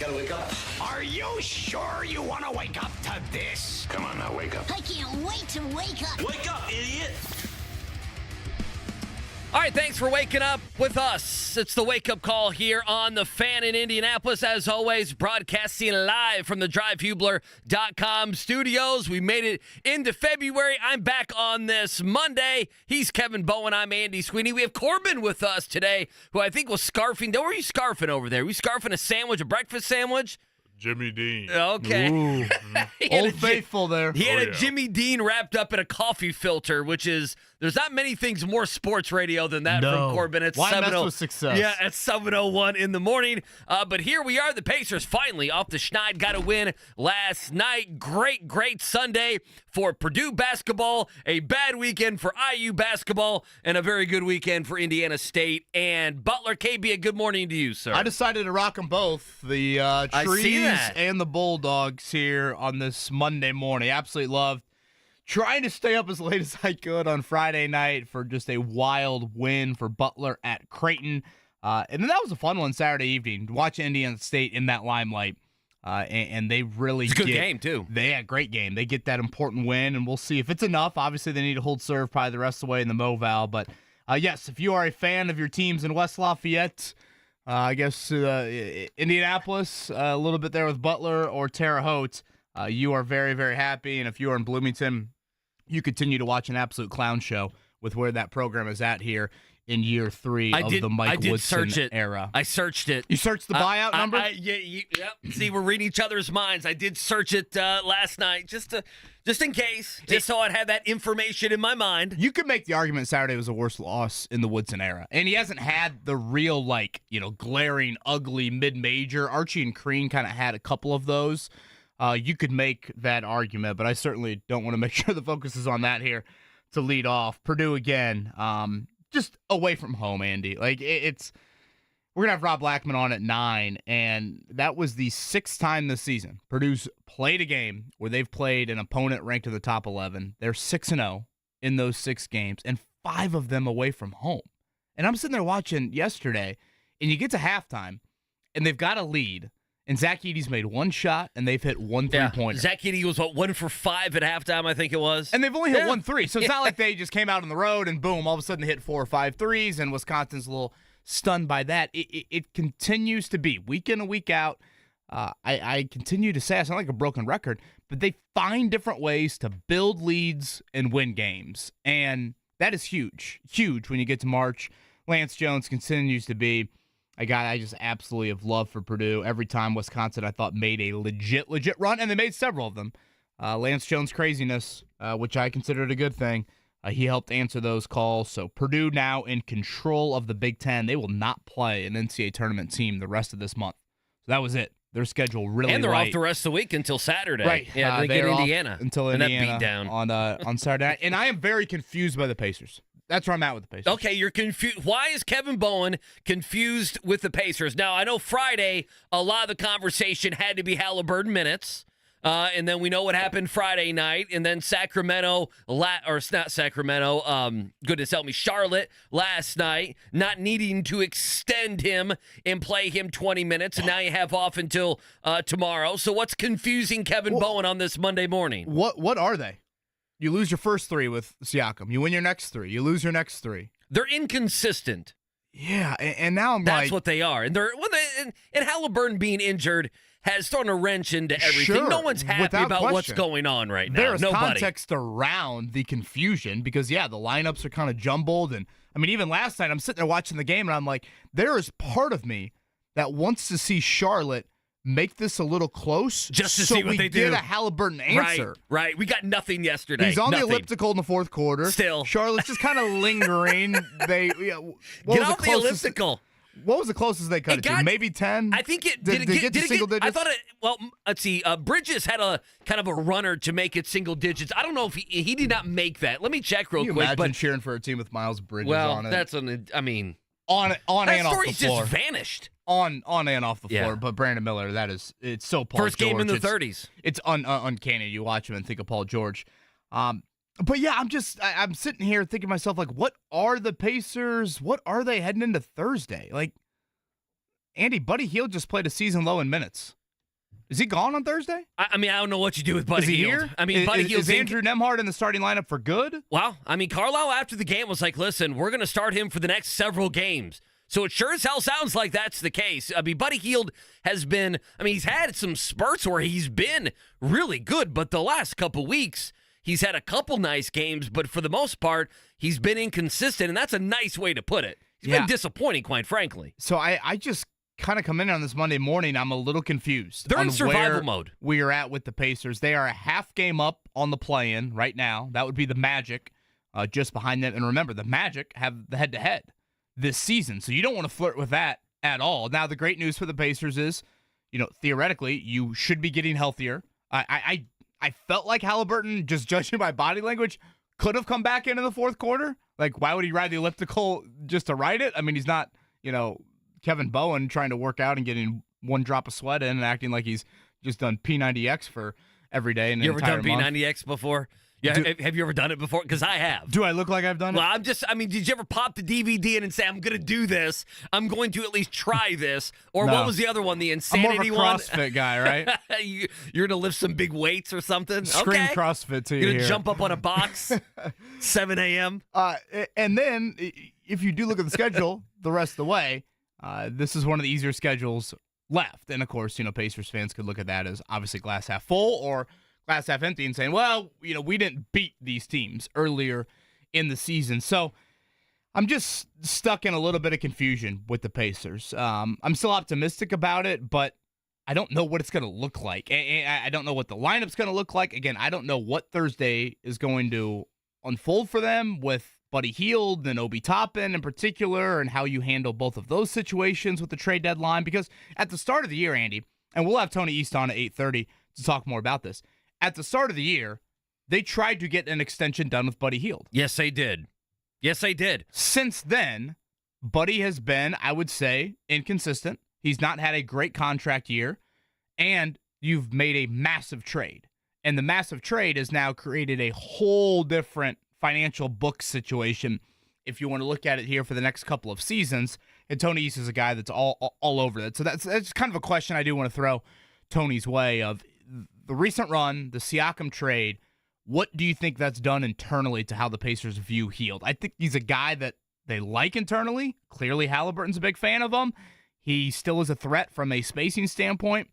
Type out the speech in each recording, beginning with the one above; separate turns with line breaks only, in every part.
Gotta wake up.
Are you sure you want to wake up to this?
Come on now, wake up.
I can't wait to wake up.
Wake up, idiot!
All right, thanks for waking up with us. It's the wake-up call here on The Fan in Indianapolis. As always, broadcasting live from the DriveHubler.com studios. We made it into February. I'm back on this Monday. He's Kevin Bowen. I'm Andy Sweeney. We have Corbin with us today, who I think was scarfing. What were you scarfing over there? Were you scarfing a sandwich, a breakfast sandwich?
Jimmy Dean.
Okay.
Old Faithful there.
He had a Jimmy Dean wrapped up in a coffee filter, which is, there's not many things more sports radio than that from Corbin. It's
Why mess with success?
Yeah, at 7:01 in the morning. But here we are. The Pacers finally off the schneid. Got a win last night. Great Sunday for Purdue basketball. A bad weekend for IU basketball. And a very good weekend for Indiana State. And Butler, KB, a good morning to you, sir.
I decided to rock them both. The trees
that.
and the Bulldogs here on this Monday morning. Absolutely loved trying to stay up as late as I could on Friday night for just a wild win for Butler at Creighton. And then that was a fun one Saturday evening. Watch Indiana State in that limelight. And they really
it's a good game, too.
Great game. They get that important win, and we'll see if it's enough. Obviously, they need to hold serve probably the rest of the way in the Moval. But, yes, if you are a fan of your teams in West Lafayette, I guess Indianapolis, a little bit there with Butler or Terre Haute, you are very, very happy. And if you are in Bloomington, you continue to watch an absolute clown show with where that program is at here in year 3 of the Mike Woodson era.
I searched it.
You searched the buyout number?
Yep. See, we're reading each other's minds. I did search it last night just in case, just so I'd have that information in my mind.
You could make the argument Saturday was the worst loss in the Woodson era. And he hasn't had the real, glaring, ugly mid-major. Archie and Crean kind of had a couple of those. You could make that argument, but I certainly don't want to make sure the focus is on that here to lead off. Purdue again, just away from home, Andy. We're going to have Rob Blackman on at 9, and that was the 6th time this season Purdue's played a game where they've played an opponent ranked in the top 11. They're 6-0 in those 6 games, and 5 of them away from home. And I'm sitting there watching yesterday, and you get to halftime, and they've got a lead, and Zach Edey's made 1 shot, and they've hit 1 3-pointer.
Zach Edey was, 1 for 5 at halftime, I think it was.
And they've only hit 1 3, so it's not like they just came out on the road and boom, all of a sudden they hit 4 or 5 threes, and Wisconsin's a little stunned by that. It continues to be week in and week out. I continue to say I sound like a broken record, but they find different ways to build leads and win games, and that is huge when you get to March. Lance Jones continues to be a guy I just absolutely have loved for Purdue. Every time Wisconsin, I thought, made a legit run, and they made several of them. Lance Jones' craziness, which I considered a good thing, he helped answer those calls. So Purdue now in control of the Big Ten. They will not play an NCAA tournament team the rest of this month. So that was it. Their schedule really
and they're
light.
off the rest of the week until Saturday.
Right.
Yeah, they get Indiana.
Until
and
Indiana
that beat down.
on Saturday night. And I am very confused by the Pacers. That's where I'm at with the Pacers.
Okay, you're confused. Why is Kevin Bowen confused with the Pacers? Now, I know Friday, a lot of the conversation had to be Halliburton minutes. And then we know what happened Friday night. And then Charlotte last night, not needing to extend him and play him 20 minutes. And now you have off until tomorrow. So what's confusing Kevin Bowen on this Monday morning?
What are they? You lose your first 3 with Siakam. You win your next 3. You lose your next 3.
They're inconsistent.
Yeah, and now
That's what they are. And and Halliburton being injured has thrown a wrench into everything.
Sure,
no one's happy about
question.
what's going on right now.
There's
Nobody.
context around the confusion because, the lineups are kind of jumbled. And, even last night I'm sitting there watching the game, and I'm like, there is part of me that wants to see Charlotte make this a little close
just to
so
see what they do.
Get a Halliburton answer.
Right. We got nothing yesterday.
He's on
nothing.
the elliptical in the fourth quarter.
Still.
Charlotte's just kind of lingering.
Get off the elliptical.
What was the closest they cut it to? Maybe 10?
I think it
did. Did it get single digits?
I thought let's see. Bridges had a kind of a runner to make it single digits. I don't know if he did not make that. Let me check real
Can you
quick.
Imagine cheering for a team with Miles Bridges on it.
That's on
and
that
off the
story's
floor.
just vanished.
On and off the floor,
Yeah.
But Brandon Miller, it's so Paul
First
George.
game in the 30s.
It's uncanny. You watch him and think of Paul George. But yeah, I'm sitting here thinking to myself, what are the Pacers? What are they heading into Thursday? Andy, Buddy Hield just played a season low in minutes. Is he gone on Thursday?
I mean, I don't know what you do with Buddy
Is he
Hield.
here?
I mean, Buddy Hield
is Andrew Nemhard in the starting lineup for good?
Well, I mean, Carlisle after the game was like, listen, we're going to start him for the next several games. So it sure as hell sounds like that's the case. I mean, Buddy Hield has been, he's had some spurts where he's been really good, but the last couple weeks, he's had a couple nice games, but for the most part, he's been inconsistent, and that's a nice way to put it. He's been disappointing, quite frankly.
So I just kind of come in on this Monday morning, I'm a little confused.
They're in survival
where
mode.
We are at with the Pacers. They are a half game up on the play-in right now. That would be the Magic just behind them. And remember, the Magic have the head-to-head this season, so you don't want to flirt with that at all. Now, the great news for the Pacers is, theoretically, you should be getting healthier. I felt like Halliburton, just judging by body language, could have come back into the fourth quarter. Like, why would he ride the elliptical just to ride it? I mean, he's not, Kevin Bowen trying to work out and getting one drop of sweat in and acting like he's just done P90X for every day.
You ever done P90X before? Yeah, have you ever done it before? Because I have.
Do I look like I've done it?
Well, did you ever pop the DVD in and say, I'm going to do this? I'm going to at least try this. Or
No.
What was the other one? The insanity one?
I'm more of a CrossFit guy, right?
You're going to lift some big weights or something?
Scream
okay.
CrossFit to you
You're going to
here.
jump up on a box, 7 a.m.?
And then, if you do look at the schedule the rest of the way, this is one of the easier schedules left. And, of course, Pacers fans could look at that as obviously glass half full or glass half empty and saying, well, we didn't beat these teams earlier in the season. So I'm just stuck in a little bit of confusion with the Pacers. I'm still optimistic about it, but I don't know what it's going to look like. I don't know what the lineup's going to look like. Again, I don't know what Thursday is going to unfold for them with Buddy Hield and Obi Toppin in particular, and how you handle both of those situations with the trade deadline. Because at the start of the year, Andy, and we'll have Tony East on at 8:30 to talk more about this. At the start of the year, they tried to get an extension done with Buddy Hield.
Yes, they did. Yes, they did.
Since then, Buddy has been, I would say, inconsistent. He's not had a great contract year, and you've made a massive trade. And the massive trade has now created a whole different financial book situation, if you want to look at it here for the next couple of seasons. And Tony East is a guy that's all over that. So that's kind of a question I do want to throw Tony's way of the recent run, the Siakam trade. What do you think that's done internally to how the Pacers view Hield? I think he's a guy that they like internally. Clearly, Halliburton's a big fan of him. He still is a threat from a spacing standpoint.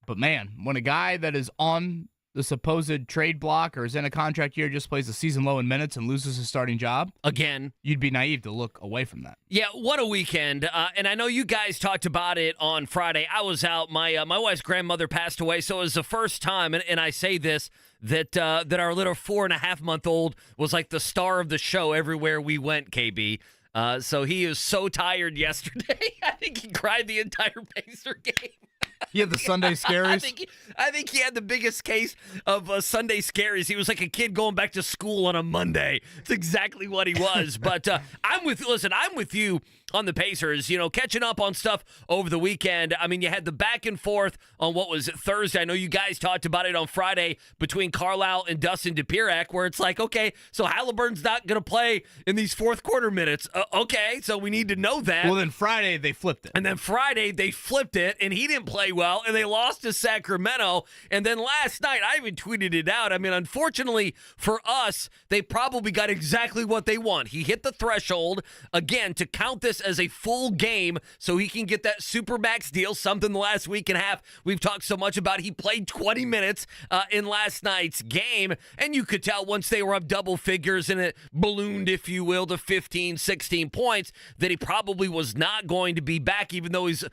But, man, when a guy that is on the supposed trade block or is in a contract year just plays a season low in minutes and loses his starting job,
again,
you'd be naive to look away from that.
Yeah, what a weekend. And I know you guys talked about it on Friday. I was out. My wife's grandmother passed away, so it was the first time, and I say this, that our little 4.5-month-old was like the star of the show everywhere we went, KB. So he is so tired yesterday. I think he cried the entire Pacer game.
He had the Sunday scaries.
I think he had the biggest case of Sunday scaries. He was like a kid going back to school on a Monday. It's exactly what he was. But I'm with you on the Pacers, catching up on stuff over the weekend. I mean, you had the back and forth on what was Thursday. I know you guys talked about it on Friday between Carlisle and Dustin Dupirac, where it's like, okay, so Halliburton's not going to play in these fourth quarter minutes. Okay, so we need to know that.
Well, then Friday they flipped it.
And then Friday they flipped it, and he didn't play well, and they lost to Sacramento. And then last night, I even tweeted it out. I mean, unfortunately for us, they probably got exactly what they want. He hit the threshold, again, to count this as a full game so he can get that Supermax deal, something the last week and a half we've talked so much about. He played 20 minutes in last night's game, and you could tell once they were up double figures and it ballooned, if you will, to 15, 16 points, that he probably was not going to be back, even though he's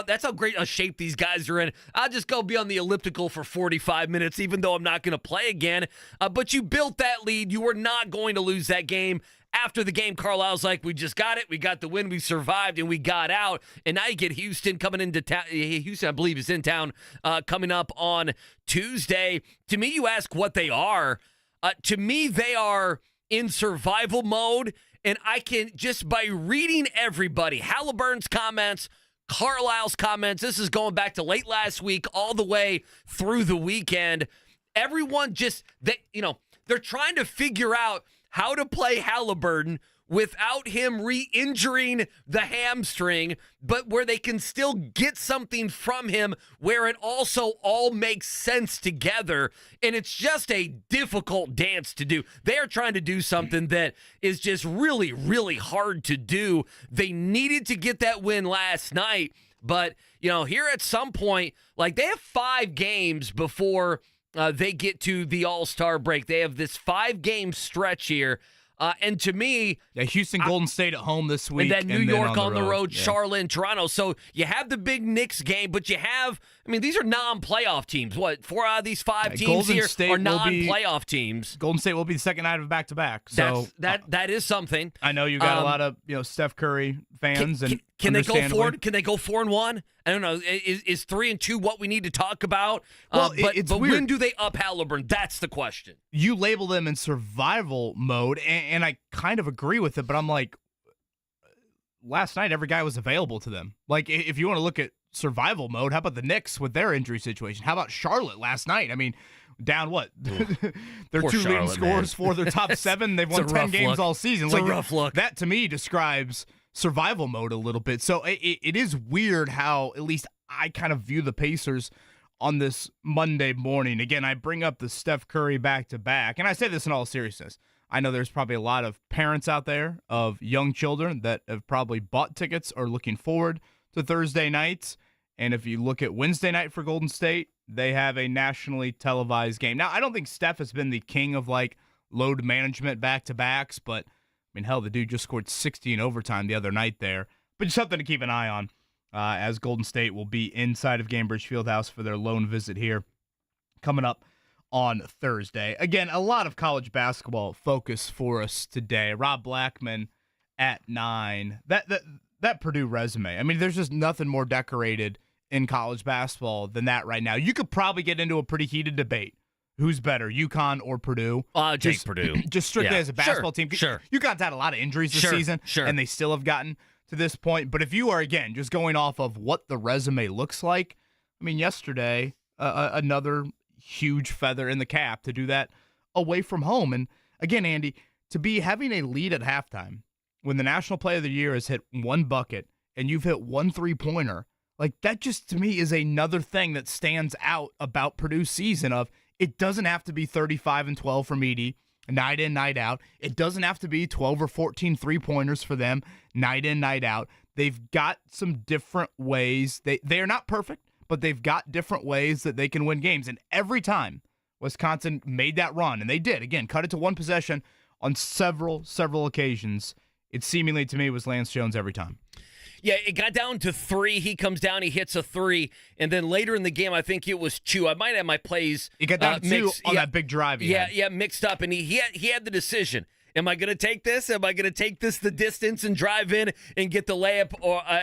that's how great a shape these guys are in. I'll just go be on the elliptical for 45 minutes, even though I'm not going to play again. But you built that lead. You were not going to lose that game. After the game, Carlisle's like, we just got it. We got the win. We survived, and we got out. And now you get Houston coming into town. Houston, I believe, is in town coming up on Tuesday. To me, you ask what they are. To me, they are in survival mode. And I can, just by reading everybody, Halliburton's comments, Carlisle's comments, this is going back to late last week all the way through the weekend. Everyone just, they're trying to figure out how to play Halliburton without him re-injuring the hamstring, but where they can still get something from him where it also all makes sense together. And it's just a difficult dance to do. They are trying to do something that is just really, really hard to do. They needed to get that win last night, but, here at some point, like, they have 5 games before they get to the All-Star break. They have this 5-game stretch here. And to me,
Houston, Golden State at home this week.
And then New York on the road,
yeah.
Charlotte, and Toronto. So you have the big Knicks game, but you have, these are non-playoff teams. What, 4 out of these 5 teams
Golden
here
State
are non-playoff teams.
Golden State will be the second night of back-to-back. So
that is something.
I know you got a lot of Steph Curry fans.
Can they go forward? Can they go 4-1? I don't know. Is 3-2 what we need to talk about?
Well,
but
it's
weird.
When
do they up Halliburton? That's the question.
You label them in survival mode, and I kind of agree with it, but I'm like, last night every guy was available to them. Like, if you want to look at survival mode, how about the Knicks with their injury situation? How about Charlotte last night? Down what? Their
Poor
2 leading
Charlotte,
scores for their top 7. They've won 10 games all season.
It's a rough look.
That, to me, describes survival mode a little bit. So it is weird how, at least I kind of view the Pacers on this Monday morning. Again, I bring up the Steph Curry back-to-back, and I say this in all seriousness. I know there's probably a lot of parents out there of young children that have probably bought tickets or looking forward to Thursday nights. And if you look at Wednesday night for Golden State, they have a nationally televised game. Now, I don't think Steph has been the king of, load management back-to-backs, but, hell, the dude just scored 60 in overtime the other night there. But just something to keep an eye on as Golden State will be inside of Gainbridge Fieldhouse for their lone visit here coming up on Thursday. Again, a lot of college basketball focus for us today. Rob Blackman at 9. That Purdue resume. There's just nothing more decorated in college basketball than that right now. You could probably get into a pretty heated debate. Who's better, UConn or Purdue?
Purdue.
Just strictly as a basketball team.
Sure.
UConn's had a lot of injuries this season, and they still have gotten to this point. But if you are, again, just going off of what the resume looks like, yesterday, another huge feather in the cap to do that away from home. And again, Andy, to be having a lead at halftime when the National Player of the Year has hit 1 bucket and you've hit 1 3-pointer, that just to me is another thing that stands out about Purdue's season of it doesn't have to be 35-12 from Edey, night in, night out. It doesn't have to be 12 or 14 3-pointers for them, night in, night out. They've got some different ways. They are not perfect, but they've got different ways that they can win games. And every time Wisconsin made that run, and they did, again, cut it to 1 possession on several occasions, it seemingly to me was Lance Jones every time.
Yeah, it got down to 3. He comes down, he hits a 3, and then later in the game, I think it was 2. I might have my plays.
It got down to 2 on that big drive.
Mixed up, and he had the decision. Am I going to take this? Am I going to take this the distance and drive in and get the layup?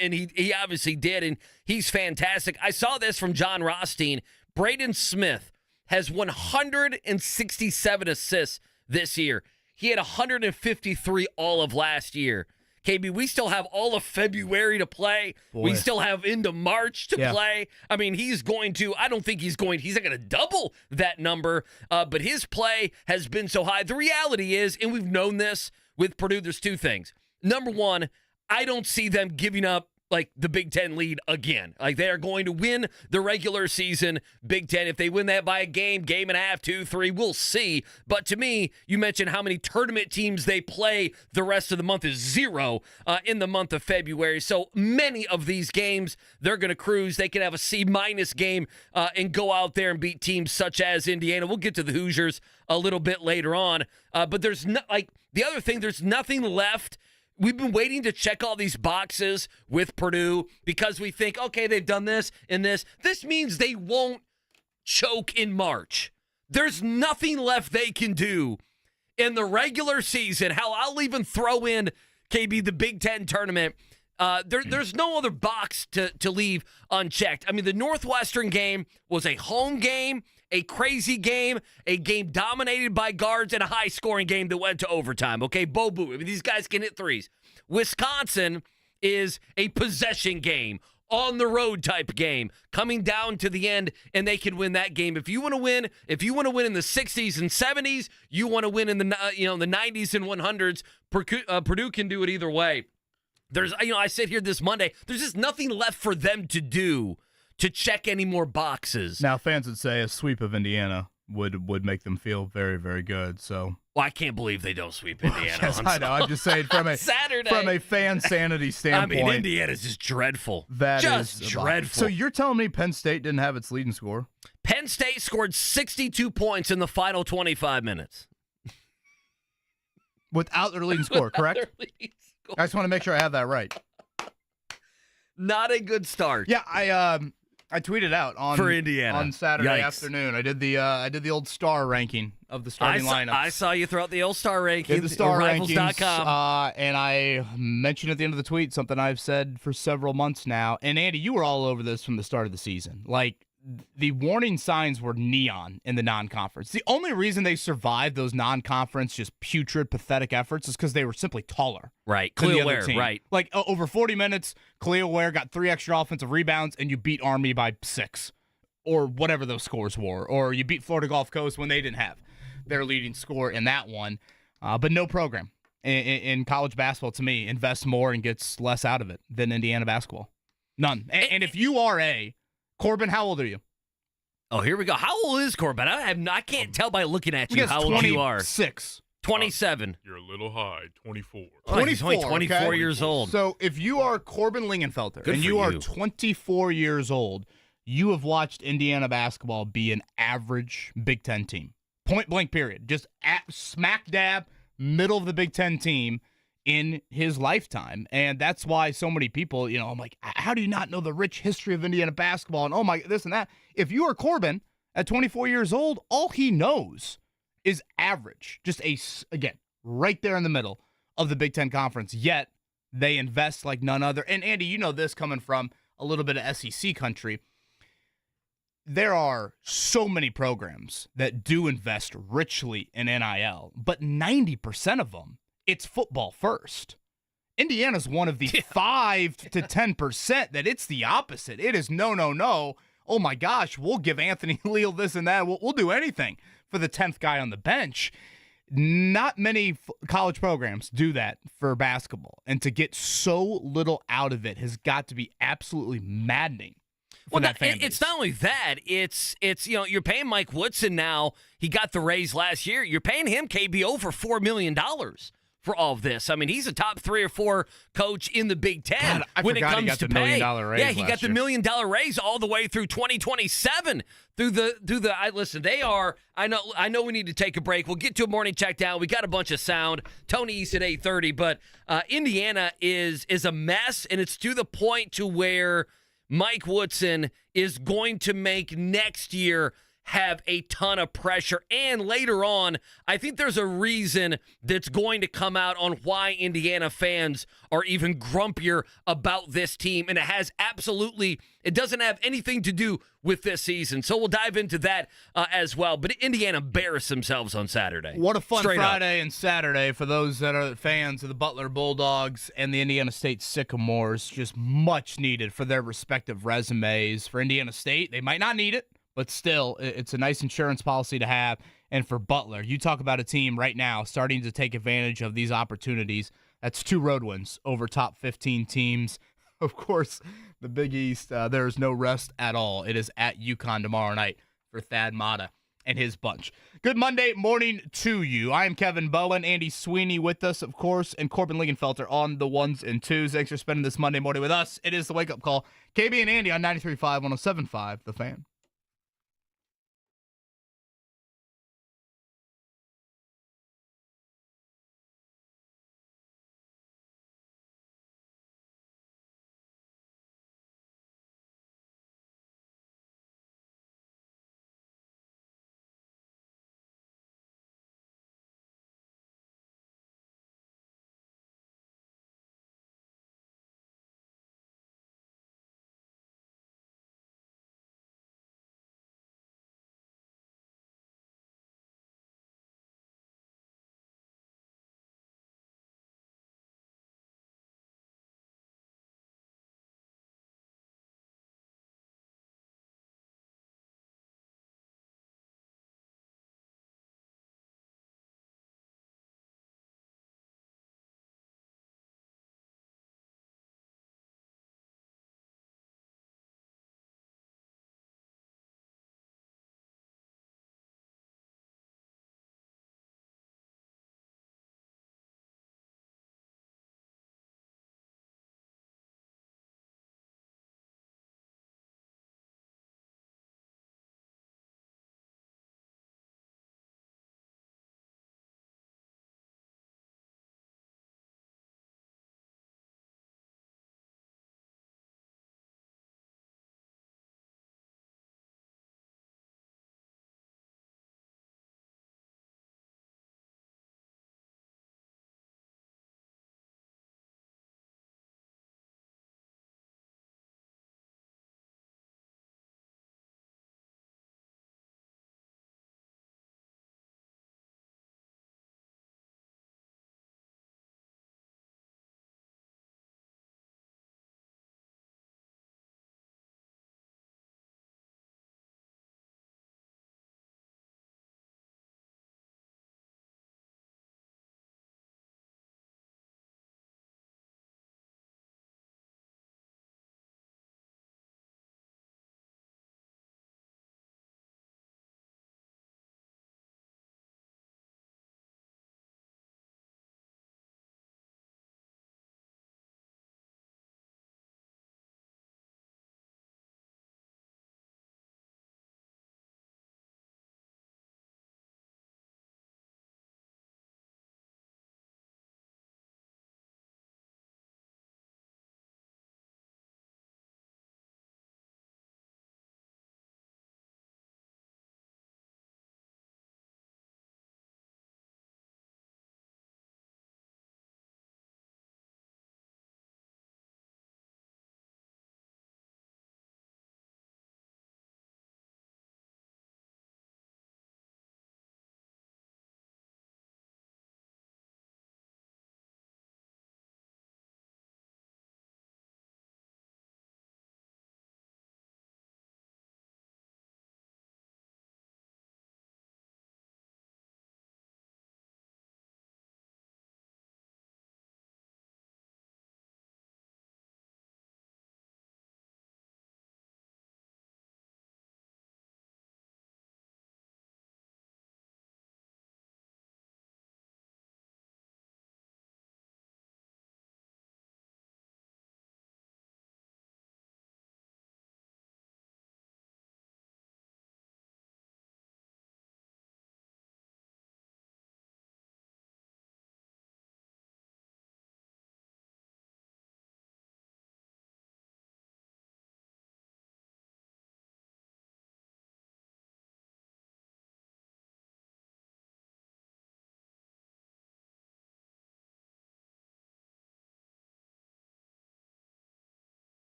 And he obviously did, and he's fantastic. I saw this from John Rothstein. Braden Smith has 167 assists this year. He had 153 all of last year. KB, we still have all of February to play.
Boy.
We still have into March to play. He's going to, I don't think he's not going to double that number, but his play has been so high. The reality is, and we've known this with Purdue, there's 2 things. Number 1, I don't see them giving up the Big Ten lead again. They are going to win the regular season Big Ten. If they win that by a game and a half, 2, 3, we'll see. But to me, you mentioned how many tournament teams they play the rest of the month is 0 in the month of February. So many of these games, they're going to cruise. They can have a C- game and go out there and beat teams such as Indiana. We'll get to the Hoosiers a little bit later on. But there's the other thing, there's nothing left. We've been waiting to check all these boxes with Purdue because we think, okay, they've done this and this. This means they won't choke in March. There's nothing left they can do in the regular season. Hell, I'll even throw in, KB, the Big Ten tournament. There's no other box to leave unchecked. The Northwestern game was a home game, a crazy game, a game dominated by guards, and a high-scoring game that went to overtime. Okay, Bo-boo. These guys can hit threes. Wisconsin is a possession game on the road type game, coming down to the end, and they can win that game. If you want to win in the 60s and 70s, you want to win in the the 90s and 100s. Purdue can do it either way. There's I sit here this Monday. There's just nothing left for them to do to check any more boxes.
Now, fans would say a sweep of Indiana would make them feel very, very good. So,
well, I can't believe they don't sweep Indiana.
Yes, I know. I'm just saying from a
Saturday,
from a fan sanity standpoint.
I mean, Indiana's just dreadful.
That
just
is
dreadful.
So you're telling me Penn State didn't have its leading score?
Penn State scored 62 points in the final 25 minutes.
Without their leading score, correct? I just want to make sure I have that right.
Not a good start.
Yeah, I tweeted out
for Indiana
on Saturday
Yikes.
Afternoon. I did the old star ranking of the starting lineups.
I saw you throw out the old star rankings.
Did the star
Rivals.com.
and I mentioned at the end of the tweet something I've said for several months now. And Andy, you were all over this from the start of the season. Like, the warning signs were neon in the non-conference. The only reason they survived those non-conference, just putrid, pathetic efforts is because they were simply taller.
Right.
Khalil
Ware, right.
Like, over 40 minutes, Khalil Ware got 3 extra offensive rebounds, and you beat Army by 6, or whatever those scores were. Or you beat Florida Gulf Coast when they didn't have their leading score in that one. But no program in college basketball, to me, invests more and gets less out of it than Indiana basketball. None. And if you are Corbin, how old are you?
Oh, here we go. How old is Corbin? I can't tell by looking at you how old you are.
26.
27.
You're a little high, 24.
Oh, he's only 24
okay?
years old.
So if you are Corbin Lingenfelter
Good
and
for
you are
you.
24 years old, you have watched Indiana basketball be an average Big Ten team. Point blank period. Just smack dab, middle of the Big Ten team in his lifetime. And that's why so many people, I'm like, how do you not know the rich history of Indiana basketball? And oh my, this and that. If you are Corbin at 24 years old, all he knows is average. Just again, right there in the middle of the Big Ten Conference. Yet they invest like none other. And Andy, you know this coming from a little bit of SEC country. There are so many programs that do invest richly in NIL, but 90% of them, it's football first. Indiana's one of the 5 to 10% that it's the opposite. It is no. Oh my gosh, we'll give Anthony Leal this and that. We'll do anything for the 10th guy on the bench. Not many college programs do that for basketball. And to get so little out of it has got to be absolutely maddening.
Well, it's not only that. It's you're paying Mike Woodson now. He got the raise last year. You're paying him, KB, over $4 million for all of this. I mean, he's a top 3 or 4 coach in the Big Ten.
God, I
when
forgot
it comes
he got
to
the $1 million raise.
Yeah, he got the $1 million raise all the way through 2027. Listen, they are. I know we need to take a break. We'll get to a morning check down. We got a bunch of sound. Tony East at 8:30, but Indiana is a mess, and it's to the point to where Mike Woodson is going to make next year have a ton of pressure. And later on, I think there's a reason that's going to come out on why Indiana fans are even grumpier about this team. And it doesn't have anything to do with this season. So we'll dive into that as well. But Indiana embarrassed themselves on Saturday.
What a fun
Straight
Friday and Saturday for those that are fans of the Butler Bulldogs and the Indiana State Sycamores. Just much needed for their respective resumes. For Indiana State, they might not need it, but still, it's a nice insurance policy to have. And for Butler, you talk about a team right now starting to take advantage of these opportunities. That's 2 road wins over top 15 teams. Of course, the Big East, there is no rest at all. It is at UConn tomorrow night for Thad Matta and his bunch. Good Monday morning to you. I am Kevin Bowen, Andy Sweeney with us, of course, and Corbin Lingenfelter on the 1s and 2s. Thanks for spending this Monday morning with us. It is the Wake Up Call. KB and Andy on 93.5, 107.5, The Fan.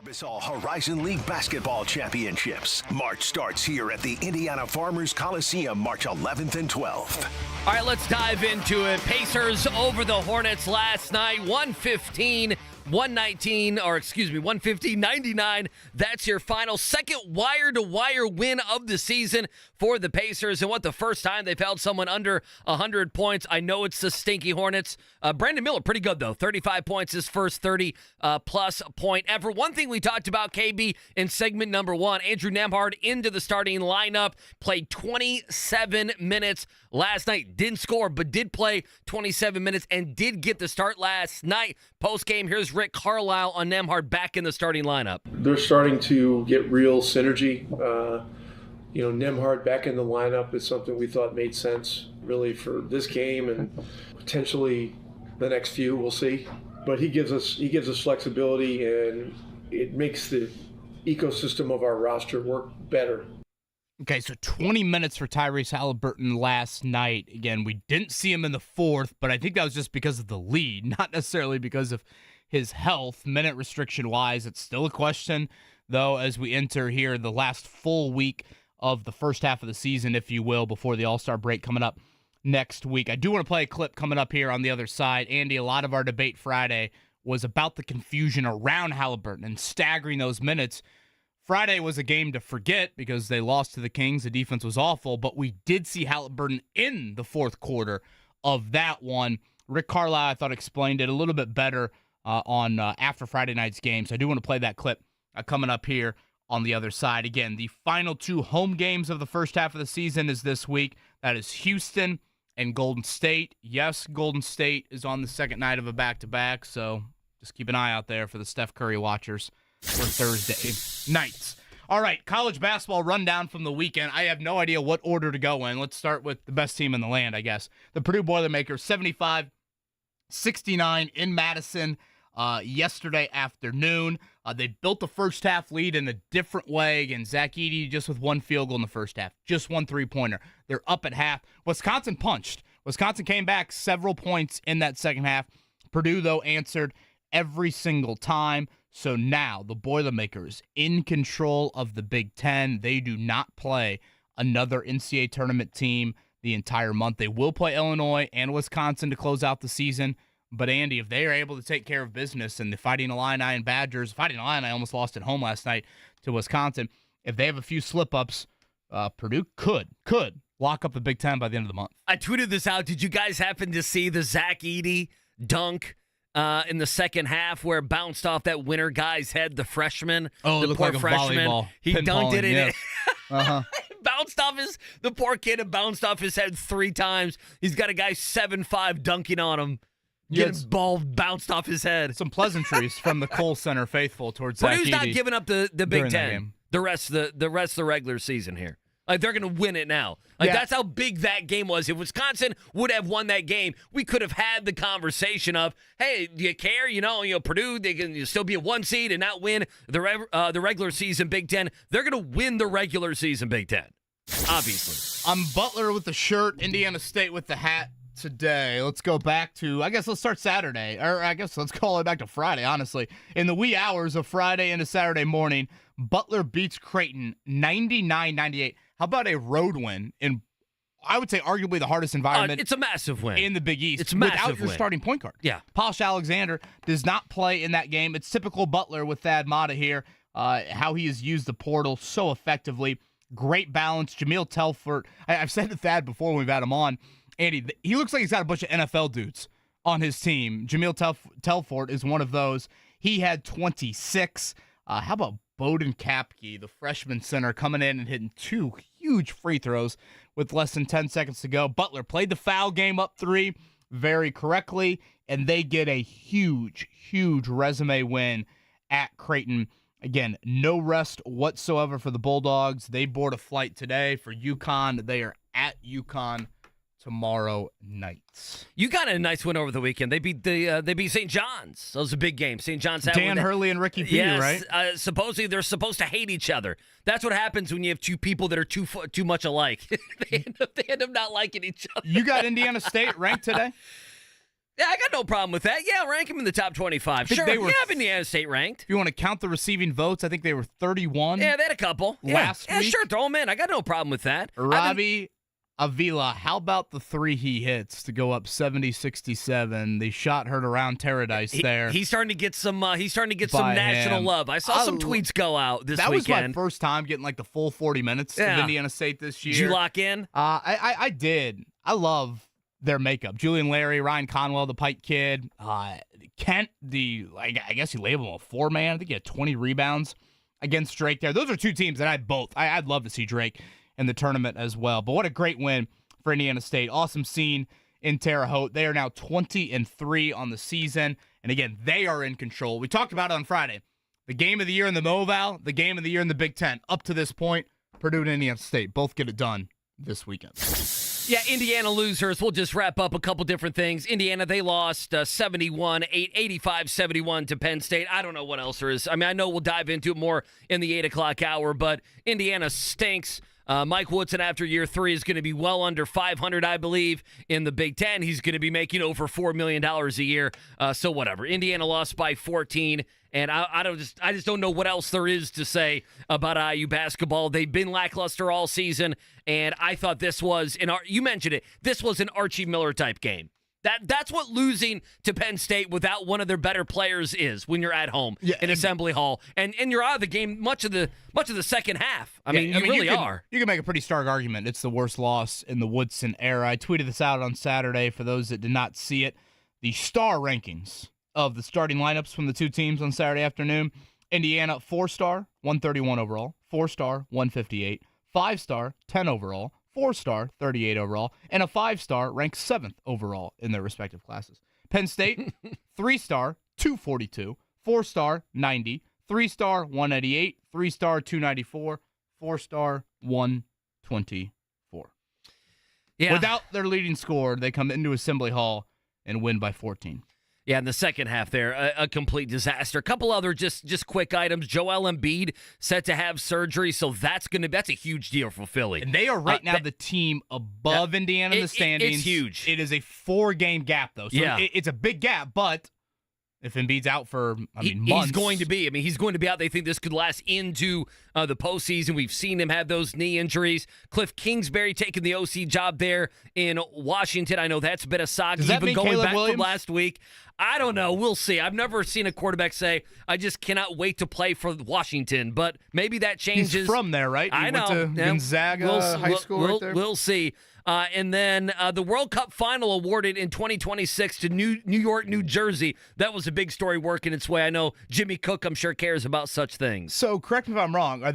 Barbasol Horizon League Basketball Championships. March starts here at the Indiana Farmers Coliseum March 11th and 12th.
All right, let's dive into it. Pacers over the Hornets last night, 115-99. That's your final second wire-to-wire win of the season for the Pacers. And the first time they've held someone under 100 points. I know it's the stinky Hornets. Brandon Miller, pretty good, though. 35 points, his first 30-plus point ever. One thing we talked about, KB, in segment number 1, Andrew Nembhard into the starting lineup, played 27 minutes last night. Didn't score, but did play 27 minutes and did get the start last night. Post-game, here's Rick Carlisle on Nembhard back in the starting lineup.
They're starting to get real synergy. Nembhard back in the lineup is something we thought made sense really for this game and potentially the next few. We'll see. But he gives us flexibility, and it makes the ecosystem of our roster work better.
Okay, so 20 minutes for Tyrese Halliburton last night. Again, we didn't see him in the fourth, but I think that was just because of the lead, not necessarily because of his health. Minute restriction-wise, it's still a question, though, as we enter here the last full week of the first half of the season, if you will, before the All-Star break coming up next week. I do want to play a clip coming up here on the other side. Andy, a lot of our debate Friday was about the confusion around Halliburton and staggering those minutes. Friday was a game to forget because they lost to the Kings. The defense was awful, but we did see Halliburton in the fourth quarter of that one. Rick Carlisle, I thought, explained it a little bit better on after Friday night's game. So I do want to play that clip coming up here on the other side. Again, the final two home games of the first half of the season is this week. That is Houston and Golden State. Yes, Golden State is on the second night of a back-to-back, so just keep an eye out there for the Steph Curry watchers for Thursday nights. All right, college basketball rundown from the weekend. I have no idea what order to go in. Let's start with the best team in the land, I guess. The Purdue Boilermakers, 75-69 in Madison yesterday afternoon. They built the first half lead in a different way. Again, Zach Edey just with one field goal in the first half, just one three-pointer. They're up at half. Wisconsin punched. Wisconsin came back several points in that second half. Purdue, though, answered every single time. So now the Boilermakers in control of the Big Ten. They do not play another NCAA tournament team the entire month. They will play Illinois and Wisconsin to close out the season. But, Andy, if they are able to take care of business and the Fighting Illini and Badgers, Fighting Illini almost lost at home last night to Wisconsin. If they have a few slip-ups, Purdue could lock up the Big Ten by the end of the month.
I tweeted this out. Did you guys happen to see the Zach Edey dunk in the second half where it bounced off that winner guy's head, the freshman?
Oh,
the
it looked
poor
like a
freshman.
volleyball.
He dunked it in
yes. Uh-huh.
bounced off the poor kid had bounced off his head 3 times. He's got a guy 7'5" dunking on him. Getting ball bounced off his head.
Some pleasantries from the Kohl Center faithful towards Zach
Purdue's
Edey
not giving up the Big Ten
game.
the rest of the regular season here. Like, they're going to win it now. Like, that's how big that game was. If Wisconsin would have won that game, we could have had the conversation of, hey, do you care? Purdue, they can still be a 1 seed and not win the regular season Big Ten. They're going to win the regular season Big Ten, obviously.
I'm Butler with the shirt, Indiana State with the hat today. Let's go back to, let's start Saturday. Or let's call it back to Friday, honestly. In the wee hours of Friday into Saturday morning, Butler beats Creighton 99-98. How about a road win in, I would say, arguably the hardest environment?
It's a massive win.
In the Big East.
It's a massive
without your
win.
starting point guard.
Yeah.
Polish Alexander does not play in that game. It's typical Butler with Thad Matta here, how he has used the portal so effectively. Great balance. Jameel Telfort. I've said to Thad before when we've had him on, Andy, he looks like he's got a bunch of NFL dudes on his team. Jameel Telfort is one of those. He had 26. How about Bowden Kapke, the freshman center, coming in and hitting 2 huge free throws with less than 10 seconds to go. Butler played the foul game up 3 very correctly, and they get a huge, huge resume win at Creighton. Again, no rest whatsoever for the Bulldogs. They board a flight today for UConn. They are at UConn tomorrow night.
You got a nice win over the weekend. They beat St. John's. That was a big game. St. John's had
Dan Hurley and Ricky P,
yes,
right?
Supposedly they're supposed to hate each other. That's what happens when you have 2 people that are too much alike. they end up not liking each other.
You got Indiana State ranked today?
Yeah, I got no problem with that. Yeah, rank him in the top 25.
think
Sure,
they were-
you have Indiana State ranked.
If you want to count the receiving votes, I think they were 31.
Yeah, they had a couple.
Last
yeah,
week?
sure, throw him in. I got no problem with that.
Robbie Avila, how about the three he hits to go up 70-67? The shot heard around paradise there.
He's starting to get some. He's starting to get
By
some national
him.
love. I saw some tweets go out this
that was my
weekend.
first time getting like the full 40 minutes
Yeah.
of Indiana State this year.
Did you lock in?
I did. I love their makeup. Julian Larry, Ryan Conwell, the Pike kid, Kent, I guess you label him a four-man. I think he had 20 rebounds against Drake there. Those are two teams that I'd love to see Drake in the tournament as well. But what a great win for Indiana State. Awesome scene in Terre Haute. They are now 20-3 on the season. And again, they are in control. We talked about it on Friday. The game of the year in the MoVal, the game of the year in the Big Ten. Up to this point, Purdue and Indiana State both get it done this weekend.
Yeah, Indiana losers. We'll just wrap up a couple different things. Indiana, they lost 85-71 to Penn State. I don't know what else there is. I mean, I know we'll dive into it more in the 8 o'clock hour, but Indiana stinks. Mike Woodson, after year 3, is going to be well under 500, I believe, in the Big Ten. He's going to be making over $4 million a year. So whatever. Indiana lost by 14, and I just don't know what else there is to say about IU basketball. They've been lackluster all season, and I thought this was you mentioned it. This was an Archie Miller type game. That's what losing to Penn State without one of their better players is when you're at home in Assembly Hall, and you're out of the game much of the second half. I mean, you really are.
You can make a pretty stark argument. It's the worst loss in the Woodson era. I tweeted this out on Saturday for those that did not see it. The star rankings of the starting lineups from the two teams on Saturday afternoon. Indiana, 4-star, 131 overall. 4-star, 158. 5-star, 10 overall. 4-star, 38 overall, and a 5-star ranked 7th overall in their respective classes. Penn State, 3-star, 242, 4-star, 90, 3-star, 188, 3-star, 294, 4-star, 124.
Yeah.
Without their leading scorer, they come into Assembly Hall and win by 14.
Yeah, in the second half there, a complete disaster. A couple other just quick items. Joel Embiid set to have surgery, so that's a huge deal for Philly.
And they are right now the team above Indiana in the standings.
It's huge.
It is a 4-game gap, though. So it's a big gap, but if Embiid's out for, months.
He's going to be. He's going to be out. They think this could last into the postseason. We've seen him have those knee injuries. Cliff Kingsbury taking the OC job there in Washington. I know that's a bit of saga.
Does that
even
mean
going
Caleb
back
Williams?
from last week. I don't know. We'll see. I've never seen a quarterback say, I just cannot wait to play for Washington, but maybe that changes.
He's from there, right?
I know.
Went to Gonzaga High School right there.
We'll see. And then the World Cup final awarded in 2026 to New York, New Jersey. That was a big story working its way. I know Jimmy Cook, I'm sure, cares about such things.
So correct me if I'm wrong. Are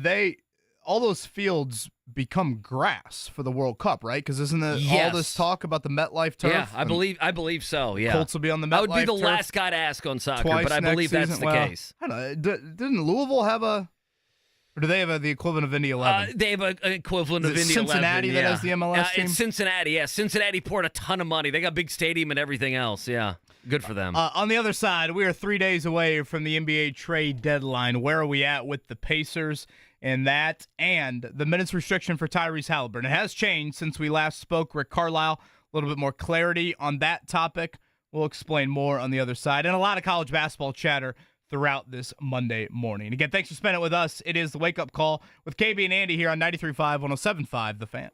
all those fields become grass for the World Cup, right? Because isn't it all this talk about the MetLife turf?
Yeah, I believe so. Yeah,
Colts will be on the MetLife.
I would be the
turf
last guy to ask on soccer,
twice
but I believe
next
that's
season.
the case.
I don't know. Didn't Louisville have or do they have the equivalent of Indy 11?
They have an equivalent of
Is it
Indy
Cincinnati
11.
that
yeah.
has the MLS team?
It's Cincinnati. Yeah, Cincinnati poured a ton of money. They got big stadium and everything else. Yeah, good for them.
On the other side, we are 3 days away from the NBA trade deadline. Where are we at with the Pacers and that, and the minutes restriction for Tyrese Halliburton? It has changed since we last spoke. Rick Carlisle, a little bit more clarity on that topic. We'll explain more on the other side, and a lot of college basketball chatter throughout this Monday morning. Again, thanks for spending it with us. It is the Wake Up Call with KB and Andy here on 93.5, 107.5, The Fan.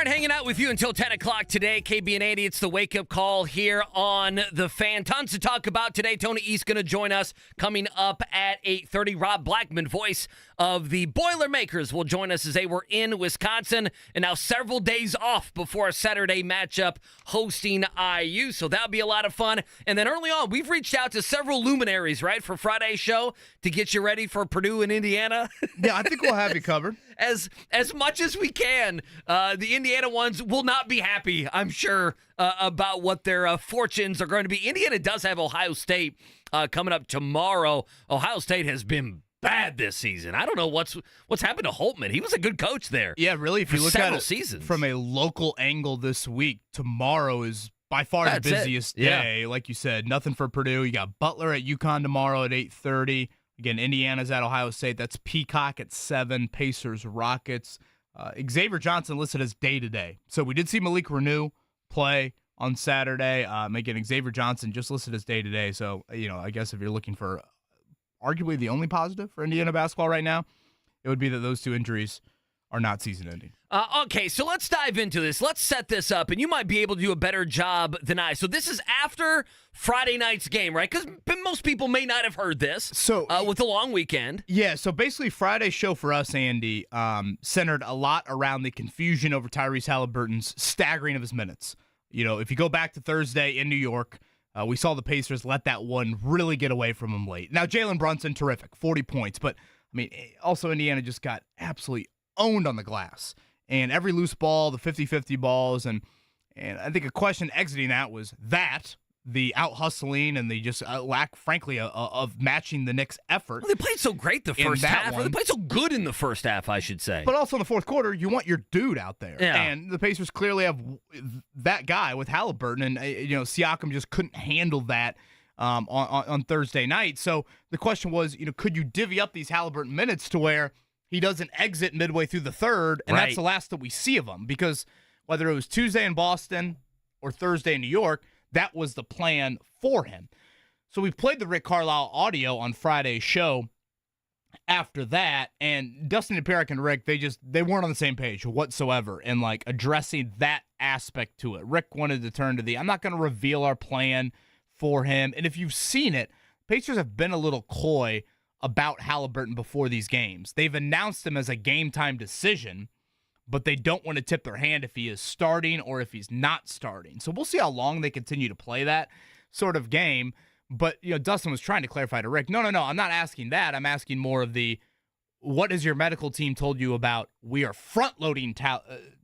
Bart hanging out with you until 10 o'clock today. KB and Andy, it's the wake-up call here on The Fan. Tons to talk about today. Tony East going to join us coming up at 8:30. Rob Blackman, voice of the Boilermakers, will join us as they were in Wisconsin and now several days off before a Saturday matchup hosting IU. So that'll be a lot of fun. And then early on, we've reached out to several luminaries, right, for Friday's show to get you ready for Purdue and Indiana.
Yeah, I think we'll have you covered.
As much as we can. The Indiana ones will not be happy, I'm sure, about what their fortunes are going to be. Indiana does have Ohio State coming up tomorrow. Ohio State has been bad this season. I don't know what's happened to Holtman. He was a good coach there.
Yeah, really, if you look at it
seasons.
From a local angle this week, tomorrow is by far the busiest day. Yeah. Like you said, nothing for Purdue. You got Butler at UConn tomorrow at 8:30. Again, Indiana's at Ohio State. That's Peacock at 7, Pacers, Rockets. Xavier Johnson listed as day-to-day. So we did see Malik Renew play on Saturday. Again, Xavier Johnson just listed as day-to-day. So, I guess if you're looking for arguably the only positive for Indiana basketball right now, it would be that those two injuries are not season-ending.
Okay, so let's dive into this. Let's set this up, and you might be able to do a better job than I. So this is after Friday night's game, right? Because most people may not have heard this with the long weekend.
Yeah, so basically Friday's show for us, Andy, centered a lot around the confusion over Tyrese Halliburton's staggering of his minutes. If you go back to Thursday in New York, we saw the Pacers let that one really get away from him late. Now, Jalen Brunson, terrific, 40 points. But, also Indiana just got absolutely owned on the glass. And every loose ball, the 50-50 balls, and I think a question exiting that was the out-hustling and the just lack, frankly, of matching the Knicks' effort.
Well, they played so great the first half. They played so good in the first half, I should say.
But also in the fourth quarter, you want your dude out there.
Yeah.
And the Pacers clearly have that guy with Halliburton, and Siakam just couldn't handle that on Thursday night. So the question was, could you divvy up these Halliburton minutes to where he doesn't exit midway through the third, and that's the last that we see of him? Because whether it was Tuesday in Boston or Thursday in New York, that was the plan for him. So we played the Rick Carlisle audio on Friday's show after that, and Dustin and Perrick and Rick, they weren't on the same page whatsoever in addressing that aspect to it. Rick wanted to turn to I'm not going to reveal our plan for him. And if you've seen it, Pacers have been a little coy about Halliburton before these games. They've announced him as a game-time decision, but they don't want to tip their hand if he is starting or if he's not starting. So we'll see how long they continue to play that sort of game. But, Dustin was trying to clarify to Rick, no, I'm not asking that. I'm asking more of what has your medical team told you about we are front-loading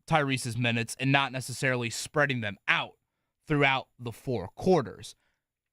Tyrese's minutes and not necessarily spreading them out throughout the 4 quarters.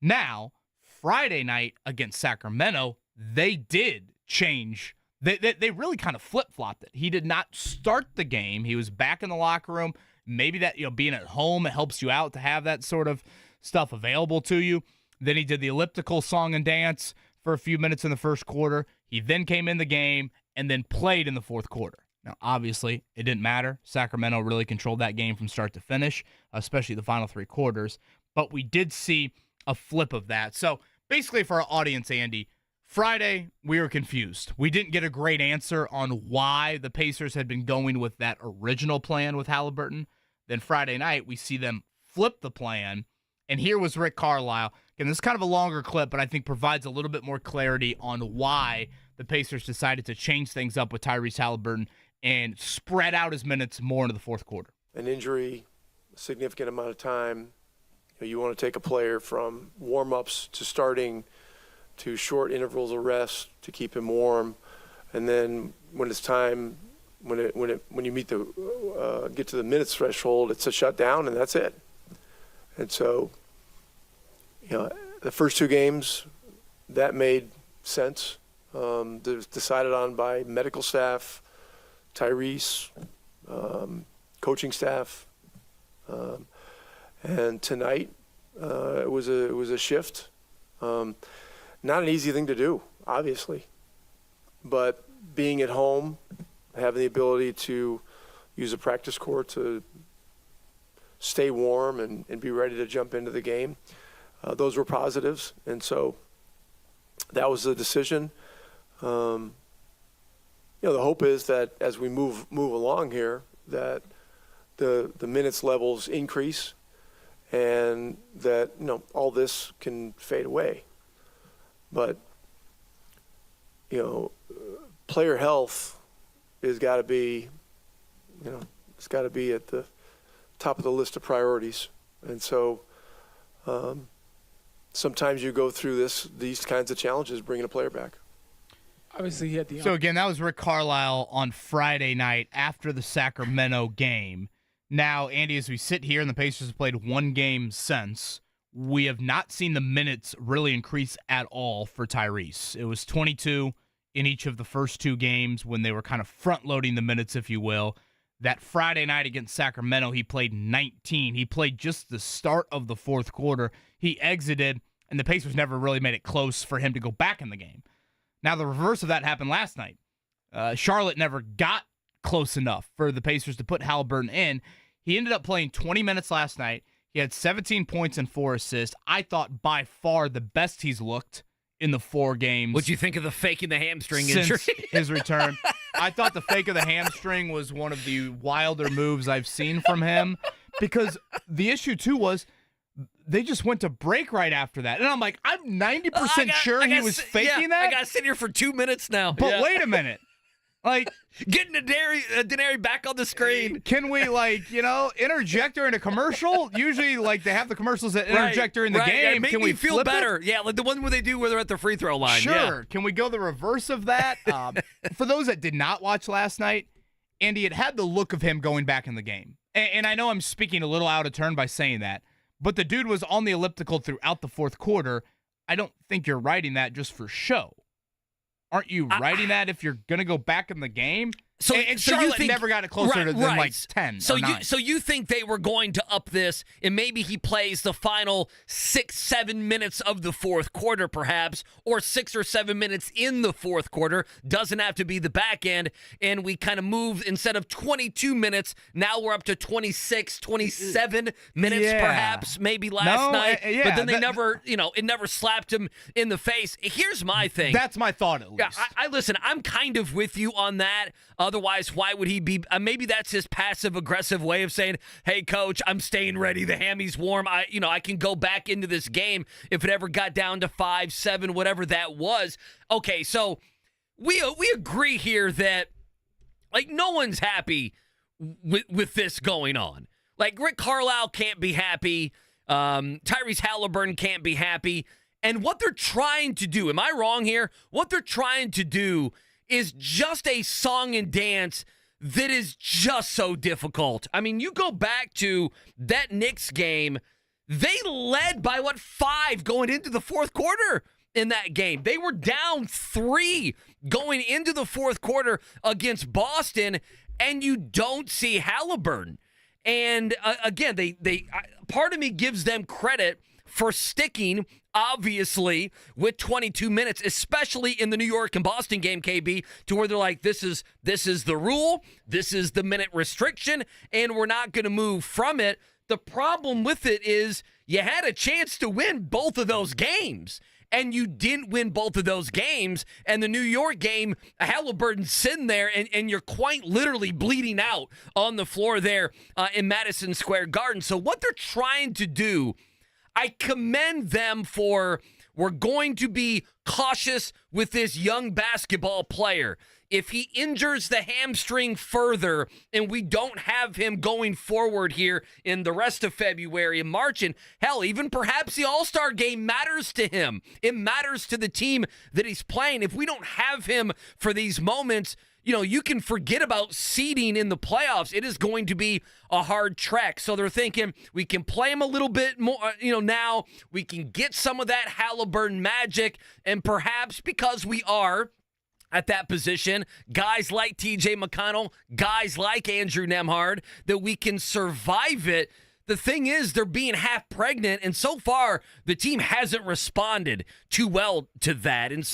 Now, Friday night against Sacramento, they did change. They really kind of flip-flopped it. He did not start the game. He was back in the locker room. Maybe that, being at home, it helps you out to have that sort of stuff available to you. Then he did the elliptical song and dance for a few minutes in the first quarter. He then came in the game and then played in the fourth quarter. Now, obviously, it didn't matter. Sacramento really controlled that game from start to finish, especially the final 3 quarters. But we did see a flip of that. So basically for our audience, Andy, Friday, we were confused. We didn't get a great answer on why the Pacers had been going with that original plan with Halliburton. Then Friday night, we see them flip the plan. And here was Rick Carlisle. Again, this is kind of a longer clip, but I think provides a little bit more clarity on why the Pacers decided to change things up with Tyrese Halliburton and spread out his minutes more into the fourth quarter.
An injury, a significant amount of time. You want to take a player from warm-ups to starting to short intervals of rest to keep him warm, and then when it's time, when you meet get to the minutes threshold, it's a shutdown, and that's it. And so, the first 2 games, that made sense. Decided on by medical staff, Tyrese, coaching staff, and tonight it was a shift. Not an easy thing to do, obviously, but being at home, having the ability to use a practice court to stay warm and be ready to jump into the game, those were positives, and so that was the decision. The hope is that as we move along here, that the minutes levels increase, and that all this can fade away. But player health has got to be, it's got to be at the top of the list of priorities. And so sometimes you go through these kinds of challenges bringing a player back.
Obviously, he had the.
So again, that was Rick Carlisle on Friday night after the Sacramento game. Now, Andy, as we sit here and the Pacers have played one game since, we have not seen the minutes really increase at all for Tyrese. It was 22 in each of the first two games when they were kind of front-loading the minutes, if you will. That Friday night against Sacramento, he played 19. He played just the start of the fourth quarter. He exited, and the Pacers never really made it close for him to go back in the game. Now, the reverse of that happened last night. Charlotte never got close enough for the Pacers to put Haliburton in. He ended up playing 20 minutes last night. He had 17 points and 4 assists. I thought by far the best he's looked in the 4 games.
What'd you think of the faking the hamstring
since
injury?
his return? I thought the fake of the hamstring was one of the wilder moves I've seen from him, because the issue, too, was they just went to break right after that. And I'm like, I'm 90% sure he was faking that.
I got to sit here for 2 minutes now.
But wait a minute. Like,
getting Denary back on the screen.
Can we, interject during a commercial? Usually, they have the commercials that interject during the game.
Make
Can we
feel
flip
better?
it?
Yeah, like the one where they do where they're at the free throw line.
Sure.
Yeah.
Can we go the reverse of that? For those that did not watch last night, Andy, it had the look of him going back in the game. And I know I'm speaking a little out of turn by saying that, but the dude was on the elliptical throughout the fourth quarter. I don't think you're writing that just for show. Aren't you writing that if you're going to go back in the game?
So
Charlotte
you think,
never got it closer than 10
so
or 9.
So you think they were going to up this, and maybe he plays the final 6-7 minutes of the fourth quarter, perhaps, or 6 or 7 minutes in the fourth quarter. Doesn't have to be the back end, and we kind of move, instead of 22 minutes, now we're up to 26, 27 minutes, perhaps, maybe last night. But then it never slapped him in the face. Here's my thing.
That's my thought, at least.
Yeah, I listen, I'm kind of with you on that. Otherwise, why would he be? Maybe that's his passive-aggressive way of saying, "Hey, coach, I'm staying ready. The hammy's warm. I can go back into this game if it ever got down to 5, 7, whatever that was." Okay, so we agree here that no one's happy with this going on. Rick Carlisle can't be happy. Tyrese Haliburton can't be happy. And what they're trying to do, am I wrong here? What they're trying to do is just a song and dance that is just so difficult. I mean, you go back to that Knicks game, they led by 5 going into the fourth quarter in that game. They were down 3 going into the fourth quarter against Boston, and you don't see Haliburton. And again, they part of me gives them credit for sticking, obviously, with 22 minutes, especially in the New York and Boston game, KB, to where they're like, this is the rule, this is the minute restriction, and we're not going to move from it. The problem with it is you had a chance to win both of those games, and you didn't win both of those games. And the New York game, Halliburton's sitting there, and you're quite literally bleeding out on the floor there in Madison Square Garden. So what they're trying to do, I commend them for, we're going to be cautious with this young basketball player. If he injures the hamstring further and we don't have him going forward here in the rest of February and March, and hell, even perhaps the All-Star game matters to him. It matters to the team that he's playing. If we don't have him for these moments, you can forget about seeding in the playoffs. It is going to be a hard trek. So they're thinking we can play him a little bit more, now. We can get some of that Haliburton magic, and perhaps because we are at that position, guys like TJ McConnell, guys like Andrew Nembhard, that we can survive it. The thing is, they're being half pregnant, and so far, the team hasn't responded too well to that. And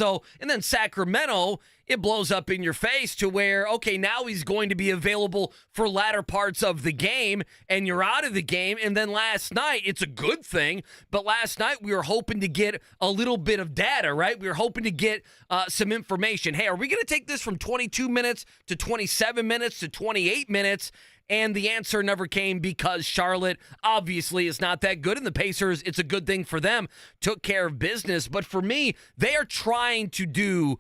then Sacramento, it blows up in your face to where, okay, now he's going to be available for latter parts of the game, and you're out of the game. And then last night, it's a good thing, but last night we were hoping to get a little bit of data, right? We were hoping to get some information. Hey, are we going to take this from 22 minutes to 27 minutes to 28 minutes? And the answer never came because Charlotte obviously is not that good. And the Pacers, it's a good thing for them, took care of business. But for me, they are trying to do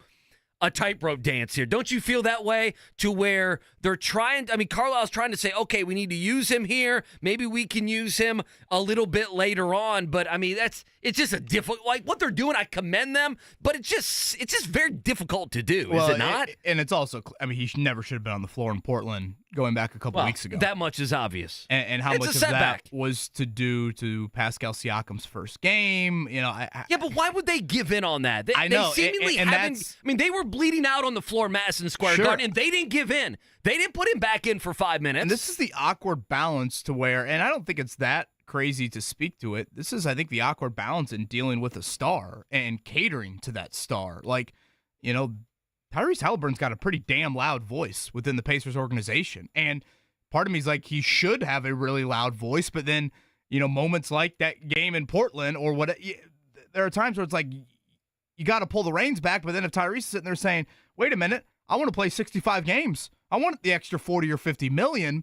a tightrope dance here. Don't you feel that way? To where they're trying, Carlisle's trying to say, okay, we need to use him here. Maybe we can use him a little bit later on. But it's just a difficult, like what they're doing, I commend them, but it's just very difficult to do, is it not?
And it's also, he never should have been on the floor in Portland going back a couple weeks ago.
That much is obvious.
And how much of that was to do to Pascal Siakam's first game? Yeah,
but why would they give in on that? They seemingly haven't. They were bleeding out on the floor, Madison Square Garden, and they didn't give in. They didn't put him back in for 5 minutes.
And this is the awkward balance to where, and I don't think it's that crazy to speak to it. This is, I think, the awkward balance in dealing with a star and catering to that star. Like, Tyrese Halliburton's got a pretty damn loud voice within the Pacers organization. And part of me is like, he should have a really loud voice, but then, moments like that game in Portland or what, there are times where it's like, you got to pull the reins back, but then if Tyrese is sitting there saying, wait a minute, I want to play 65 games. I want the extra 40 or 50 million.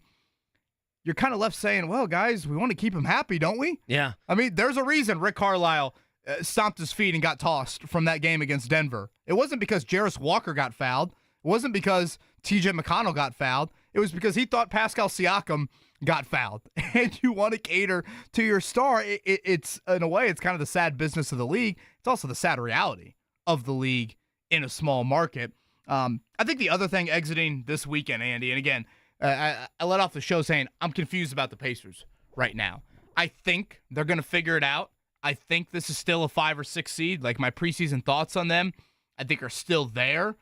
You're kind of left saying, well, guys, we want to keep him happy, don't we?
Yeah.
There's a reason Rick Carlisle stomped his feet and got tossed from that game against Denver. It wasn't because Jarris Walker got fouled. It wasn't because TJ McConnell got fouled. It was because he thought Pascal Siakam got fouled. And you want to cater to your star. It's, in a way, it's kind of the sad business of the league. It's also the sad reality of the league in a small market. I think the other thing exiting this weekend, Andy, and again, I let off the show saying I'm confused about the Pacers right now. I think they're going to figure it out. I think this is still a 5 or 6 seed. Like, my preseason thoughts on them, I think, are still there.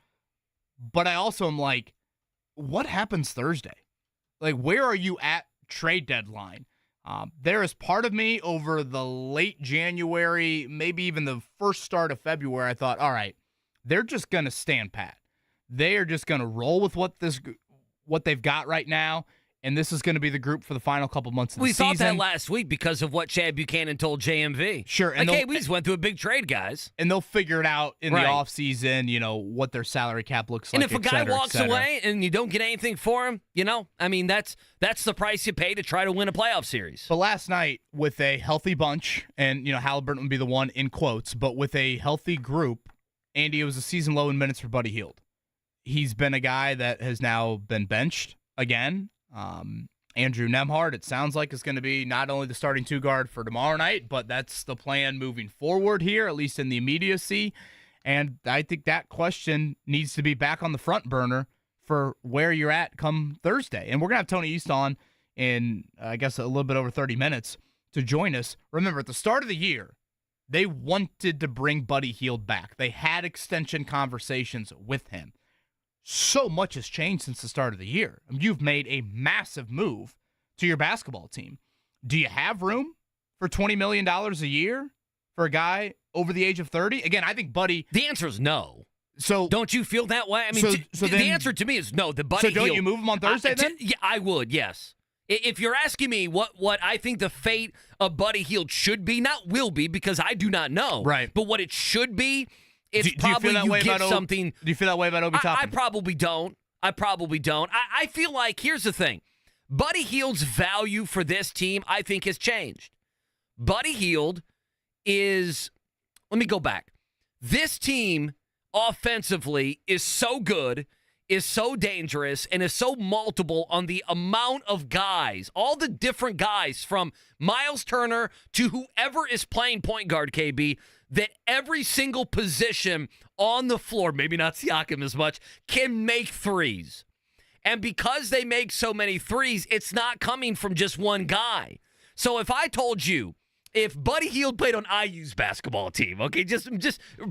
But I also am like, what happens Thursday? Like, where are you at trade deadline? There is part of me over the late January, maybe even the first start of February, I thought, all right, they're just going to stand pat. They are just going to roll with what they've got right now, and this is going to be the group for the final couple months of the season.
We thought that last week because of what Chad Buchanan told JMV.
Sure.
And we just went through a big trade, guys.
And they'll figure it out in the offseason, what their salary cap looks like,
and if a guy walks away and you don't get anything for him, that's the price you pay to try to win a playoff series.
But last night, with a healthy bunch, and, Halliburton would be the one in quotes, but with a healthy group, Andy, it was a season low in minutes for Buddy Hield. He's been a guy that has now been benched again. Andrew Nembhard, it sounds like, is going to be not only the starting 2-guard for tomorrow night, but that's the plan moving forward here, at least in the immediacy. And I think that question needs to be back on the front burner for where you're at come Thursday. And we're going to have Tony East on in, I guess, a little bit over 30 minutes to join us. Remember, at the start of the year, they wanted to bring Buddy Hield back. They had extension conversations with him. So much has changed since the start of the year. You've made a massive move to your basketball team. Do you have room for $20 million a year for a guy over the age of 30? Again, I think Buddy...
The answer is no.
So
don't you feel that way? The answer to me is no. The Buddy
So don't you move him on Thursday then?
Yeah, I would, yes. If you're asking me what I think the fate of Buddy Hield should be, not will be, because I do not know.
Right.
But what it should be... It's
do you
probably
feel that way about
something.
Do you feel that way about Obi Toppin?
I probably don't. I feel like, here's the thing. Buddy Hield's value for this team, I think, has changed. Buddy Hield is, let me go back. This team offensively is so good, is so dangerous, and is so multiple on the amount of guys, all the different guys from Miles Turner to whoever is playing point guard, KB, that every single position on the floor, maybe not Siakam as much, can make threes. And because they make so many threes, it's not coming from just one guy. So if I told you, if Buddy Hield played on IU's basketball team, okay, just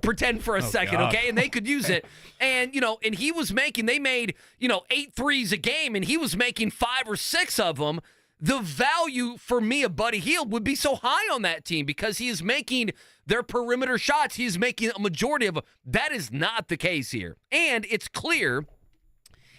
pretend for a second,
God.
okay, and they could use it, and and he was making, they made 8 threes a game, and he was making 5 or 6 of them, the value for me of Buddy Hield would be so high on that team because he is making their perimeter shots. He's making a majority of them. That is not the case here. And it's clear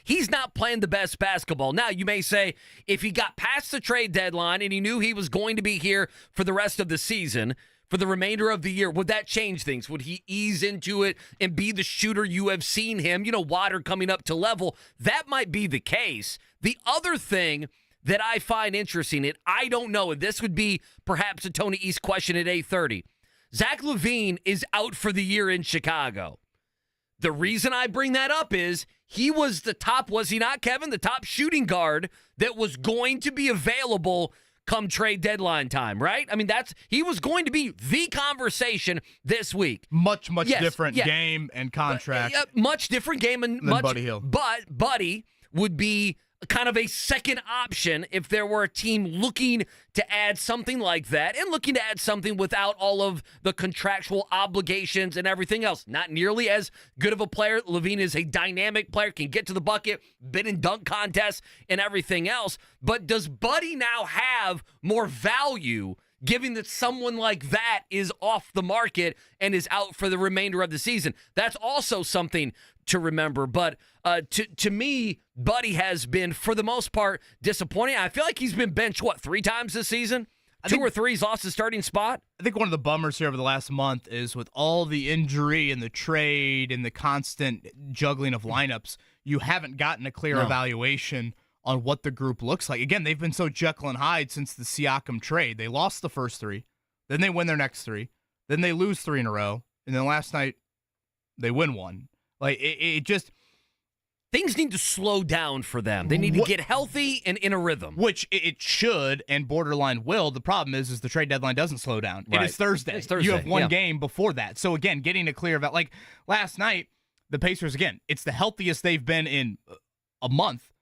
he's not playing the best basketball. Now, you may say if he got past the trade deadline and he knew he was going to be here for the rest of the season, for the remainder of the year, would that change things? Would he ease into it and be the shooter you have seen him, water coming up to level? That might be the case. The other thing that I find interesting, and I don't know, and this would be perhaps a Tony East question at 8:30. Zach LaVine is out for the year in Chicago. The reason I bring that up is he was the top, was he not, Kevin? The top shooting guard that was going to be available come trade deadline time, right? I mean, he was going to be the conversation this week.
Much different game and contract.
Much different game and
than Buddy Hield.
But Buddy would be kind of a second option if there were a team looking to add something like that and looking to add something without all of the contractual obligations and everything else. Not nearly as good of a player. LaVine is a dynamic player, can get to the bucket, been in dunk contests and everything else. But does Buddy now have more value given that someone like that is off the market and is out for the remainder of the season? That's also something to remember. But to me, Buddy has been, for the most part, disappointing. I feel like he's been benched, 3 times this season? Two or three, he's lost his starting spot?
I think one of the bummers here over the last month is with all the injury and the trade and the constant juggling of lineups, you haven't gotten a clear evaluation on what the group looks like. Again, they've been so Jekyll and Hyde since the Siakam trade. They lost the first 3, then they win their next 3, then they lose 3 in a row, and then last night they win 1. Like, it just...
Things need to slow down for them. They need to get healthy and in a rhythm.
Which it should and borderline will. The problem is the trade deadline doesn't slow down.
Right.
It is Thursday.
It's Thursday.
You have one game before that. So, again, getting a clear about... Like, last night, the Pacers, again, it's the healthiest they've been in a month.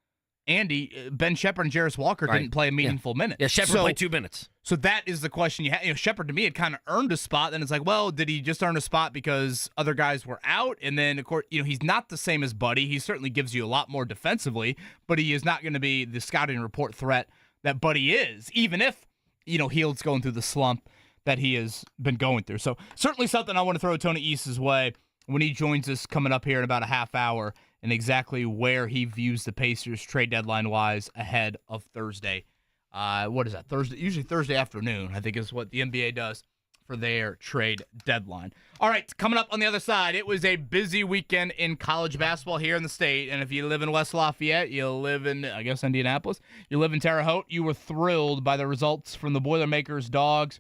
Andy, Ben Shepherd and Jarris Walker didn't play a meaningful minute.
Yeah, Shepherd played 2 minutes.
So that is the question you have. Shepherd, to me, had kind of earned a spot. Then it's like, well, did he just earn a spot because other guys were out? And then, of course, he's not the same as Buddy. He certainly gives you a lot more defensively, but he is not going to be the scouting report threat that Buddy is, even if, Hield's going through the slump that he has been going through. So certainly something I want to throw Tony East's way when he joins us coming up here in about a half hour, and exactly where he views the Pacers trade deadline-wise ahead of Thursday. What is that? Thursday? Usually Thursday afternoon, I think, is what the NBA does for their trade deadline. All right, coming up on the other side, it was a busy weekend in college basketball here in the state, and if you live in West Lafayette, you live in, I guess, Indianapolis, you live in Terre Haute, you were thrilled by the results from the Boilermakers, Dogs,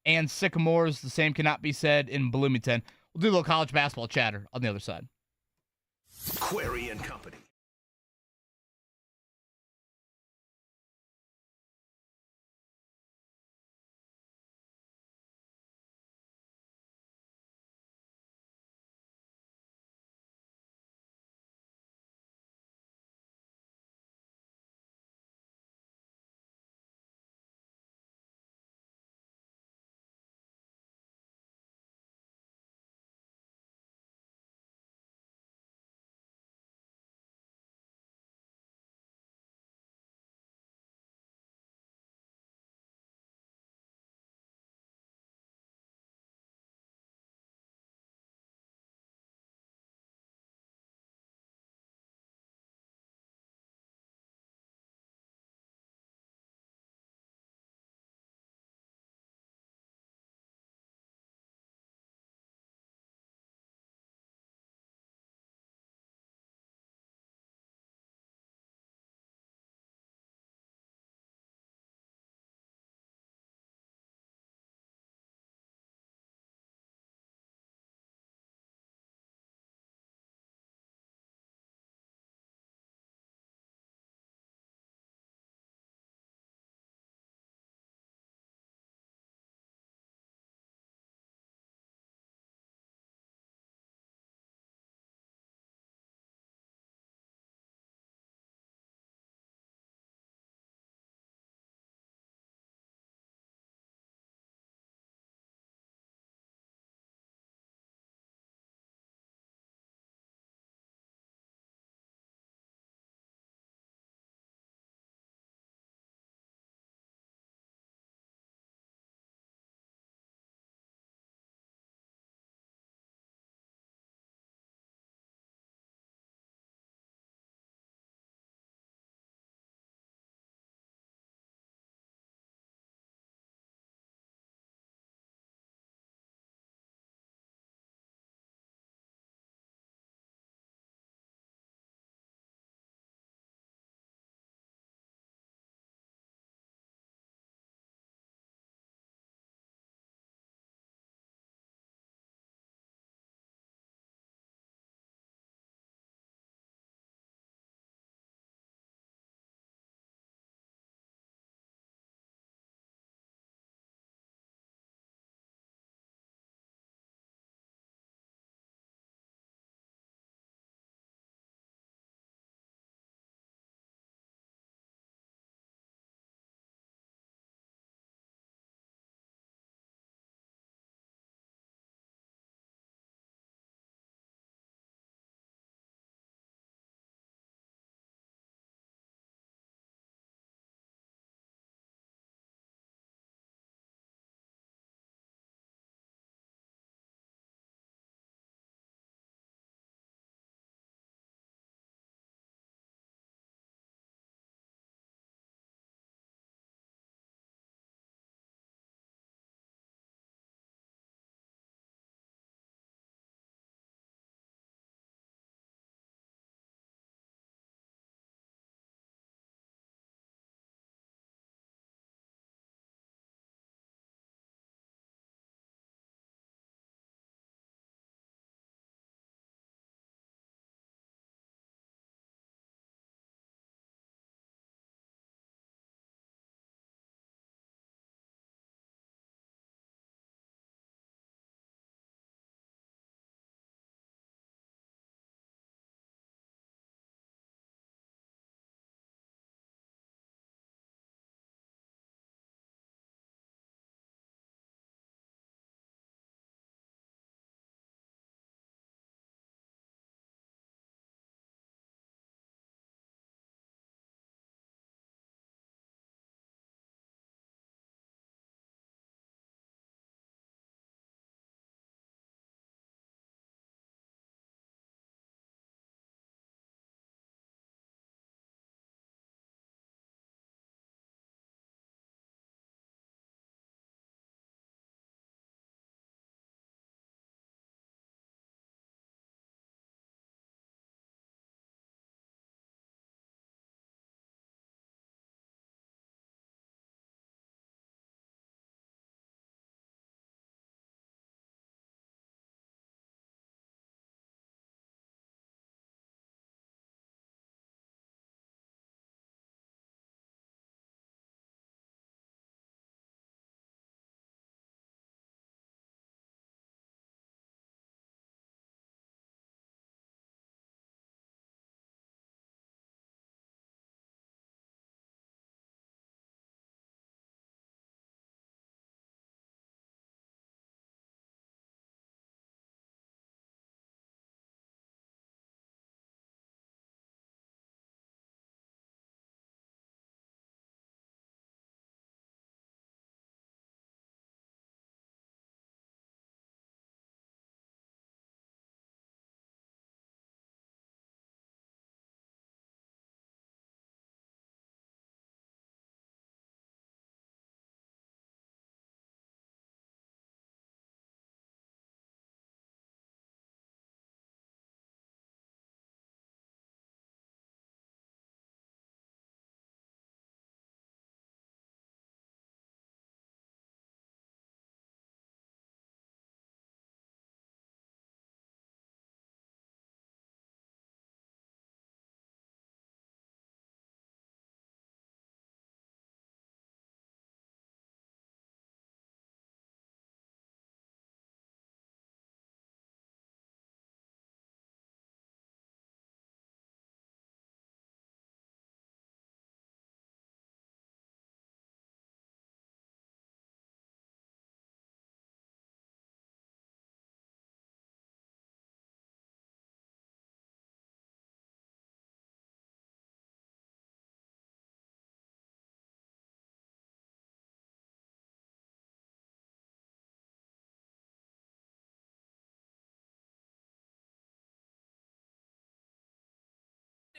and Sycamores. The same cannot be said in Bloomington. We'll do a little college basketball chatter on the other side.
Query and Company.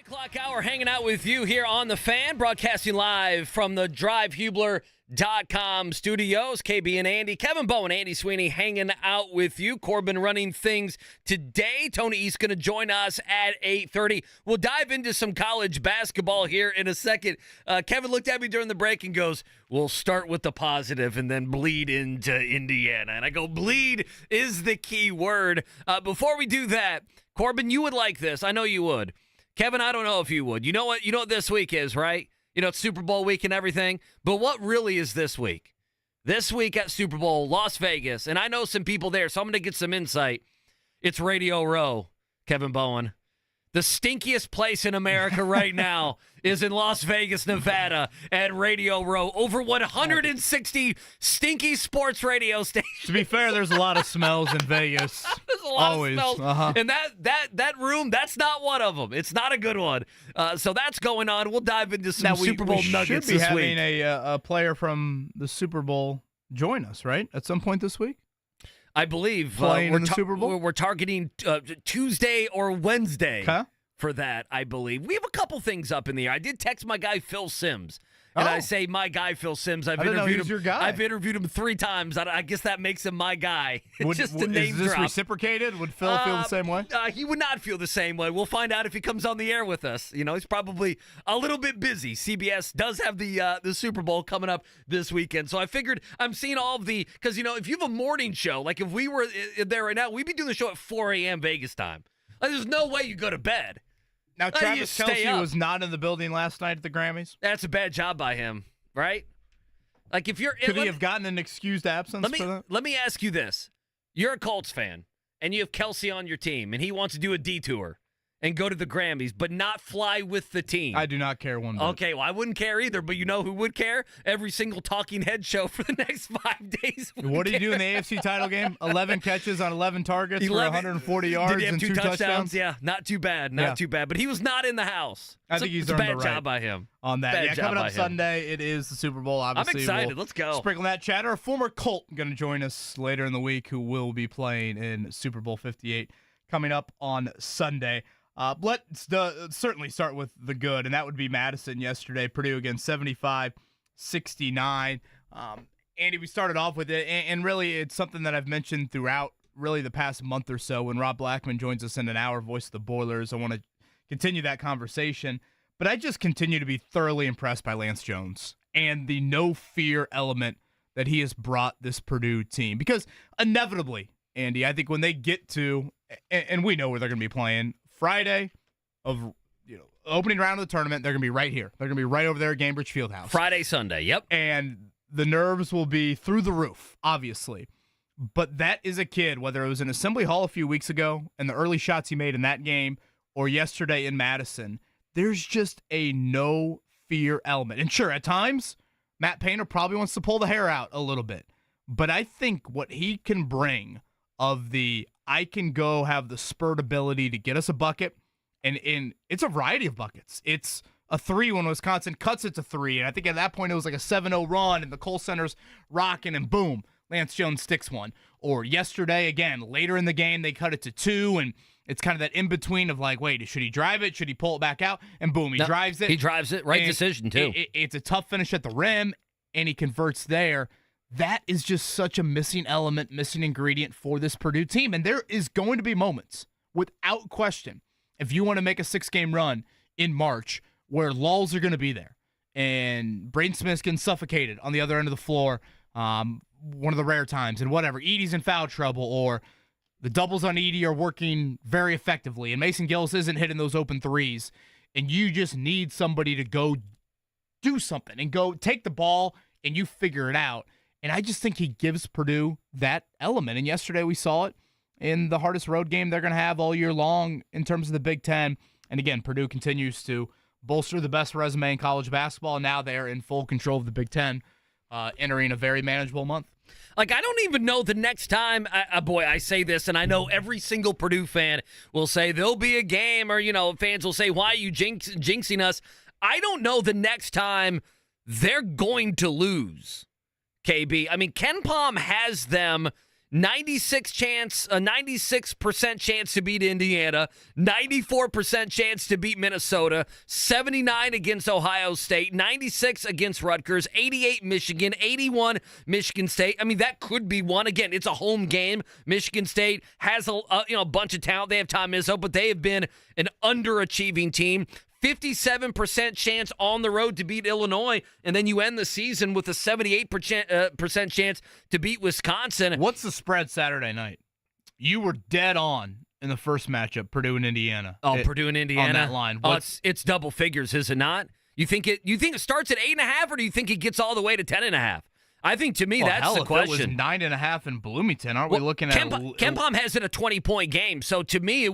O'clock hour hanging out with you here on The Fan, broadcasting live from the DriveHubler.com studios. KB and Andy, Kevin Bowen, Andy Sweeney hanging out with you. Corbin running things today. Tony East going to join us at 8:30. We'll dive into some college basketball here in a second. Kevin looked at me during the break and goes, we'll start with the positive and then bleed into Indiana. And I go, bleed is the key word. Before we do that, Corbin, you would like this. I know you would. Kevin, I don't know if you would. You know what this week is, right? You know, it's Super Bowl week and everything. But what really is this week? This week at Super Bowl, Las Vegas, and I know some people there, so I'm going to get some insight. It's Radio Row, Kevin Bowen. The stinkiest place in America right now is in Las Vegas, Nevada at Radio Row. Over 160 stinky sports radio stations.
To be fair, there's a lot of smells in Vegas.
There's a lot
Always.
of smells. And that room, that's not one of them. It's not a good one. So that's going on. We'll dive into some Super Bowl nuggets
this week.
this
Should be
week.
having a player from the Super Bowl join us, right? At some point this week?
I believe
Playing in the Super Bowl?
We're targeting Tuesday or Wednesday.
Okay.
For that, I believe. We have a couple things up in the air. I did text my guy Phil Sims. And I say my guy Phil Sims. I've
I didn't know he
interviewed
was
him.
your guy.
I've interviewed him 3 times. I guess that makes him my guy. Just a name
is this
drop.
reciprocated? Would Phil feel the same way?
He would not feel the same way. We'll find out if he comes on the air with us. You know, he's probably a little bit busy. CBS does have the Super Bowl coming up this weekend. So I figured I'm seeing all of because, you know, if you have a morning show, like if we were there right now, we'd be doing the show at 4 a.m. Vegas time. Like, there's no way you go to bed.
Now, Travis
stay
Kelce
up.
was not in the building last night at the Grammys.
That's a bad job by him, right? Like if you're
Could he have gotten an excused absence for that?
Let me ask you this. You're a Colts fan, and you have Kelce on your team, and he wants to do a detour and go to the Grammys, but not fly with the team.
I do not care one bit.
Okay, well, I wouldn't care either, but you know who would care? Every single talking head show for the next 5 days.
What did he do in the AFC title game? 11 catches on 11 targets for 140 yards
Did he have
and
2
2 touchdowns?
Yeah, not too bad. Not too bad. But he was not in the house.
I think he's
it's a
earned
bad
the right
job by him.
On that.
Bad
Yeah,
job
coming
by
up
him.
Sunday, it is the Super Bowl. Obviously,
I'm excited.
We'll
Let's go.
Sprinkle that chatter. A former Colt going to join us later in the week who will be playing in Super Bowl 58 coming up on Sunday. Let's certainly start with the good, and that would be Madison yesterday. Purdue against 75-69. Andy, we started off with it, and really it's something that I've mentioned throughout really the past month or so. When Rob Blackman joins us in an hour, voice of the Boilers, I want to continue that conversation. But I just continue to be thoroughly impressed by Lance Jones and the no-fear element that he has brought this Purdue team. Because inevitably, Andy, I think when they get to, and we know where they're going to be playing, Friday of opening round of the tournament, they're going to be right here. They're going to be right over there at Gainbridge Fieldhouse.
Friday, Sunday, yep.
And the nerves will be through the roof, obviously. But that is a kid, whether it was in Assembly Hall a few weeks ago and the early shots he made in that game or yesterday in Madison, there's just a no-fear element. And sure, at times, Matt Painter probably wants to pull the hair out a little bit. But I think what he can bring of I can go have the spurt ability to get us a bucket, and it's a variety of buckets. It's a 3 when Wisconsin cuts it to 3, and I think at that point it was like a 7-0 run, and the Kohl Center's rocking, and boom, Lance Jones sticks one. Or yesterday, again, later in the game, they cut it to 2, and it's kind of that in-between of like, wait, should he drive it? Should he pull it back out? And boom, he drives it.
He drives it. Right
And
decision, too.
It's a tough finish at the rim, and he converts there. That is just such a missing element, missing ingredient for this Purdue team. And there is going to be moments, without question, if you want to make a 6-game run in March, where lulls are going to be there. And Braden Smith's getting suffocated on the other end of the floor, one of the rare times, and whatever. Edey's in foul trouble, or the doubles on Edey are working very effectively, and Mason Gillis isn't hitting those open threes. And you just need somebody to go do something and go take the ball, and you figure it out. And I just think he gives Purdue that element. And yesterday we saw it in the hardest road game they're going to have all year long in terms of the Big Ten. And again, Purdue continues to bolster the best resume in college basketball. And now they're in full control of the Big Ten, entering a very manageable month.
Like, I don't even know the next time, boy, I say this, and I know every single Purdue fan will say there'll be a game, or, fans will say, why are you jinxing us? I don't know the next time they're going to lose. KB. I mean, Ken Palm has them 96% chance to beat Indiana, 94% chance to beat Minnesota, 79 against Ohio State, 96 against Rutgers, 88 Michigan, 81 Michigan State. I mean, that could be one. Again, it's a home game. Michigan State has a bunch of talent. They have Tom Izzo, but they have been an underachieving team. 57% chance on the road to beat Illinois, and then you end the season with a 78% chance to beat Wisconsin.
What's the spread Saturday night? You were dead on in the first matchup, Purdue and Indiana.
Purdue and Indiana
on that line.
It's double figures, is it not? You think it starts at 8.5, or do you think it gets all the way to 10.5? I think, to me, that's the question.
If it was 9.5 in Bloomington, aren't we looking at
KenPom has it a 20-point game, so to me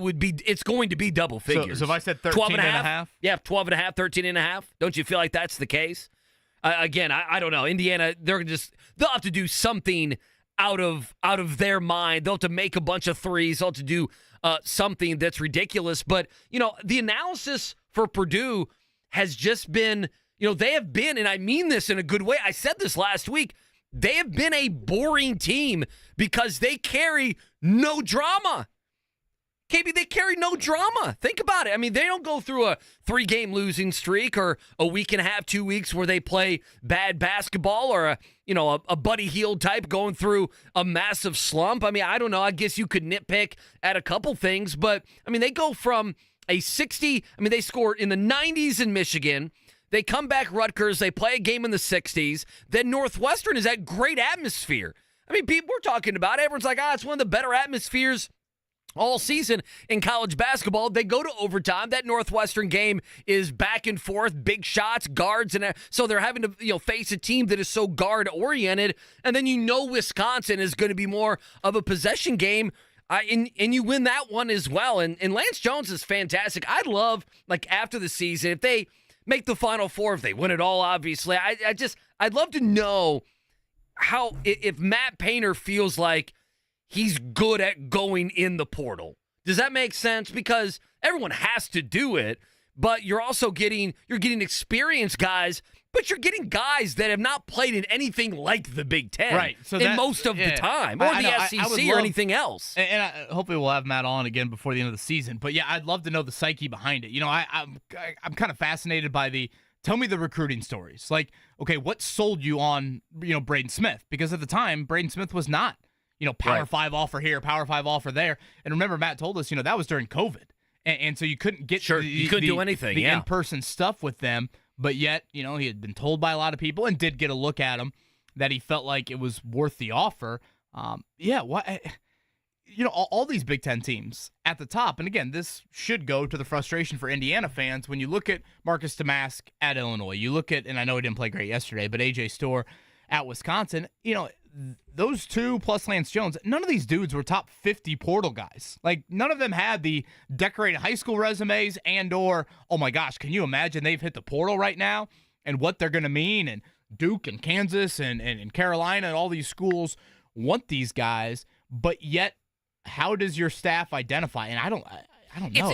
it's going to be double figures.
So if I said 13.5?
Yeah, 12.5, 13.5. Don't you feel like that's the case? Again, I don't know. Indiana, they'll have to do something out of their mind. They'll have to make a bunch of threes. They'll have to do something that's ridiculous. But, the analysis for Purdue has just been, they have been, and I mean this in a good way. I said this last week. They have been a boring team because they carry no drama. KB, they carry no drama. Think about it. I mean, they don't go through a 3-game losing streak or a week and a half, 2 weeks where they play bad basketball or a Buddy Hield type going through a massive slump. I mean, I don't know. I guess you could nitpick at a couple things, but I mean, they go from a 60. I mean, they scored in the 90s in Michigan. They come back Rutgers. They play a game in the 60s. Then Northwestern is that great atmosphere. I mean, people we're talking about, everyone's like, it's one of the better atmospheres all season in college basketball. They go to overtime. That Northwestern game is back and forth, big shots, guards, and so they're having to face a team that is so guard oriented. And then Wisconsin is going to be more of a possession game. And you win that one as well. And Lance Jones is fantastic. I'd love, after the season, if they make the Final Four, if they win it all, obviously. I'd love to know if Matt Painter feels like he's good at going in the portal. Does that make sense? Because everyone has to do it, but you're also getting experienced guys, but you're getting guys that have not played in anything like the Big Ten,
right? So
most of the time, or the SEC or anything else.
And hopefully we'll have Matt on again before the end of the season. But yeah, I'd love to know the psyche behind it. I'm kind of fascinated by tell me the recruiting stories. Like, okay, what sold you on Braden Smith? Because at the time, Braden Smith was not Power 5 offer here, Power 5 offer there. And remember, Matt told us that was during COVID, and so you couldn't get
you couldn't do anything,
the in-person stuff with them. But yet, he had been told by a lot of people and did get a look at him that he felt like it was worth the offer. All these Big Ten teams at the top. And again, this should go to the frustration for Indiana fans. When you look at Marcus Damask at Illinois, you look at, and I know he didn't play great yesterday, but A.J. Storr at Wisconsin, those two plus Lance Jones, none of these dudes were top 50 portal guys. None of them had the decorated high school resumes or, oh my gosh, can you imagine they've hit the portal right now and what they're going to mean? And Duke and Kansas and Carolina and all these schools want these guys, but yet how does your staff identify? And I don't know.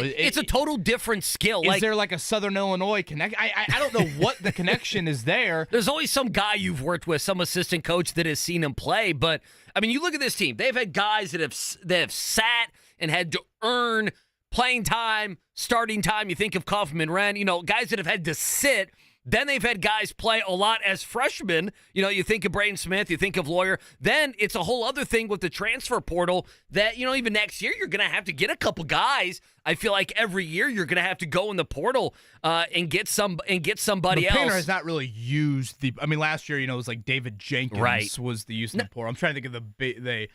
It's a total different skill.
Is there a Southern Illinois connection? I don't know what the connection is there.
There's always some guy you've worked with, some assistant coach that has seen him play. But, I mean, you look at this team. They've had guys that have sat and had to earn playing time, starting time. You think of Kaufman Wren, guys that have had to sit. Then they've had guys play a lot as freshmen. You think of Braden Smith, you think of Lawyer. Then it's a whole other thing with the transfer portal that, even next year you're going to have to get a couple guys. I feel like every year you're going to have to go in the portal and get somebody else.
Painter has not really used last year, it was like David Jenkins was the use of the portal. I'm trying to think of they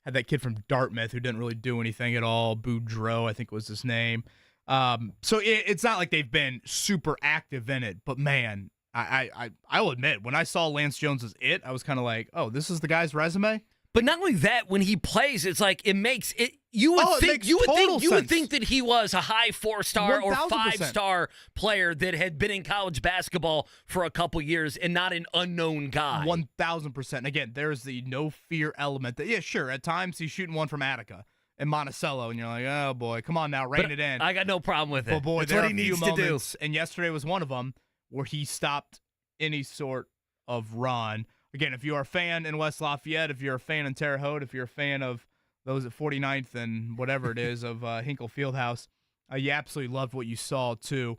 had that kid from Dartmouth who didn't really do anything at all. Boudreaux, I think was his name. So it's not like they've been super active in it, but man, I'll admit, when I saw Lance Jones as I was kind of like, oh, this is the guy's resume.
But not only that, when he plays, it's like it makes it. You would think that he was a high 4-star or 5-star player that had been in college basketball for a couple years and not an unknown guy.
1,000%. Again, there's the no fear element. That sure, at times he's shooting one from Attica and Monticello, and you're like, oh boy, come on now, rein it in.
I got no problem with it.
But boy,
that's
there
what
are
he
a few
needs to
moments, and yesterday was one of them where he stopped any sort of run. again, if you are a fan in West Lafayette, if you're a fan in Terre Haute, if you're a fan of those at 49th and whatever it is of Hinkle Fieldhouse, you absolutely loved what you saw, too.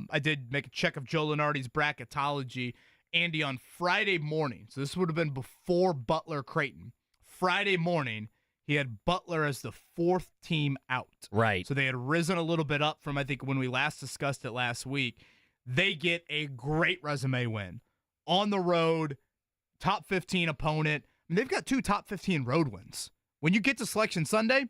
I did make a check of Joe Lunardi's bracketology. Andy, on Friday morning, so this would have been before Butler-Creighton, Friday morning, he had Butler as the 4th team out.
Right.
So they had risen a little bit up from, I think, when we last discussed it last week. They get a great resume win. On the road, top 15 opponent. I mean, they've got 2 top 15 road wins. When you get to Selection Sunday,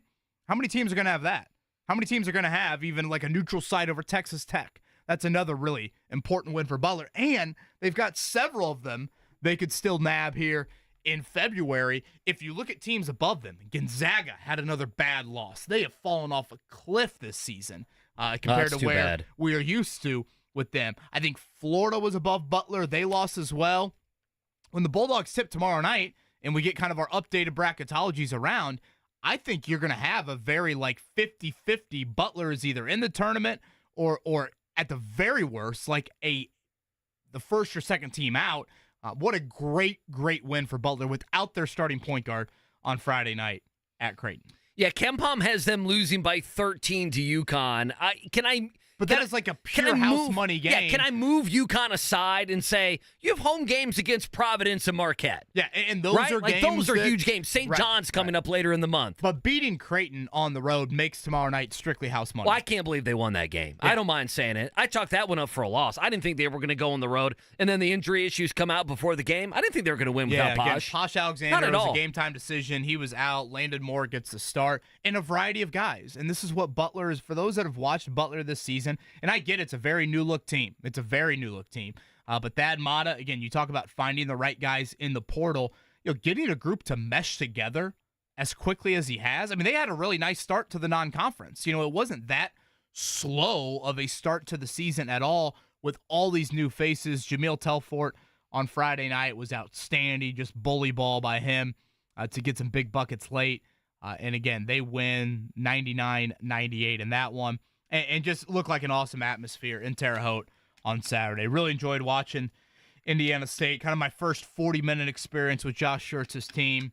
how many teams are going to have that? How many teams are going to have even like a neutral site over Texas Tech? That's another really important win for Butler. And they've got several of them they could still nab here in February. If you look at teams above them, Gonzaga had another bad loss. They have fallen off a cliff this season compared to where we are used to with them. I think Florida was above Butler. They lost as well. When the Bulldogs tip tomorrow night and we get kind of our updated bracketologies around, I think you're going to have a very like 50-50. Butler is either in the tournament or at the very worst, like the first or second team out. What a great win for Butler without their starting point guard on Friday night at Creighton.
Yeah, KenPom has them losing by 13 to UConn.
But that is like a pure house money game.
Yeah, can I move UConn aside and say, you have home games against Providence and Marquette?
Yeah, and those are
like
games
those are huge games. St. John's coming up later in the month.
But beating Creighton on the road makes tomorrow night strictly house money.
Well, I can't believe they won that game. Yeah. I don't mind saying it. I chalked that one up for a loss. I didn't think they were going to go on the road, and then the injury issues come out before the game. I didn't think they were going to win without Posh.
Posh Alexander was a game-time decision. He was out. Landon Moore gets the start, and a variety of guys. And this is what Butler is, for those that have watched Butler this season, and I get it. It's a very new-look team. But Thad Matta, again, you talk about finding the right guys in the portal. Getting a group to mesh together as quickly as he has. I mean, they had a really nice start to the non-conference. It wasn't that slow of a start to the season at all with all these new faces. Jameel Telfort on Friday night was outstanding. Just bully ball by him to get some big buckets late. And again, they win 99-98 in that one. And just looked like an awesome atmosphere in Terre Haute on Saturday. Really enjoyed watching Indiana State. Kind of my first 40-minute experience with Josh Schertz's team.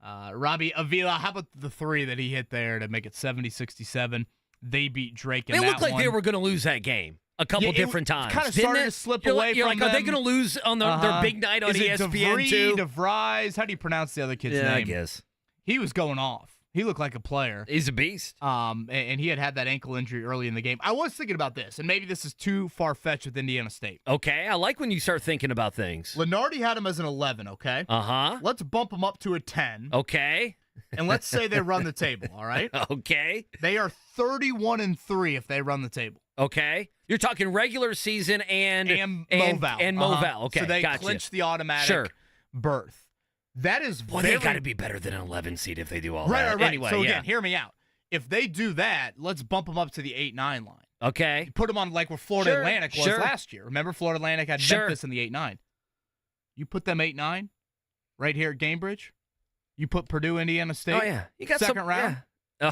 Robbie Avila, how about the 3 that he hit there to make it 70-67? They beat Drake in that one.
It looked like they were going to lose that game a couple different times.
Kind of started to slip away from them.
Are they going to lose on their big night on ESPN too?
DeVries? How do you pronounce the other kid's name?
I guess.
He was going off. He looked like a player.
He's a beast.
And he had that ankle injury early in the game. I was thinking about this, and maybe this is too far-fetched with Indiana State.
Okay, I like when you start thinking about things.
Lunardi had him as an 11, okay?
Uh-huh.
Let's bump him up to a 10.
Okay.
And let's say they run the table, all right?
Okay.
They are 31-3 if they run the table.
Okay. You're talking regular season and
Moval.
And Moval. Okay,
so they
gotcha.
clinch the automatic berth. That is
they got to be better than an 11 seed if they do all
that. Right.
Anyway,
so again, hear me out. If they do that, let's bump them up to the 8-9 line.
Okay.
Put them on like where Florida Atlantic was last year. Remember Florida Atlantic had Memphis in the 8-9. You put them 8-9 right here at Gamebridge. You put Purdue, Indiana State.
Oh yeah, you got
second round.
Yeah.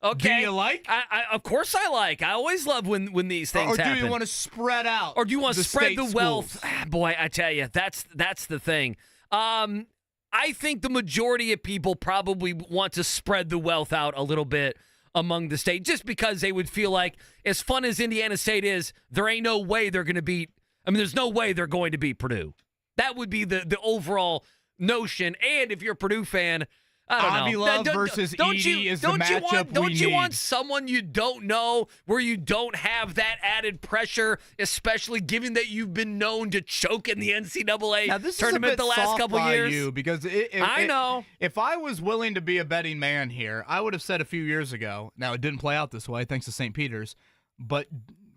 Okay.
Do you like?
I of course I like. I always love when these things happen.
Or do you want to spread out?
Or do you want to spread the wealth?
Schools?
Boy, I tell you, that's the thing. I think the majority of people probably want to spread the wealth out a little bit among the state, just because they would feel like, as fun as Indiana State is, there ain't no way they're going to beat. I mean, there's no way they're going to beat Purdue. That would be the overall notion. And if you're a Purdue fan, I don't know.
Avila versus Edey is the matchup we need.
Don't you want someone you don't know, where you don't have that added pressure, especially given that you've been known to choke in the NCAA tournament the last couple years?
You, because
I know.
If I was willing to be a betting man here, I would have said a few years ago. Now, it didn't play out this way, thanks to St. Peter's, but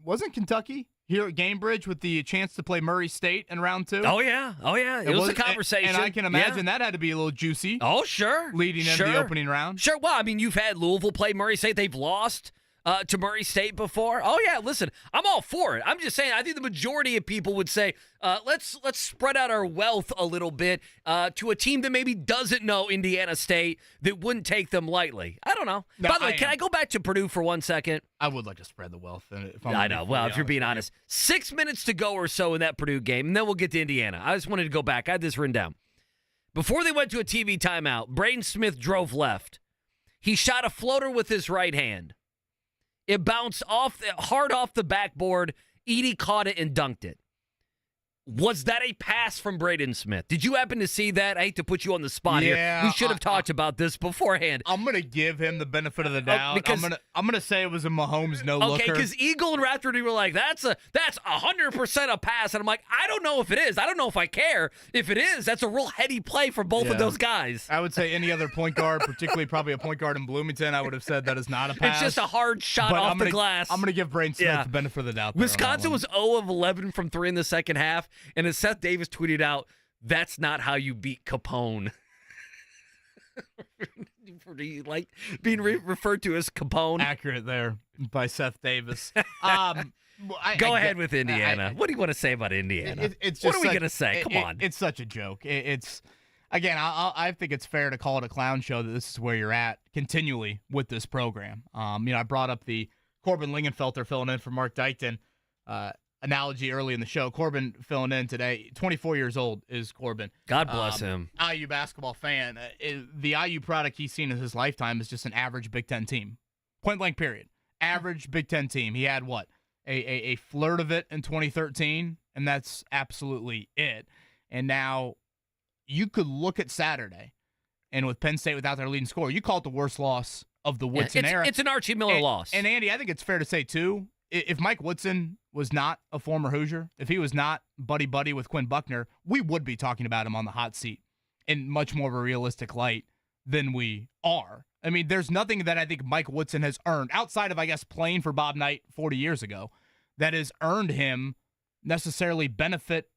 wasn't Kentucky here at Gamebridge with the chance to play Murray State in round 2?
Oh, yeah. It was a conversation.
And I can imagine that had to be a little juicy.
Oh, sure.
Leading into the opening round.
Sure. Well, I mean, you've had Louisville play Murray State. They've lost to Murray State before? Oh, yeah, listen, I'm all for it. I'm just saying, I think the majority of people would say, let's spread out our wealth a little bit to a team that maybe doesn't know Indiana State, that wouldn't take them lightly. I don't know.
No,
By the way, can I go back to Purdue for 1 second?
I would like to spread the wealth.
I know. Well, if you're being honest, 6 minutes to go or so in that Purdue game, and then we'll get to Indiana. I just wanted to go back. I had this written down. Before they went to a TV timeout, Braden Smith drove left. He shot a floater with his right hand. It bounced hard off the backboard. Edey caught it and dunked it. Was that a pass from Braden Smith? Did you happen to see that? I hate to put you on the spot here. We should have talked about this beforehand.
I'm gonna give him the benefit of the doubt.
Because,
I'm gonna say it was a Mahomes no-looker.
Okay, because Eagle and Rafferty were like, that's 100% a pass. And I'm like, I don't know if it is. I don't know if I care. If it is, that's a real heady play for both of those guys.
I would say any other point guard, particularly probably a point guard in Bloomington, I would have said that is not a pass.
It's just a hard shot off the glass.
I'm gonna give Braden Smith the benefit of the doubt.
Wisconsin was 0 of 11 from 3 in the second half, and as Seth Davis tweeted out, that's not how you beat Capone. Do you like being referred to as Capone?
Accurate there by Seth Davis.
Go ahead with Indiana. What do you want to say about Indiana? What are we going to say? Come on.
It's such a joke. Again, I think it's fair to call it a clown show that this is where you're at continually with this program. I brought up the Corbin Lingenfelter filling in for Mark Dykton analogy early in the show. Corbin filling in today. 24 years old is Corbin.
God bless him.
IU basketball fan. The IU product he's seen in his lifetime is just an average Big Ten team. Point blank period. Average Big Ten team. He had what? A flirt of it in 2013, and that's absolutely it. And now you could look at Saturday, and with Penn State without their leading scorer, you call it the worst loss of the Woodson era.
It's an Archie Miller loss.
And Andy, I think it's fair to say, too, if Mike Woodson was not a former Hoosier, if he was not buddy-buddy with Quinn Buckner, we would be talking about him on the hot seat in much more of a realistic light than we are. I mean, there's nothing that I think Mike Woodson has earned, outside of, I guess, playing for Bob Knight 40 years ago, that has earned him necessarily benefit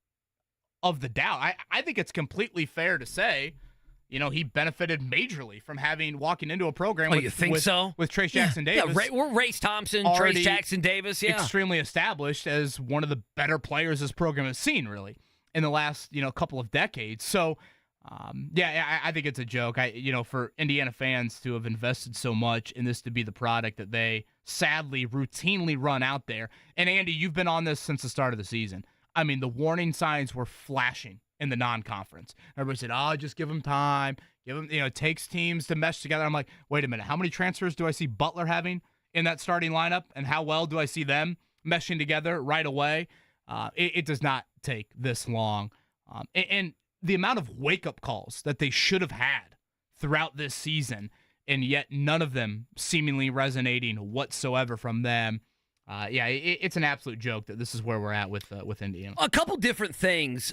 of the doubt. I think it's completely fair to say, he benefited majorly from walking into a program with Trace Jackson Davis.
Yeah, we're Race Thompson, Trace Jackson Davis,
extremely established as one of the better players this program has seen, really, in the last, couple of decades. So, I think it's a joke. For Indiana fans to have invested so much in this to be the product that they sadly routinely run out there. And Andy, you've been on this since the start of the season. I mean, the warning signs were flashing in the non-conference. Everybody said, just give them time. Give them, it takes teams to mesh together. I'm like, wait a minute. How many transfers do I see Butler having in that starting lineup? And how well do I see them meshing together right away? It does not take this long. And the amount of wake-up calls that they should have had throughout this season, and yet none of them seemingly resonating whatsoever from them. It's an absolute joke that this is where we're at with Indiana.
A couple different things.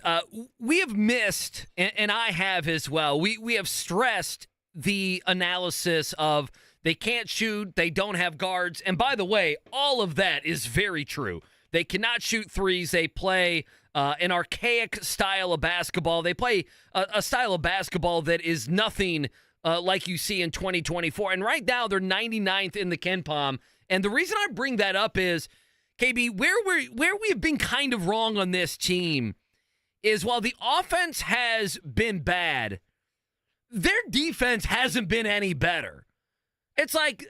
We have missed, and I have as well, we have stressed the analysis of they can't shoot, they don't have guards. And by the way, all of that is very true. They cannot shoot threes. They play an archaic style of basketball. They play a style of basketball that is nothing like you see in 2024. And right now, they're 99th in the KenPom. And the reason I bring that up is, KB, where we have been kind of wrong on this team is while the offense has been bad, their defense hasn't been any better. It's like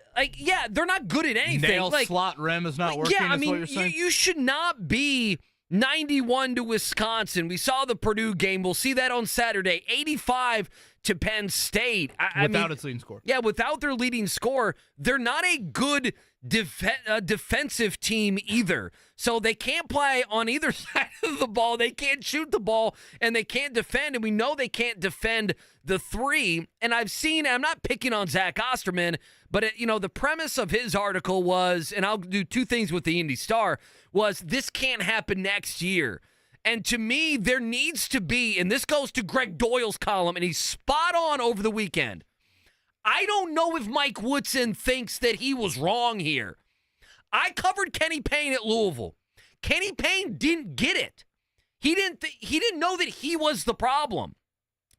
they're not good at anything.
Slot rim is not working.
Yeah, I mean,
what you're saying?
You should not be 91 to Wisconsin. We saw the Purdue game. We'll see that on Saturday. 85 to Penn State.
Without its leading scorer.
Yeah, without their leading scorer, they're not a good defensive team either. So they can't play on either side of the ball. They can't shoot the ball, and they can't defend, and we know they can't defend the three. And I'm not picking on Zach Osterman, but the premise of his article was, and I'll do two things with the Indy Star, was this can't happen next year. And to me, there needs to be, and this goes to Greg Doyle's column, and he's spot on over the weekend. I don't know if Mike Woodson thinks that he was wrong here. I covered Kenny Payne at Louisville. Kenny Payne didn't get it. He didn't know that he was the problem.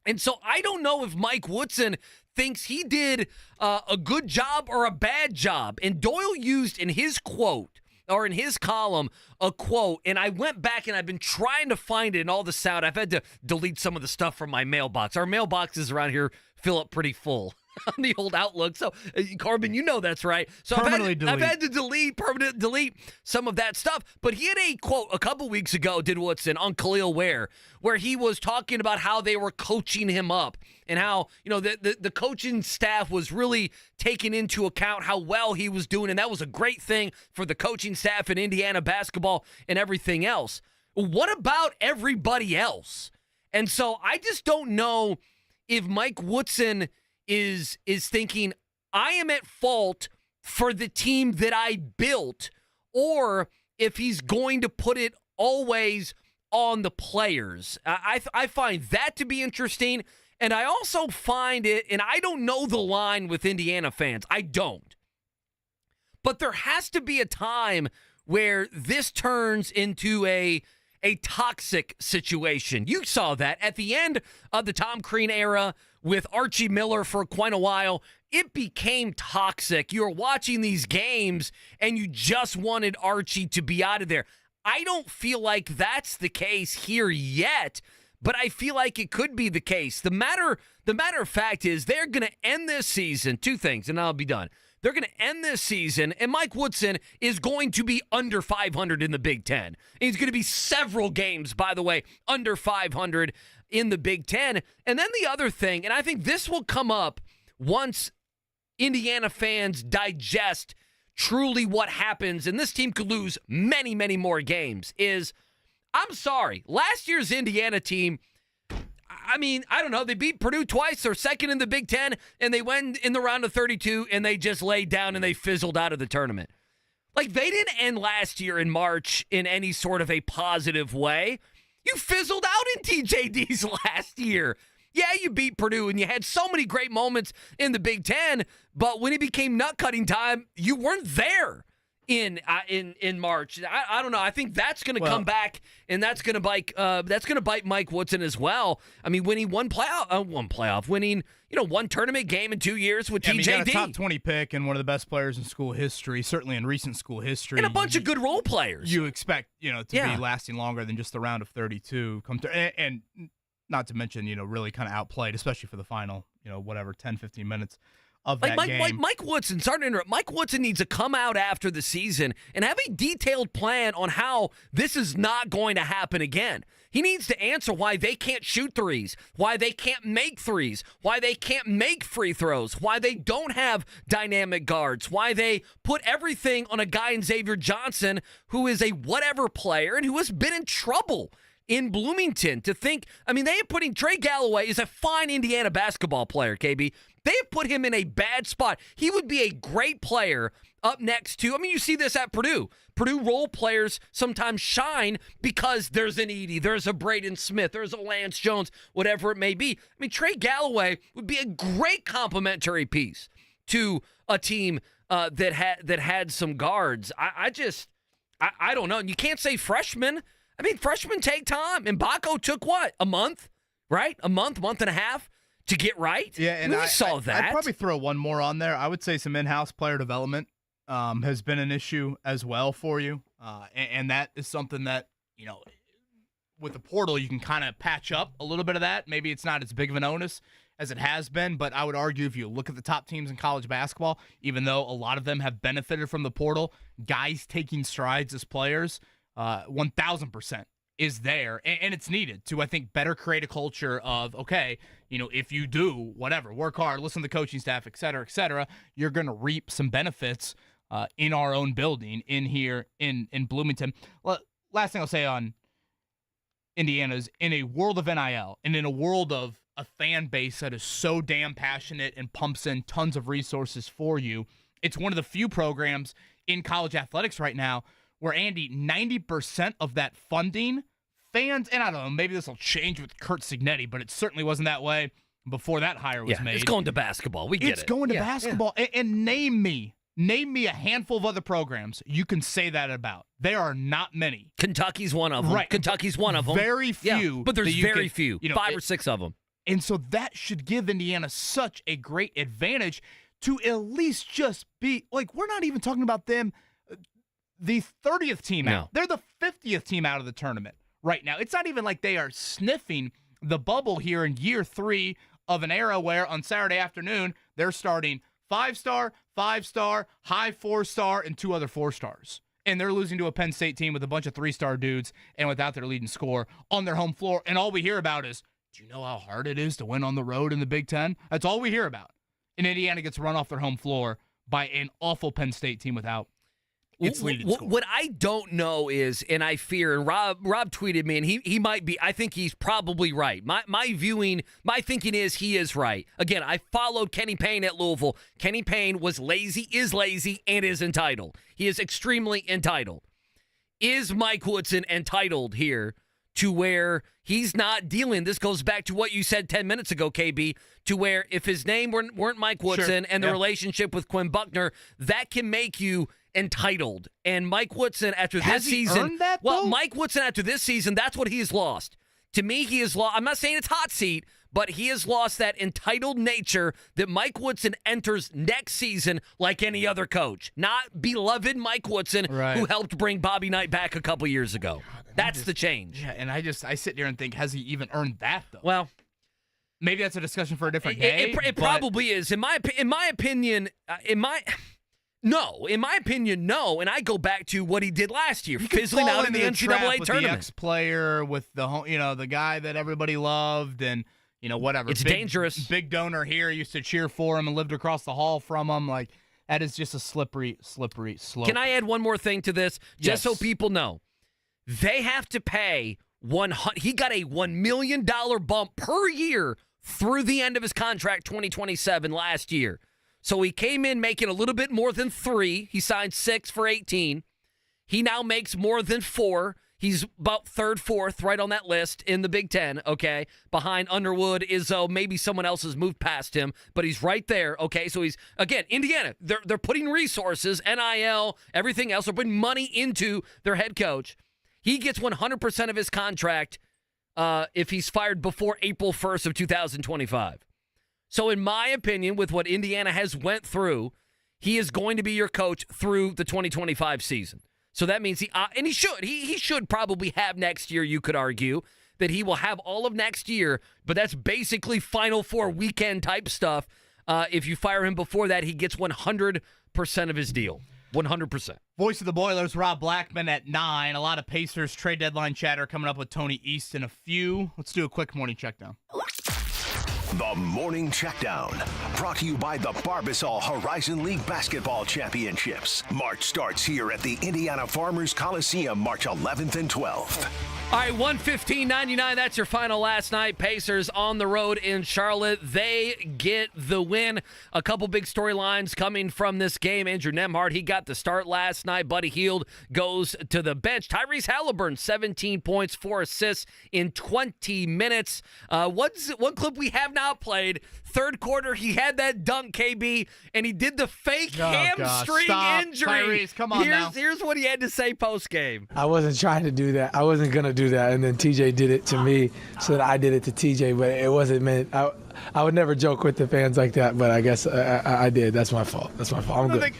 And so I don't know if Mike Woodson thinks he did a good job or a bad job. And Doyle used in his quote, or in his column, a quote, and I went back and I've been trying to find it in all the sound. I've had to delete some of the stuff from my mailbox. Our mailboxes around here fill up pretty full on the old Outlook. So, Corbin, you know that's right. So I've had to permanently delete some of that stuff. But he had a quote a couple weeks ago, did Woodson, on Khalil Ware, where he was talking about how they were coaching him up and how, the coaching staff was really taking into account how well he was doing. And that was a great thing for the coaching staff in Indiana basketball and everything else. What about everybody else? And so I just don't know if Mike Woodson is thinking, I am at fault for the team that I built, or if he's going to put it always on the players. I find that to be interesting, and I also find it, and I don't know the line with Indiana fans. I don't. But there has to be a time where this turns into a toxic situation. You saw that at the end of the Tom Crean era with Archie Miller for quite a while. It became toxic. You were watching these games and you just wanted Archie to be out of there. I don't feel like that's the case here yet, but I feel like it could be the case. The matter of fact is they're going to end this season, two things, and I'll be done. They're going to end this season, and Mike Woodson is going to be under 500 in the Big Ten. And he's going to be several games, by the way, under 500 in the Big Ten. And then the other thing, and I think this will come up once Indiana fans digest truly what happens, and this team could lose many, many more games, is, I'm sorry, last year's Indiana team, I mean, I don't know. They beat Purdue twice. They're second in the Big Ten, and they went in the round of 32, and they just laid down and they fizzled out of the tournament. Like, they didn't end last year in March in any sort of a positive way. You fizzled out in TJD's last year. Yeah, you beat Purdue, and you had so many great moments in the Big Ten, but when it became nut-cutting time, you weren't there in March. I don't know. I think that's going to come back, and that's going to bite Mike Woodson as well. I mean, winning one tournament game in 2 years with TJD.
You got a top 20 pick and one of the best players in school history, certainly in recent school history,
and a bunch of good role players.
You expect to be lasting longer than just the round of 32. And not to mention really kind of outplayed, especially for the final 10, 15 minutes of that game.
Mike Woodson, sorry to interrupt, Mike Woodson needs to come out after the season and have a detailed plan on how this is not going to happen again. He needs to answer why they can't shoot threes, why they can't make threes, why they can't make free throws, why they don't have dynamic guards, why they put everything on a guy in Xavier Johnson who is a whatever player and who has been in trouble in Bloomington. To think, I mean, they are putting Trey Galloway is a fine Indiana basketball player, KB. They have put him in a bad spot. He would be a great player up next to, I mean, you see this at Purdue. Purdue role players sometimes shine because there's an Edey, there's a Braden Smith, there's a Lance Jones, whatever it may be. I mean, Trey Galloway would be a great complementary piece to a team that had some guards. I don't know. And you can't say freshmen. I mean, freshmen take time. And Baco took what? A month, right? A month and a half to get right?
Yeah, and
we saw that.
I'd probably throw one more on there. I would say some in-house player development has been an issue as well for you. And that is something that, with the portal, you can kind of patch up a little bit of that. Maybe it's not as big of an onus as it has been, but I would argue if you look at the top teams in college basketball, even though a lot of them have benefited from the portal, guys taking strides as players, 1,000% is there, and it's needed to, I think, better create a culture of, okay, if you do whatever, work hard, listen to the coaching staff, et cetera, you're going to reap some benefits in our own building in here in Bloomington. Well, last thing I'll say on Indiana is, in a world of NIL and in a world of a fan base that is so damn passionate and pumps in tons of resources for you, it's one of the few programs in college athletics right now where, Andy, 90% of that funding, fans, and I don't know, maybe this will change with Kurt Signetti, but it certainly wasn't that way before that hire was made.
It's going to basketball. We get it.
It's going to basketball. Yeah. And name me a handful of other programs you can say that about. There are not many.
Kentucky's one of them.
Right.
Kentucky's one of them.
Very few.
Yeah, but there's very few. 5 or 6 of them.
And so that should give Indiana such a great advantage to at least just be, like, we're not even talking about them, the 30th team out. They're the 50th team out of the tournament right now. It's not even like they are sniffing the bubble here in year 3 of an era where on Saturday afternoon, they're starting 5-star, 5-star, high 4-star, and 2 other 4-stars. And they're losing to a Penn State team with a bunch of 3-star dudes and without their leading scorer on their home floor. And all we hear about is, do you know how hard it is to win on the road in the Big Ten? That's all we hear about. And Indiana gets run off their home floor by an awful Penn State team without its leading scorer.
What I don't know is, and I fear, and Rob tweeted me, and he might be, I think he's probably right. My thinking is he is right. Again, I followed Kenny Payne at Louisville. Kenny Payne was lazy, and is entitled. He is extremely entitled. Is Mike Woodson entitled here to where he's not dealing? This goes back to what you said 10 minutes ago, KB, to where if his name weren't Mike Woodson and the relationship with Quinn Buckner, that can make you entitled. And Mike Woodson after this season,
earned that, though?
Mike Woodson after this season, that's what he has lost. To me, he has lost. I'm not saying it's hot seat, but he has lost that entitled nature that Mike Woodson enters next season like any other coach. Not beloved Mike Woodson, who helped bring Bobby Knight back a couple years ago. That's the change.
Yeah, and I sit there and think, has he even earned that, though?
Well,
maybe that's a discussion for a different day.
It probably is. In my opinion, no. And I go back to what he did last year, fizzling out in the NCAA
with
tournament.
The ex-player, with the guy that everybody loved, and whatever.
It's dangerous.
Big donor here, used to cheer for him and lived across the hall from him. Like, that is just a slippery slope.
Can I add one more thing to this, just so people know? They have to pay he got a $1 million bump per year through the end of his contract 2027 last year. So he came in making a little bit more than 3. He signed 6 for 18. He now makes more than 4. He's about 3rd, 4th, right on that list in the Big Ten, okay? Behind Underwood, Izzo, maybe someone else has moved past him, but he's right there, okay? So he's, again, Indiana, they're putting resources, NIL, everything else. They're putting money into their head coach. He gets 100% of his contract if he's fired before April 1st of 2025. So in my opinion, with what Indiana has went through, he is going to be your coach through the 2025 season. So that means he should probably have next year, you could argue, that he will have all of next year, but that's basically Final Four weekend type stuff. If you fire him before that, he gets 100% of his deal. 100%.
Voice of the Boilers, Rob Blackman at 9. A lot of Pacers trade deadline chatter coming up with Tony East in a few. Let's do a quick morning check down.
The Morning Checkdown, brought to you by the Barbasol Horizon League Basketball Championships. March starts here at the Indiana Farmers Coliseum, March 11th and 12th.
All right, 115.99, that's your final last night. Pacers on the road in Charlotte. They get the win. A couple big storylines coming from this game. Andrew Nembhard, he got the start last night. Buddy Hield goes to the bench. Tyrese Halliburton, 17 points, 4 assists in 20 minutes. One clip we have not played. Third quarter, he had that dunk, KB, and he did the fake hamstring injury.
Tyrese, come on now.
Here's what he had to say post-game.
I wasn't trying to do that. I wasn't going to do that. And then TJ did it to me, so that I did it to TJ, but it wasn't meant. I would never joke with the fans like that, but I guess I did. That's my fault. I'm good.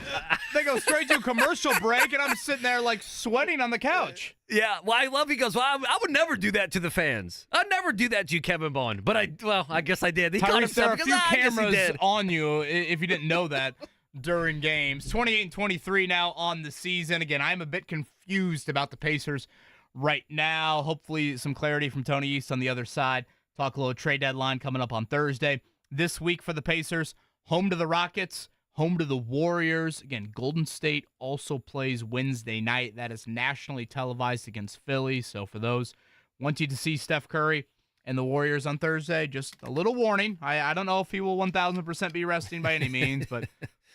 They go straight to a commercial break, and I'm sitting there like sweating on the couch.
Yeah, well, I love he goes, well, I would never do that to the fans. I'd never do that to you, Kevin Bond. But I guess I did. He called
Tyrese, there are a few cameras
on.
on you if you didn't know that during games. 28-23 now on the season. Again, I'm a bit confused about the Pacers right now. Hopefully some clarity from Tony East on the other side. Talk a little trade deadline coming up on Thursday. This week for the Pacers, home to the Rockets, home to the Warriors. Again, Golden State also plays Wednesday night. That is nationally televised against Philly. So for those wanting to see Steph Curry and the Warriors on Thursday, just a little warning. I don't know if he will 1,000% be resting by any means, but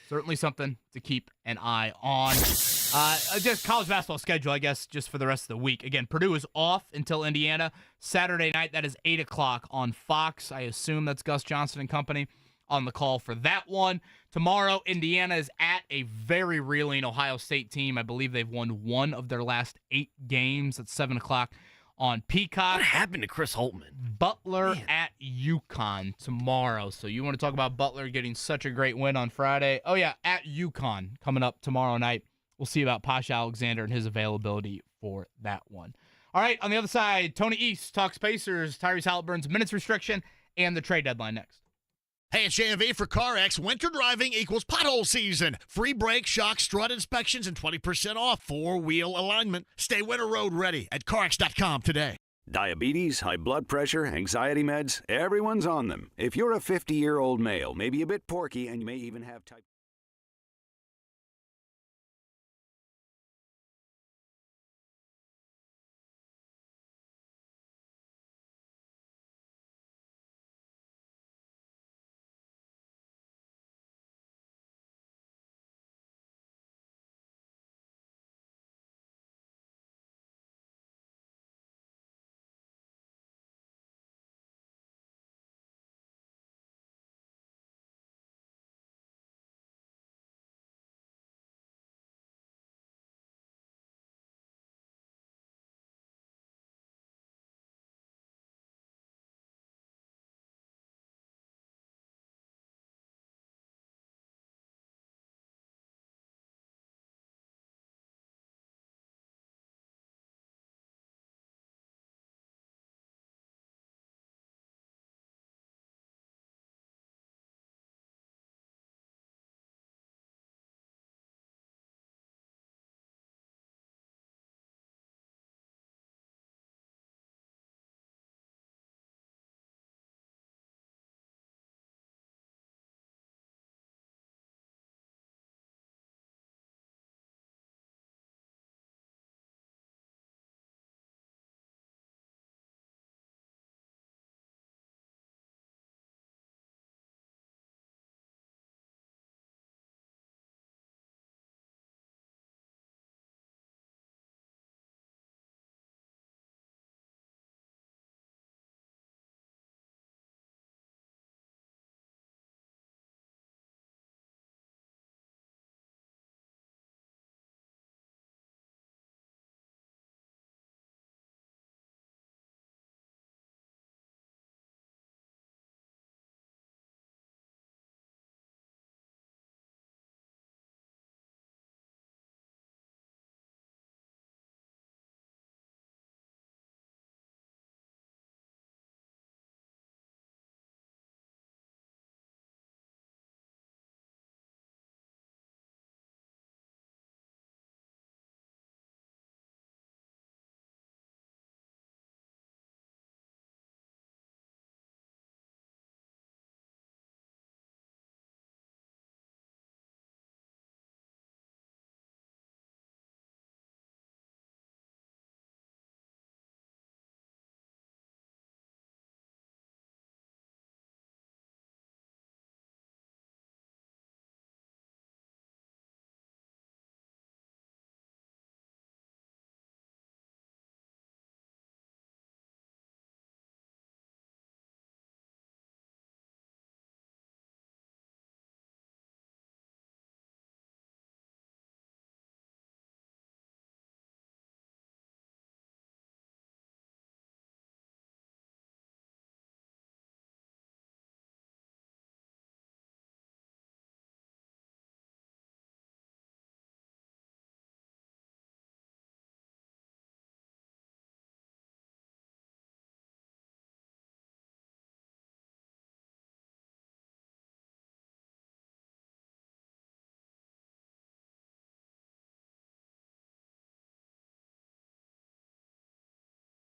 certainly something to keep an eye on. Just college basketball schedule, I guess, just for the rest of the week. Again, Purdue is off until Indiana. Saturday night, that is 8 o'clock on Fox. I assume that's Gus Johnson and company on the call for that one. Tomorrow, Indiana is at a very reeling Ohio State team. I believe they've won 1 of their last 8 games at 7 o'clock on Peacock.
What happened to Chris Holtman?
Butler at UConn tomorrow. So you want to talk about Butler getting such a great win on Friday? Oh, yeah, at UConn coming up tomorrow night. We'll see about Posh Alexander and his availability for that one. All right, on the other side, Tony East talks Pacers, Tyrese Halliburton's minutes restriction, and the trade deadline next.
Hey, it's JMV for CarX. Winter driving equals pothole season. Free brake, shock, strut inspections, and 20% off four-wheel alignment. Stay winter road ready at CarX.com today.
Diabetes, high blood pressure, anxiety meds, everyone's on them. If you're a 50-year-old male, maybe a bit porky, and you may even have type...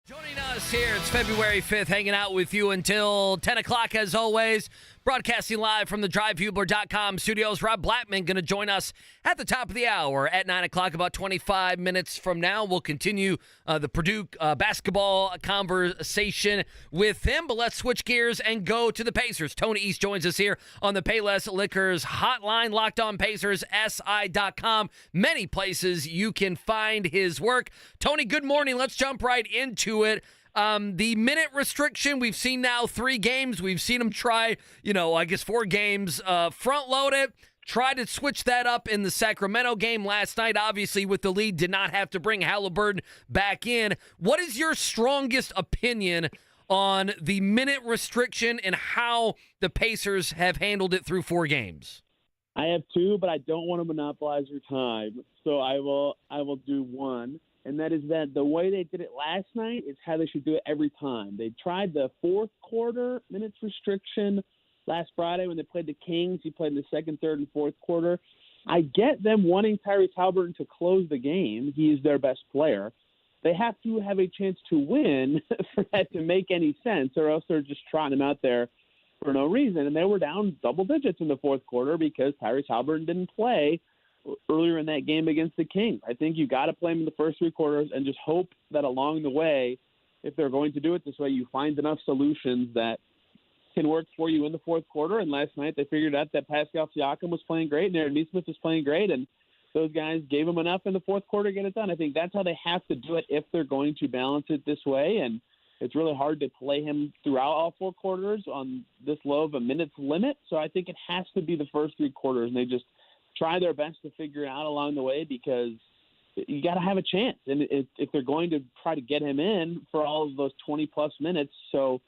Joining us here, it's February 5th, hanging out with you until 10 o'clock as always. Broadcasting live from the drivehubler.com studios. Rob Blackman going to join us at the top of the hour at 9 o'clock, about 25 minutes from now. We'll continue the Purdue basketball conversation with him, but let's switch gears and go to the Pacers. Tony East joins us here on the Payless Liquors hotline, Locked On Pacers, SI.com. Many places you can find his work. Tony, good morning. Let's jump right into it. The minute restriction, we've seen now 3 games. We've seen him try, 4 games. Front load it. Tried to switch that up in the Sacramento game last night. Obviously, with the lead, did not have to bring Halliburton back in. What is your strongest opinion on the minute restriction and how the Pacers have handled it through 4 games?
I have 2, but I don't want to monopolize your time, so I will do one, and that is that the way they did it last night is how they should do it every time. They tried the fourth quarter minutes restriction last Friday when they played the Kings. He played in the second, third, and fourth quarter. I get them wanting Tyrese Halliburton to close the game. He is their best player. They have to have a chance to win for that to make any sense, or else they're just trotting him out there for no reason. And they were down double digits in the fourth quarter because Tyrese Halliburton didn't play earlier in that game against the Kings. I think you got to play him in the first 3 quarters and just hope that along the way, if they're going to do it this way, you find enough solutions that can work for you in the fourth quarter. And last night they figured out that Pascal Siakam was playing great and Aaron Nesmith was playing great, and those guys gave them enough in the fourth quarter to get it done. I think that's how they have to do it if they're going to balance it this way. And it's really hard to play him throughout all 4 quarters on this low of a minutes limit. So I think it has to be the first 3 quarters, and they just try their best to figure it out along the way because you got to have a chance. And if they're going to try to get him in for all of those 20-plus minutes, so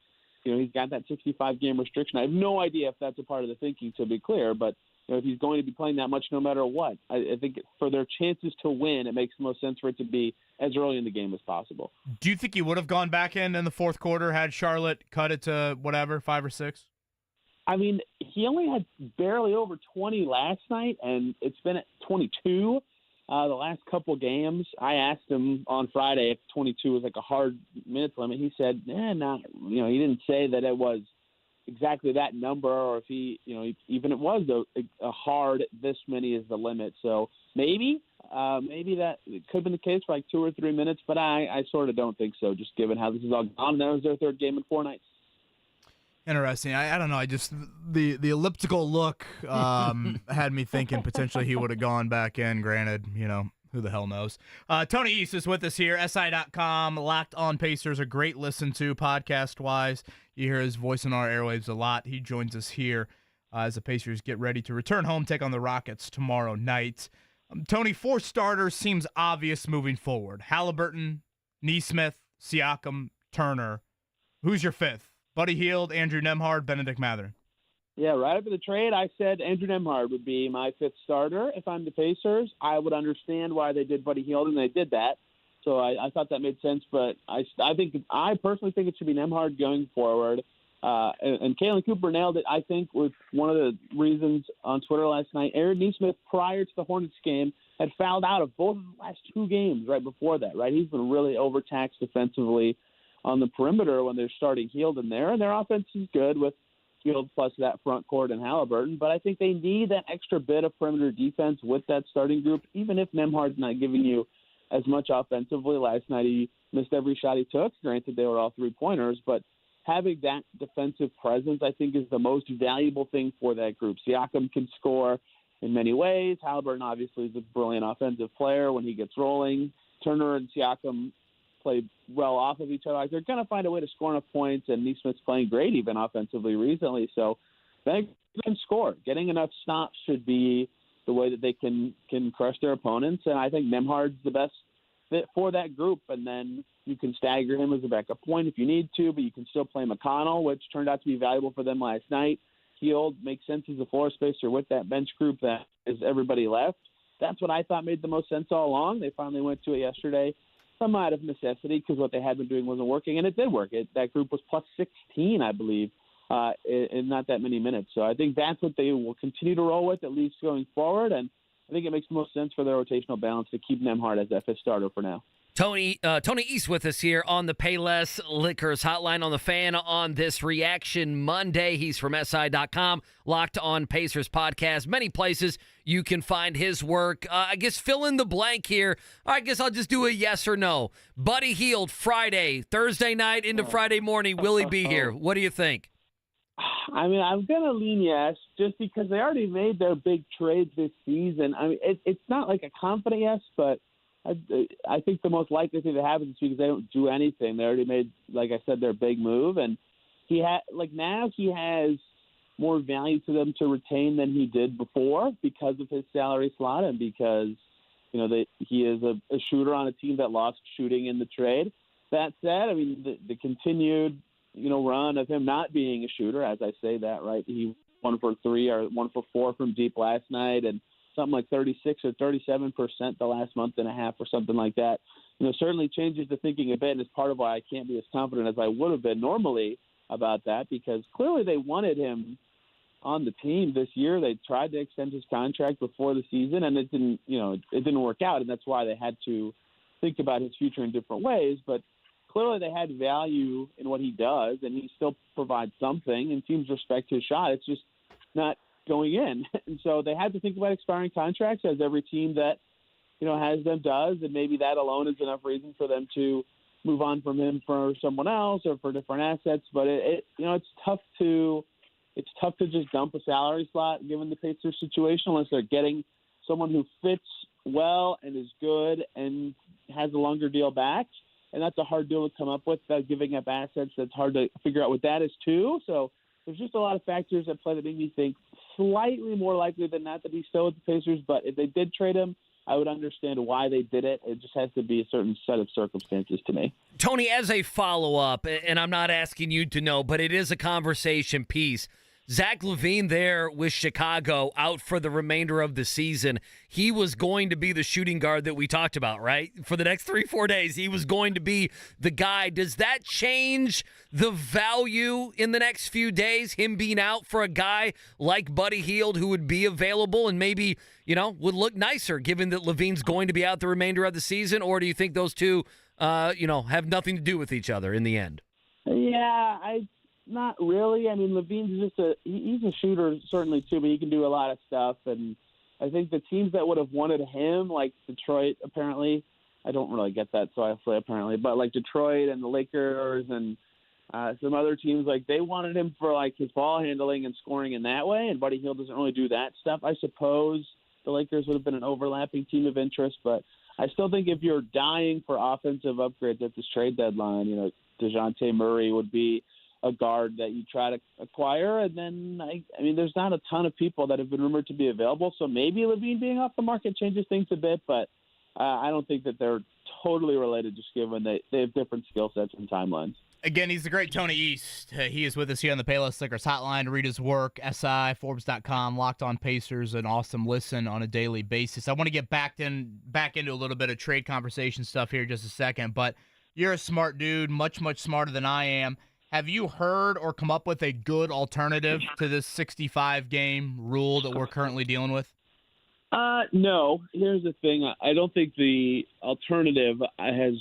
he's got that 65-game restriction. I have no idea if that's a part of the thinking, to be clear, but if he's going to be playing that much no matter what, I think for their chances to win, it makes the most sense for it to be as early in the game as possible.
Do you think he would have gone back in the fourth quarter had Charlotte cut it to whatever, 5 or 6?
I mean, he only had barely over 20 last night, and it's been at 22 the last couple games. I asked him on Friday if 22 was like a hard minutes limit. He said, not. He didn't say that it was exactly that number, or if he, even it was a hard this many is the limit. So maybe that it could have been the case for like 2 or 3 minutes, but I sort of don't think so, just given how this is all gone. And that was their 3rd game in 4 nights.
Interesting. I don't know. I just the elliptical look had me thinking potentially he would have gone back in. Granted, who the hell knows? Tony East is with us here, SI.com. Locked on Pacers, a great listen to podcast-wise. You hear his voice in our airwaves a lot. He joins us here as the Pacers get ready to return home, take on the Rockets tomorrow night. Tony, 4 starters seems obvious moving forward. Halliburton, Nesmith, Siakam, Turner. Who's your 5th? Buddy Hield, Andrew Nembhard, Benedict Mathurin.
Yeah, right after the trade, I said Andrew Nembhard would be my 5th starter. If I'm the Pacers, I would understand why they did Buddy Hield, and they did that. So I thought that made sense. But I personally think it should be Nembhard going forward. And Kalen Cooper nailed it, I think, with one of the reasons on Twitter last night. Aaron Nesmith, prior to the Hornets game, had fouled out of both of the last 2 games right before that, right? He's been really overtaxed defensively on the perimeter when they're starting Hield in there. And their offense is good with Hield plus that front court and Halliburton. But I think they need that extra bit of perimeter defense with that starting group, even if Nembhard's not giving you as much offensively. Last night he missed every shot he took. Granted, they were all 3-pointers, but having that defensive presence, I think, is the most valuable thing for that group. Siakam can score in many ways. Halliburton obviously is a brilliant offensive player when he gets rolling. Turner and Siakam play well off of each other. Like, they're going to find a way to score enough points, and Nesmith's playing great even offensively recently. So they can score. Getting enough stops should be the way that they can crush their opponents, and I think Nembhard's the best fit for that group. And then you can stagger him as a backup point if you need to, but you can still play McConnell, which turned out to be valuable for them last night. Hield makes sense as a floor spacer with that bench group that is everybody left. That's what I thought made the most sense all along. They finally went to it yesterday, some out of necessity because what they had been doing wasn't working, and it did work. That group was plus 16, I believe, in not that many minutes. So I think that's what they will continue to roll with, at least going forward, and I think it makes the most sense for their rotational balance to keep Nembhard as that 5th starter for now.
Tony East with us here on the Payless Liquors Hotline on the Fan on this Reaction Monday. He's from SI.com, Locked on Pacers podcast. Many places you can find his work. I guess fill in the blank here. I guess I'll just do a yes or no. Buddy Hield, Friday, Thursday night into Friday morning. Will he be here? What do you think?
I mean, I'm going to lean yes, just because they already made their big trades this season. I mean, it's not like a confident yes, but I think the most likely thing that happens is because they don't do anything. They already made, like I said, their big move, and now he has more value to them to retain than he did before because of his salary slot and because, he is a shooter on a team that lost shooting in the trade. That said, I mean, the continued, run of him not being a shooter, as I say that, right? He 1 for 3 or 1 for 4 from deep last night and something like 36 or 37% the last month and a half or something like that. Certainly changes the thinking a bit, and is part of why I can't be as confident as I would have been normally about that, because clearly they wanted him on the team this year. They tried to extend his contract before the season, and it didn't work out, and that's why they had to think about his future in different ways. But clearly they had value in what he does, and he still provides something, and teams respect his shot. It's just not going in. And so they had to think about expiring contracts, as every team that, has them does, and maybe that alone is enough reason for them to move on from him for someone else or for different assets. But it's tough to just dump a salary slot given the Pacers situation unless they're getting someone who fits well and is good and has a longer deal back. And that's a hard deal to come up with without giving up assets. That's hard to figure out what that is too. So there's just a lot of factors at play that make me think slightly more likely than not that he's still with the Pacers. But if they did trade him, I would understand why they did it. It just has to be a certain set of circumstances to me.
Tony, as a follow-up, and I'm not asking you to know, but it is a conversation piece. Zach LaVine there with Chicago out for the remainder of the season. He was going to be the shooting guard that we talked about, right? For the next 3-4 days, he was going to be the guy. Does that change the value in the next few days, him being out for a guy like Buddy Hield who would be available and maybe, would look nicer given that LaVine's going to be out the remainder of the season? Or do you think those two, have nothing to do with each other in the end?
Yeah, not really. I mean, LaVine's he's a shooter certainly too, but he can do a lot of stuff. And I think the teams that would have wanted him, like Detroit, apparently, I don't really get that, so I say apparently, but like Detroit and the Lakers and some other teams, like they wanted him for like his ball handling and scoring in that way. And Buddy Hield doesn't really do that stuff. I suppose the Lakers would have been an overlapping team of interest, but I still think if you're dying for offensive upgrades at this trade deadline, DeJounte Murray would be a guard that you try to acquire. And then, I mean, there's not a ton of people that have been rumored to be available. So maybe LaVine being off the market changes things a bit, but I don't think that they're totally related, just given they have different skill sets and timelines.
Again, he's the great Tony East. He is with us here on the Payless Liquors Hotline. Read his work, SI, Forbes.com, Locked On Pacers, an awesome listen on a daily basis. I want to get back into a little bit of trade conversation stuff here in just a second, but you're a smart dude, much, much smarter than I am. Have you heard or come up with a good alternative to this 65-game rule that we're currently dealing with?
No. Here's the thing. I don't think the alternative has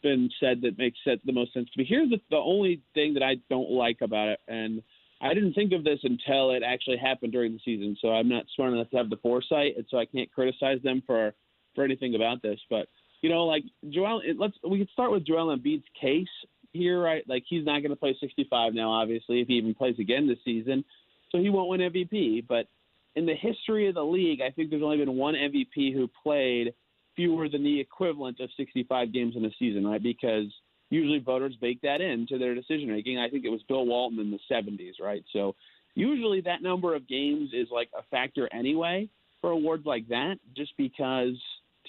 been said that makes the most sense to me. Here's the only thing that I don't like about it, and I didn't think of this until it actually happened during the season, so I'm not smart enough to have the foresight, and so I can't criticize them for anything about this. But, like we could start with Joel Embiid's case here, right? Like, he's not going to play 65 now, obviously, if he even plays again this season, so he won't win MVP. But in the history of the league, I think there's only been one MVP who played fewer than the equivalent of 65 games in a season, right? Because usually voters bake that into their decision making. I think it was Bill Walton in the 70s, right? So usually that number of games is like a factor anyway for awards like that, just because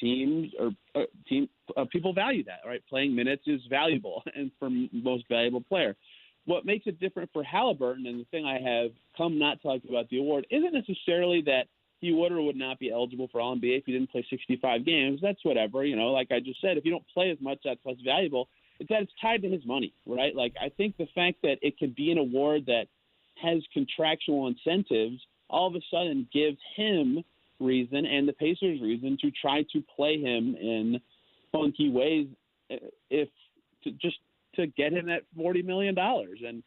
people value that, right? Playing minutes is valuable and for most valuable player. What makes it different for Halliburton, and the thing I have come not to like about the award, isn't necessarily that he would or would not be eligible for All-NBA if he didn't play 65 games. That's whatever, like I just said, if you don't play as much, that's less valuable. It's that it's tied to his money, right? Like, I think the fact that it could be an award that has contractual incentives all of a sudden gives him reason and the Pacers reason to try to play him in funky ways to get him that $40 million. And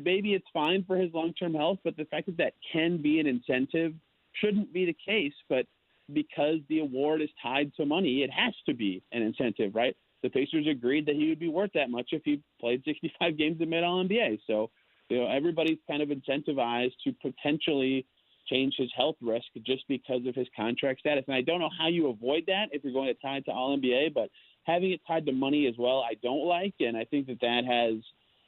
maybe it's fine for his long-term health, but the fact that can be an incentive shouldn't be the case. But because the award is tied to money, it has to be an incentive, right? The Pacers agreed that he would be worth that much if he played 65 games and made All-NBA. So, everybody's kind of incentivized to potentially change his health risk just because of his contract status. And I don't know how you avoid that if you're going to tie it to All-NBA, but having it tied to money as well, I don't like. And I think that has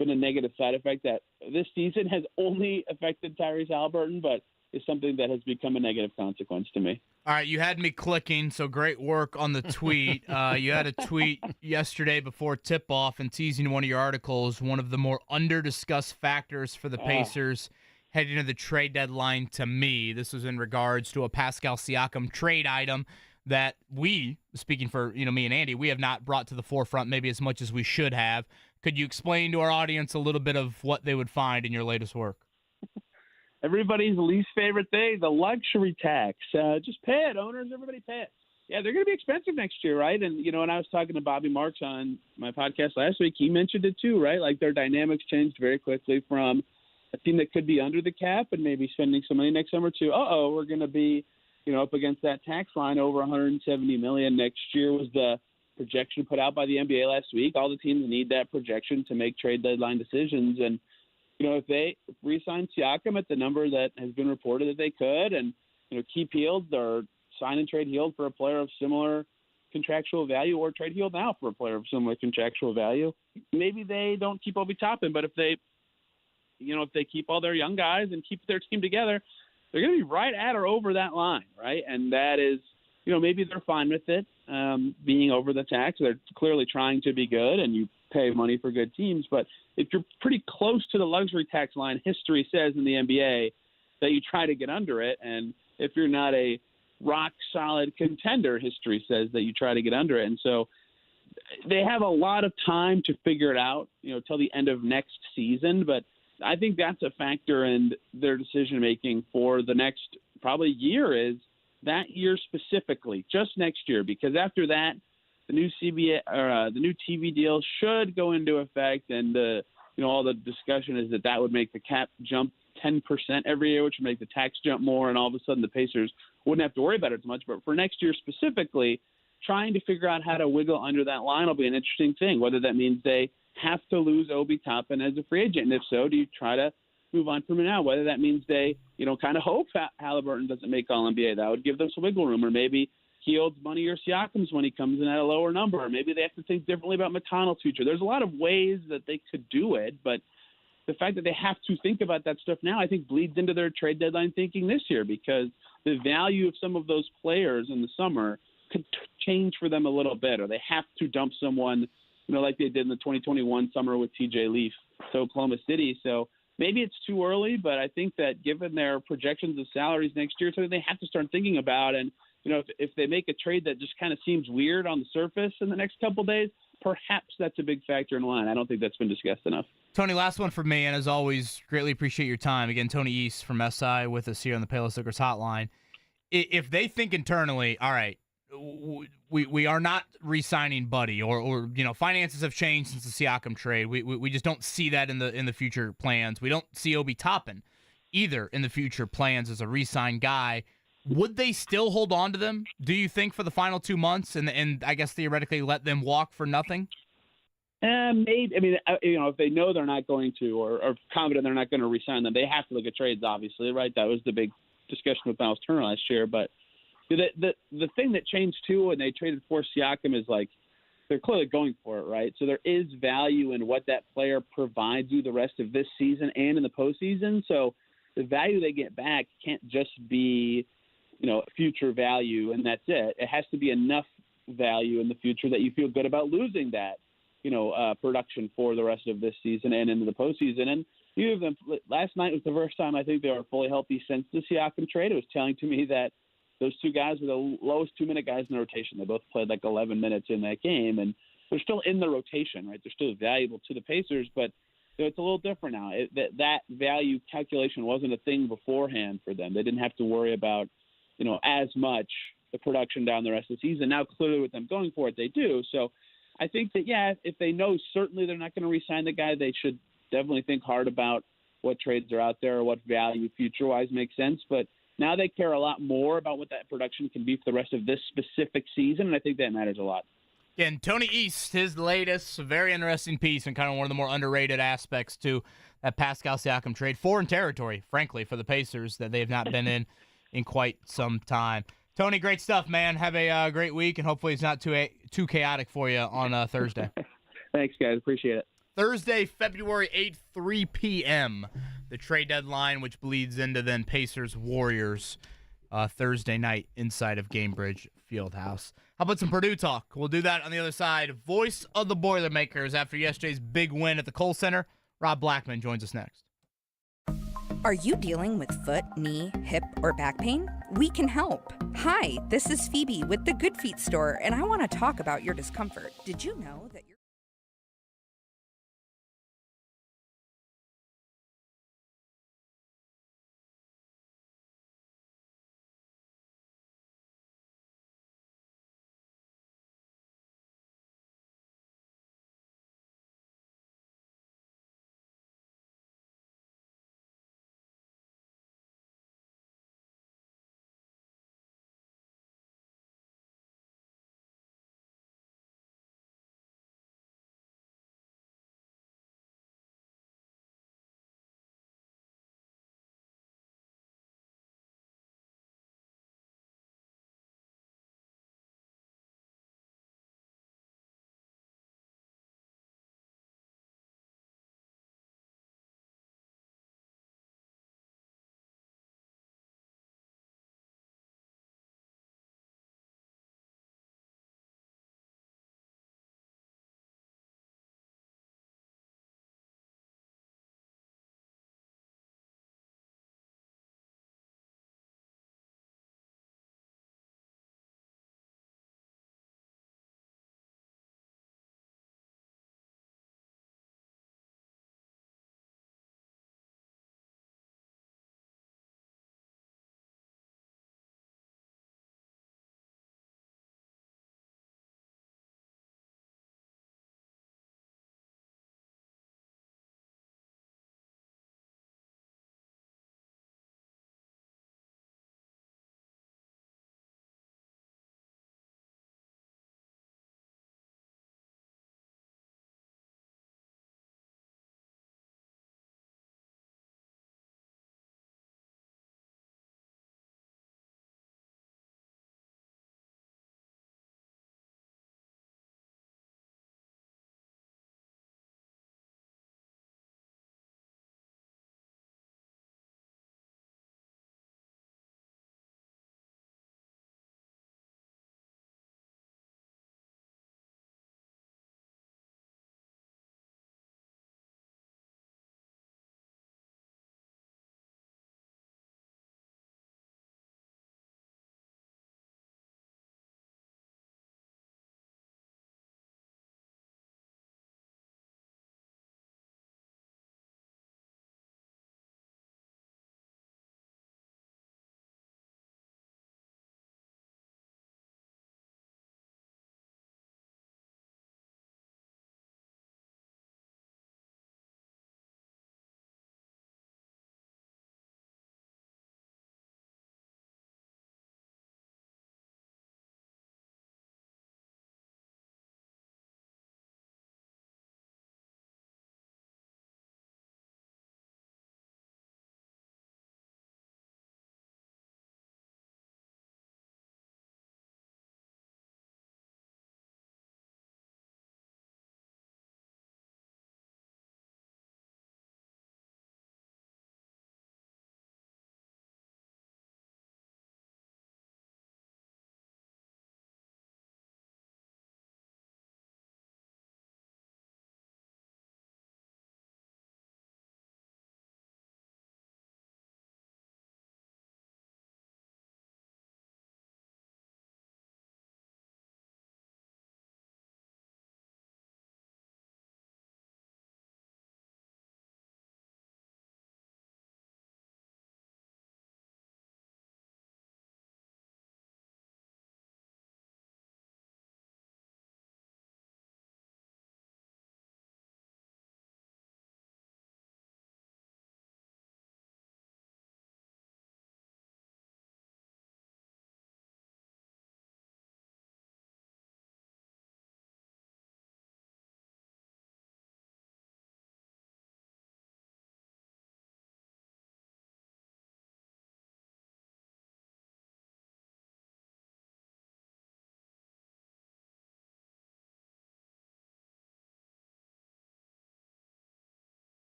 been a negative side effect that this season has only affected Tyrese Halliburton, but is something that has become a negative consequence to me.
All right, you had me clicking, so great work on the tweet. You had a tweet yesterday before tip-off and teasing one of your articles, one of the more under-discussed factors for the Pacers heading to the trade deadline to me. This was in regards to a Pascal Siakam trade item that we, speaking for me and Andy, we have not brought to the forefront maybe as much as we should have. Could you explain to our audience a little bit of what they would find in your latest work?
Everybody's least favorite thing, the luxury tax. Just pay it, owners. Everybody pay it. Yeah, they're going to be expensive next year, right? And, when I was talking to Bobby Marks on my podcast last week, he mentioned it too, right? Like their dynamics changed very quickly from a team that could be under the cap and maybe spending some money next summer to, we're going to be, up against that tax line over $170 million next year was the projection put out by the NBA last week. All the teams need that projection to make trade deadline decisions. And, if they re-sign Siakam at the number that has been reported that they could and, keep Hield or sign and trade Hield for a player of similar contractual value or trade Hield now for a player of similar contractual value, maybe they don't keep Obi Toppin. But if they keep all their young guys and keep their team together, they're going to be right at or over that line, right? And that is, maybe they're fine with it being over the tax. They're clearly trying to be good, and you pay money for good teams. But if you're pretty close to the luxury tax line, history says in the NBA that you try to get under it. And if you're not a rock-solid contender, history says that you try to get under it. And so they have a lot of time to figure it out, till the end of next season. But I think that's a factor in their decision-making for the next probably year is that year specifically, just next year, because after that, the new the new TV deal should go into effect, and all the discussion is that would make the cap jump 10% every year, which would make the tax jump more, and all of a sudden the Pacers wouldn't have to worry about it as much. But for next year specifically, trying to figure out how to wiggle under that line will be an interesting thing, whether that means they have to lose Obi Toppin as a free agent. And if so, do you try to move on from him now? Whether that means they, kind of hope Halliburton doesn't make All-NBA. That would give them some wiggle room. Or maybe Hield's money or Siakam's when he comes in at a lower number. Or maybe they have to think differently about Matano's future. There's a lot of ways that they could do it, but the fact that they have to think about that stuff now, I think bleeds into their trade deadline thinking this year, because the value of some of those players in the summer could change for them a little bit, or they have to dump someone, like they did in the 2021 summer with TJ Leaf to Oklahoma City. So maybe it's too early, but I think that given their projections of salaries next year, something they have to start thinking about. And, if they make a trade that just kind of seems weird on the surface in the next couple of days, perhaps that's a big factor in line. I don't think that's been discussed enough.
Tony, last one for me, and as always, greatly appreciate your time. Again, Tony East from SI with us here on the Payless Liquors Hotline. If they think internally, all right, we are not re-signing Buddy, or finances have changed since the Siakam trade. We just don't see that in the future plans. We don't see Obi Toppin either in the future plans as a re-sign guy. Would they still hold on to them, do you think, for the final 2 months, and I guess theoretically let them walk for nothing?
Maybe. I mean, if they know they're not going to, or are confident they're not going to re-sign them, they have to look at trades, obviously, right? That was the big discussion with Miles Turner last year. But the thing that changed, too, when they traded for Siakam is, they're clearly going for it, right? So there is value in what that player provides you the rest of this season and in the postseason. So the value they get back can't just be future value, and that's it. It has to be enough value in the future that you feel good about losing that, production for the rest of this season and into the postseason. And last night was the first time I think they were fully healthy since the Siakam trade. It was telling to me that those two guys were the lowest 2-minute guys in the rotation. They both played 11 minutes in that game, and they're still in the rotation, right? They're still valuable to the Pacers, but it's a little different now. That value calculation wasn't a thing beforehand for them. They didn't have to worry about as much the production down the rest of the season. Now, clearly with them going for it, they do. So I think that, if they know certainly they're not going to re-sign the guy, they should definitely think hard about what trades are out there or what value future-wise makes sense. But now they care a lot more about what that production can be for the rest of this specific season, and I think that matters a lot.
Again, Tony East, his latest, very interesting piece and kind of one of the more underrated aspects to that Pascal Siakam trade. Foreign territory, frankly, for the Pacers that they have not been in quite some time. Tony, great stuff, man. Have a great week, and hopefully it's not too chaotic for you on Thursday.
Thanks, guys. Appreciate it.
Thursday, February 8th, 3 p.m. The trade deadline, which bleeds into then Pacers-Warriors Thursday night inside of Gamebridge Fieldhouse. How about some Purdue talk? We'll do that on the other side. Voice of the Boilermakers after yesterday's big win at the Kohl Center. Rob Blackman joins us next.
Are you dealing with foot, knee, hip, or back pain? We can help. Hi, this is Phoebe with the Good Feet store, and I want to talk about your discomfort. Did you know that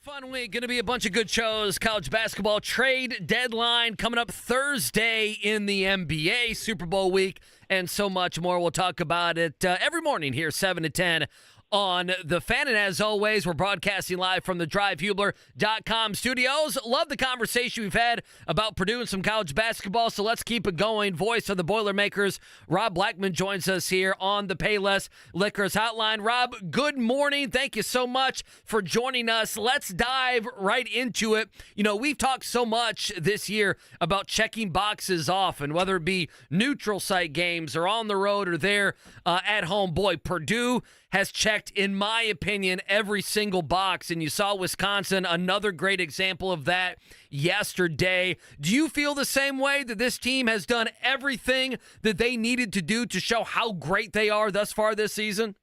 Fun week. Going to be a bunch of good shows. College basketball trade deadline coming up Thursday in the NBA, Super Bowl week, and so much more. We'll talk about it every morning here, 7 to 10 on The Fan. And as always, we're broadcasting live from the DriveHubler.com studios. Love the conversation we've had about Purdue and some college basketball, so let's keep it going. Voice of the Boilermakers, Rob Blackman, joins us here on the Payless Liquors Hotline. Rob, good morning. Thank you so much for joining us. Let's dive right into it. You know, we've talked so much this year about checking boxes off, and whether it be neutral site games or on the road or there at home. Boy, Purdue has checked, in my opinion, every single box, and you saw Wisconsin, another great example of that yesterday. Do you feel the same way, that this team has done everything that they needed to do to show how great they are thus far this season?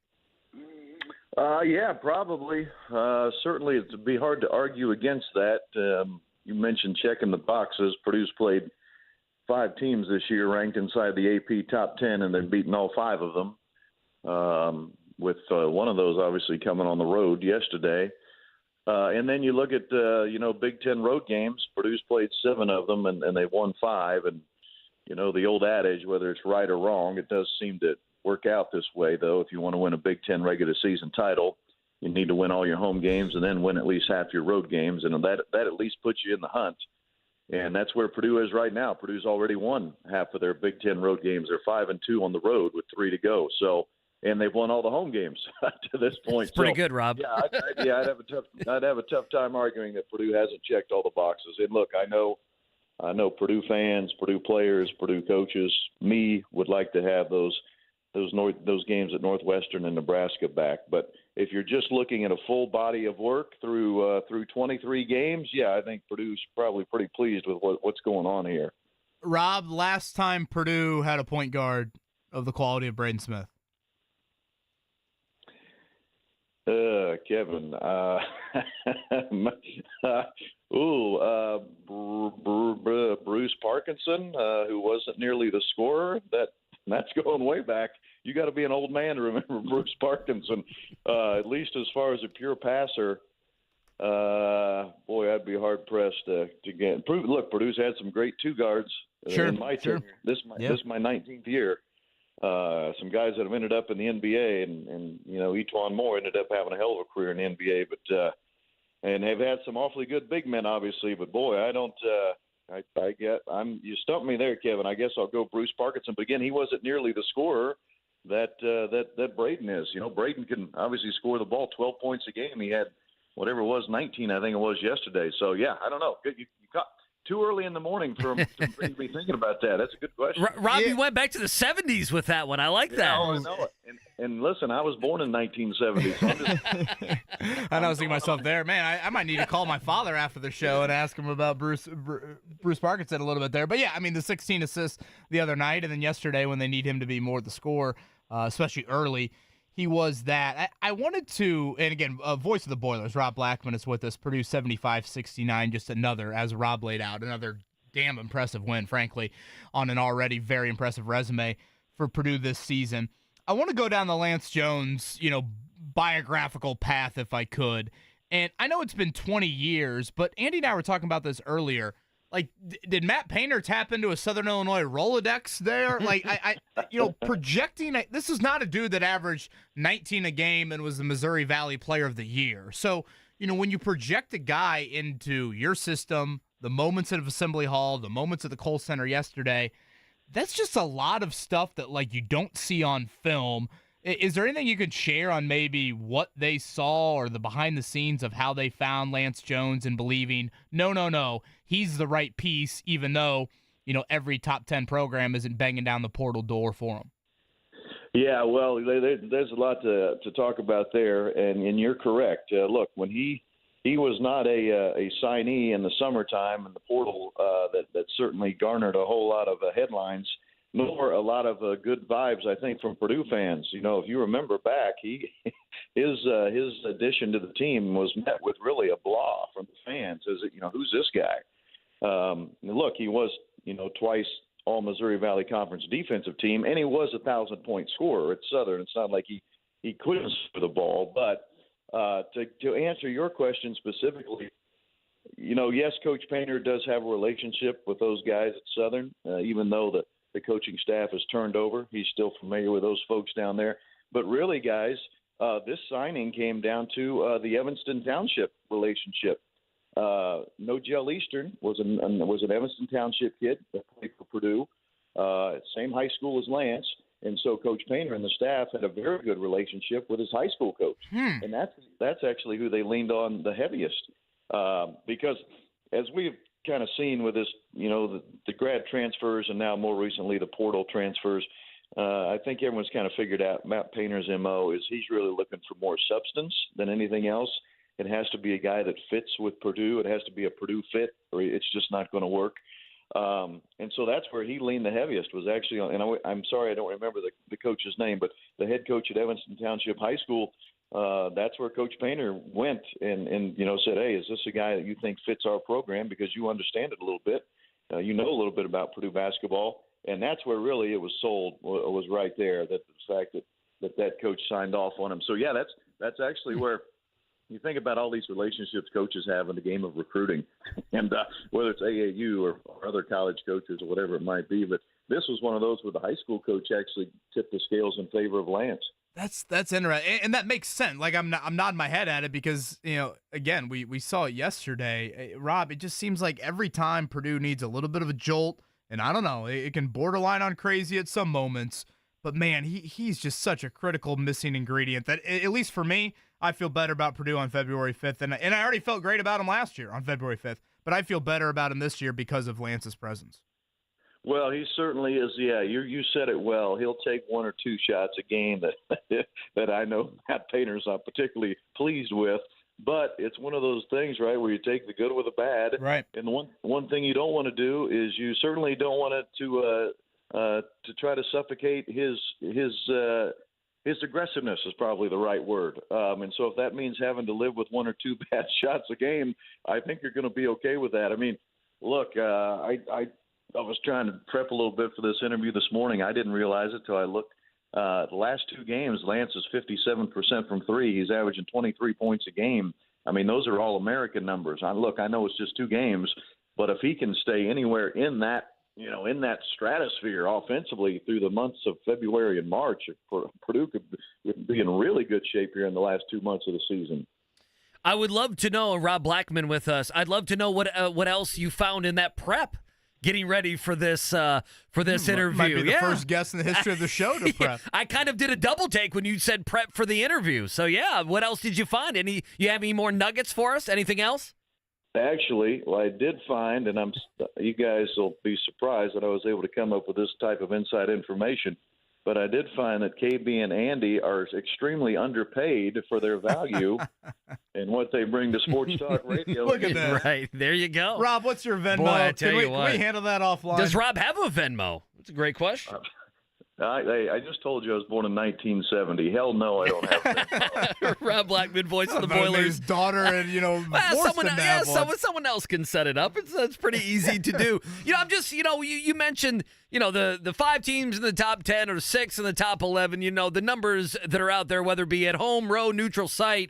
Yeah, probably. Certainly, it'd be hard to argue against that. You mentioned checking the boxes. Purdue's played 5 teams this year ranked inside the AP top 10, and they've beaten all 5 of them. With one of those obviously coming on the road yesterday. And then you look at, Big Ten road games. Purdue's played 7 of them, and they've won 5. And, the old adage, whether it's right or wrong, it does seem to work out this way, though. If you want to win a Big Ten regular season title, you need to win all your home games and then win at least half your road games. And that at least puts you in the hunt. And that's where Purdue is right now. Purdue's already won half of their Big Ten road games. They're 5-2 on the road with 3 to go. And they've won all the home games to this point.
It's pretty good, Rob.
Yeah, I'd have a tough time arguing that Purdue hasn't checked all the boxes. And look, I know Purdue fans, Purdue players, Purdue coaches, me would like to have those games at Northwestern and Nebraska back. But if you're just looking at a full body of work through 23 games, yeah, I think Purdue's probably pretty pleased with what's going on here.
Rob, last time Purdue had a point guard of the quality of Braden Smith?
Kevin. Bruce Parkinson, who wasn't nearly the scorer. That's going way back. You got to be an old man to remember Bruce Parkinson, at least as far as a pure passer. Boy, I'd be hard pressed to get. Look, Purdue's had some great 2 guards in my tenure. This is my 19th year. Some guys that have ended up in the NBA, and Etuan Moore ended up having a hell of a career in the NBA, but and have had some awfully good big men, obviously. But boy, you stumped me there, Kevin. I guess I'll go Bruce Parkinson. But again, he wasn't nearly the scorer that Braden is. Braden can obviously score the ball 12 points a game. He had whatever it was, 19, I think it was yesterday. So yeah, I don't know. You caught too early in the morning to be thinking about that. That's a good question.
Rob, you went back to the 70s with that one. I like that.
I know it. And listen, I was born in 1970. So
I know, I was thinking myself there. Man, I might need to call my father after the show and ask him about Bruce Parkinson a little bit there. But yeah, I mean, the 16 assists the other night, and then yesterday when they need him to be more the scorer, especially early, he was that. I wanted to, and again, voice of the Boilers, Rob Blackman is with us. Purdue 75-69, just another, as Rob laid out, another damn impressive win, frankly, on an already very impressive resume for Purdue this season. I want to go down the Lance Jones, biographical path if I could. And I know it's been 20 years, but Andy and I were talking about this earlier. Like, did Matt Painter tap into a Southern Illinois Rolodex there? Like, projecting, this is not a dude that averaged 19 a game and was the Missouri Valley Player of the Year. So, when you project a guy into your system, the moments at Assembly Hall, the moments at the Kohl Center yesterday, that's just a lot of stuff that, you don't see on film. Is there anything you could share on maybe what they saw or the behind the scenes of how they found Lance Jones and believing, no, he's the right piece, even though, every top 10 program isn't banging down the portal door for him?
Yeah, well, there's a lot to talk about there, and you're correct. Look, when he was not a signee in the summertime in the portal that certainly garnered a whole lot of headlines, nor a lot of good vibes, I think, from Purdue fans. If you remember back, his addition to the team was met with really a blah from the fans. Who's this guy? Look, he was, twice All-Missouri Valley Conference defensive team, and he was a 1,000-point scorer at Southern. It's not like he couldn't score the ball, but To answer your question specifically, yes, Coach Painter does have a relationship with those guys at Southern, even though the coaching staff has turned over. He's still familiar with those folks down there. But really, guys, this signing came down to the Evanston Township relationship. Nogel Eastern was an Evanston Township kid that played for Purdue, same high school as Lance. And so Coach Painter and the staff had a very good relationship with his high school coach. And that's actually who they leaned on the heaviest. Because as we've kind of seen with this, the grad transfers and now more recently the portal transfers, I think everyone's kind of figured out Matt Painter's MO is he's really looking for more substance than anything else. It has to be a guy that fits with Purdue. It has to be a Purdue fit or it's just not going to work. And so that's where he leaned the heaviest was actually on, and I'm sorry I don't remember the coach's name, but the head coach at Evanston Township High School, that's where Coach Painter went and said, hey, is this a guy that you think fits our program because you understand it a little bit? You know a little bit about Purdue basketball. And that's where really it was sold, was right there, that the fact that coach signed off on him. So, yeah, that's actually where you think about all these relationships coaches have in the game of recruiting, and whether it's AAU or other college coaches or whatever it might be. But this was one of those where the high school coach actually tipped the scales in favor of Lance.
That's interesting, and that makes sense. Like I'm nodding my head at it because again we saw it yesterday. Rob, it just seems like every time Purdue needs a little bit of a jolt, and I don't know, it can borderline on crazy at some moments. But man, he's just such a critical missing ingredient that at least for me, I feel better about Purdue on February 5th, and I already felt great about him last year on February 5th. But I feel better about him this year because of Lance's presence.
Well, he certainly is. Yeah, you said it well. He'll take one or two shots a game that I know Matt Painter's not particularly pleased with. But it's one of those things, right, where you take the good with the bad.
Right.
And the one thing you don't want to do is you certainly don't want it to try to suffocate his aggressiveness is probably the right word. And so if that means having to live with one or two bad shots a game, I think you're going to be okay with that. I mean, look, I was trying to prep a little bit for this interview this morning. I didn't realize it till I looked. The last two games, Lance is 57% from three. He's averaging 23 points a game. I mean, those are all American numbers. I know it's just two games, but if he can stay anywhere in that stratosphere offensively through the months of February and March, Purdue could be in really good shape here in the last 2 months of the season.
I would love to know, Rob Blackman with us, I'd love to know what else you found in that prep getting ready for this interview.
Might be the first guest in the history of the show to prep.
I kind of did a double take when you said prep for the interview. So, yeah, what else did you find? You have any more nuggets for us? Anything else?
Actually, well, I did find, and you guys will be surprised that I was able to come up with this type of inside information, but I did find that KB and Andy are extremely underpaid for their value and what they bring to Sports Talk Radio.
Look at that.
Right, there you go.
Rob, what's your Venmo?
Boy, I tell you what.
Can we handle that offline?
Does Rob have a Venmo? That's a great question.
I just told you I was born in 1970. Hell no, I don't have that.
Rob Blackman, voice of the Boilers.
His daughter and,
someone else can set it up. It's pretty easy to do. I'm just, you mentioned, the 5 teams in the top 10 or 6 in the top 11, the numbers that are out there, whether it be at home, road, neutral site.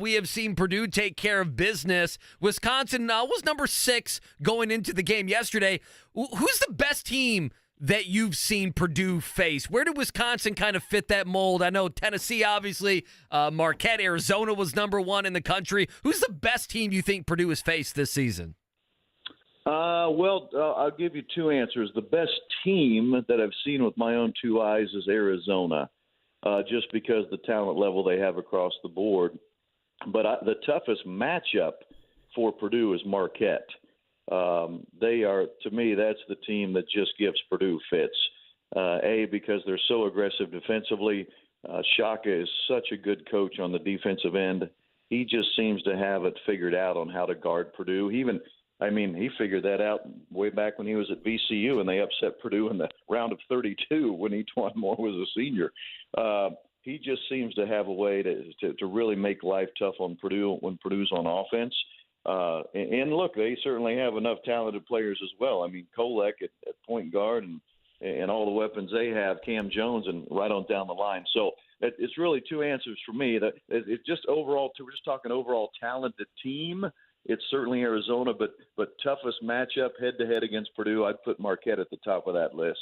We have seen Purdue take care of business. Wisconsin was number 6 going into the game yesterday. Who's the best team that you've seen Purdue face? Where did Wisconsin kind of fit that mold? I know Tennessee, obviously, Marquette, Arizona was number 1 in the country. Who's the best team you think Purdue has faced this season?
I'll give you 2 answers. The best team that I've seen with my own 2 eyes is Arizona, just because the talent level they have across the board. But the toughest matchup for Purdue is Marquette. They are, to me, that's the team that just gives Purdue fits. Because they're so aggressive defensively. Shaka is such a good coach on the defensive end. He just seems to have it figured out on how to guard Purdue. He figured that out way back when he was at VCU and they upset Purdue in the round of 32 when Etwan Moore was a senior. He just seems to have a way to really make life tough on Purdue when Purdue's on offense. And look, they certainly have enough talented players as well. I mean, Kolek at point guard and all the weapons they have, Cam Jones, and right on down the line. So it's really two answers for me. That it's just overall. We're just talking overall talented team. It's certainly Arizona, but toughest matchup head-to-head against Purdue, I'd put Marquette at the top of that list.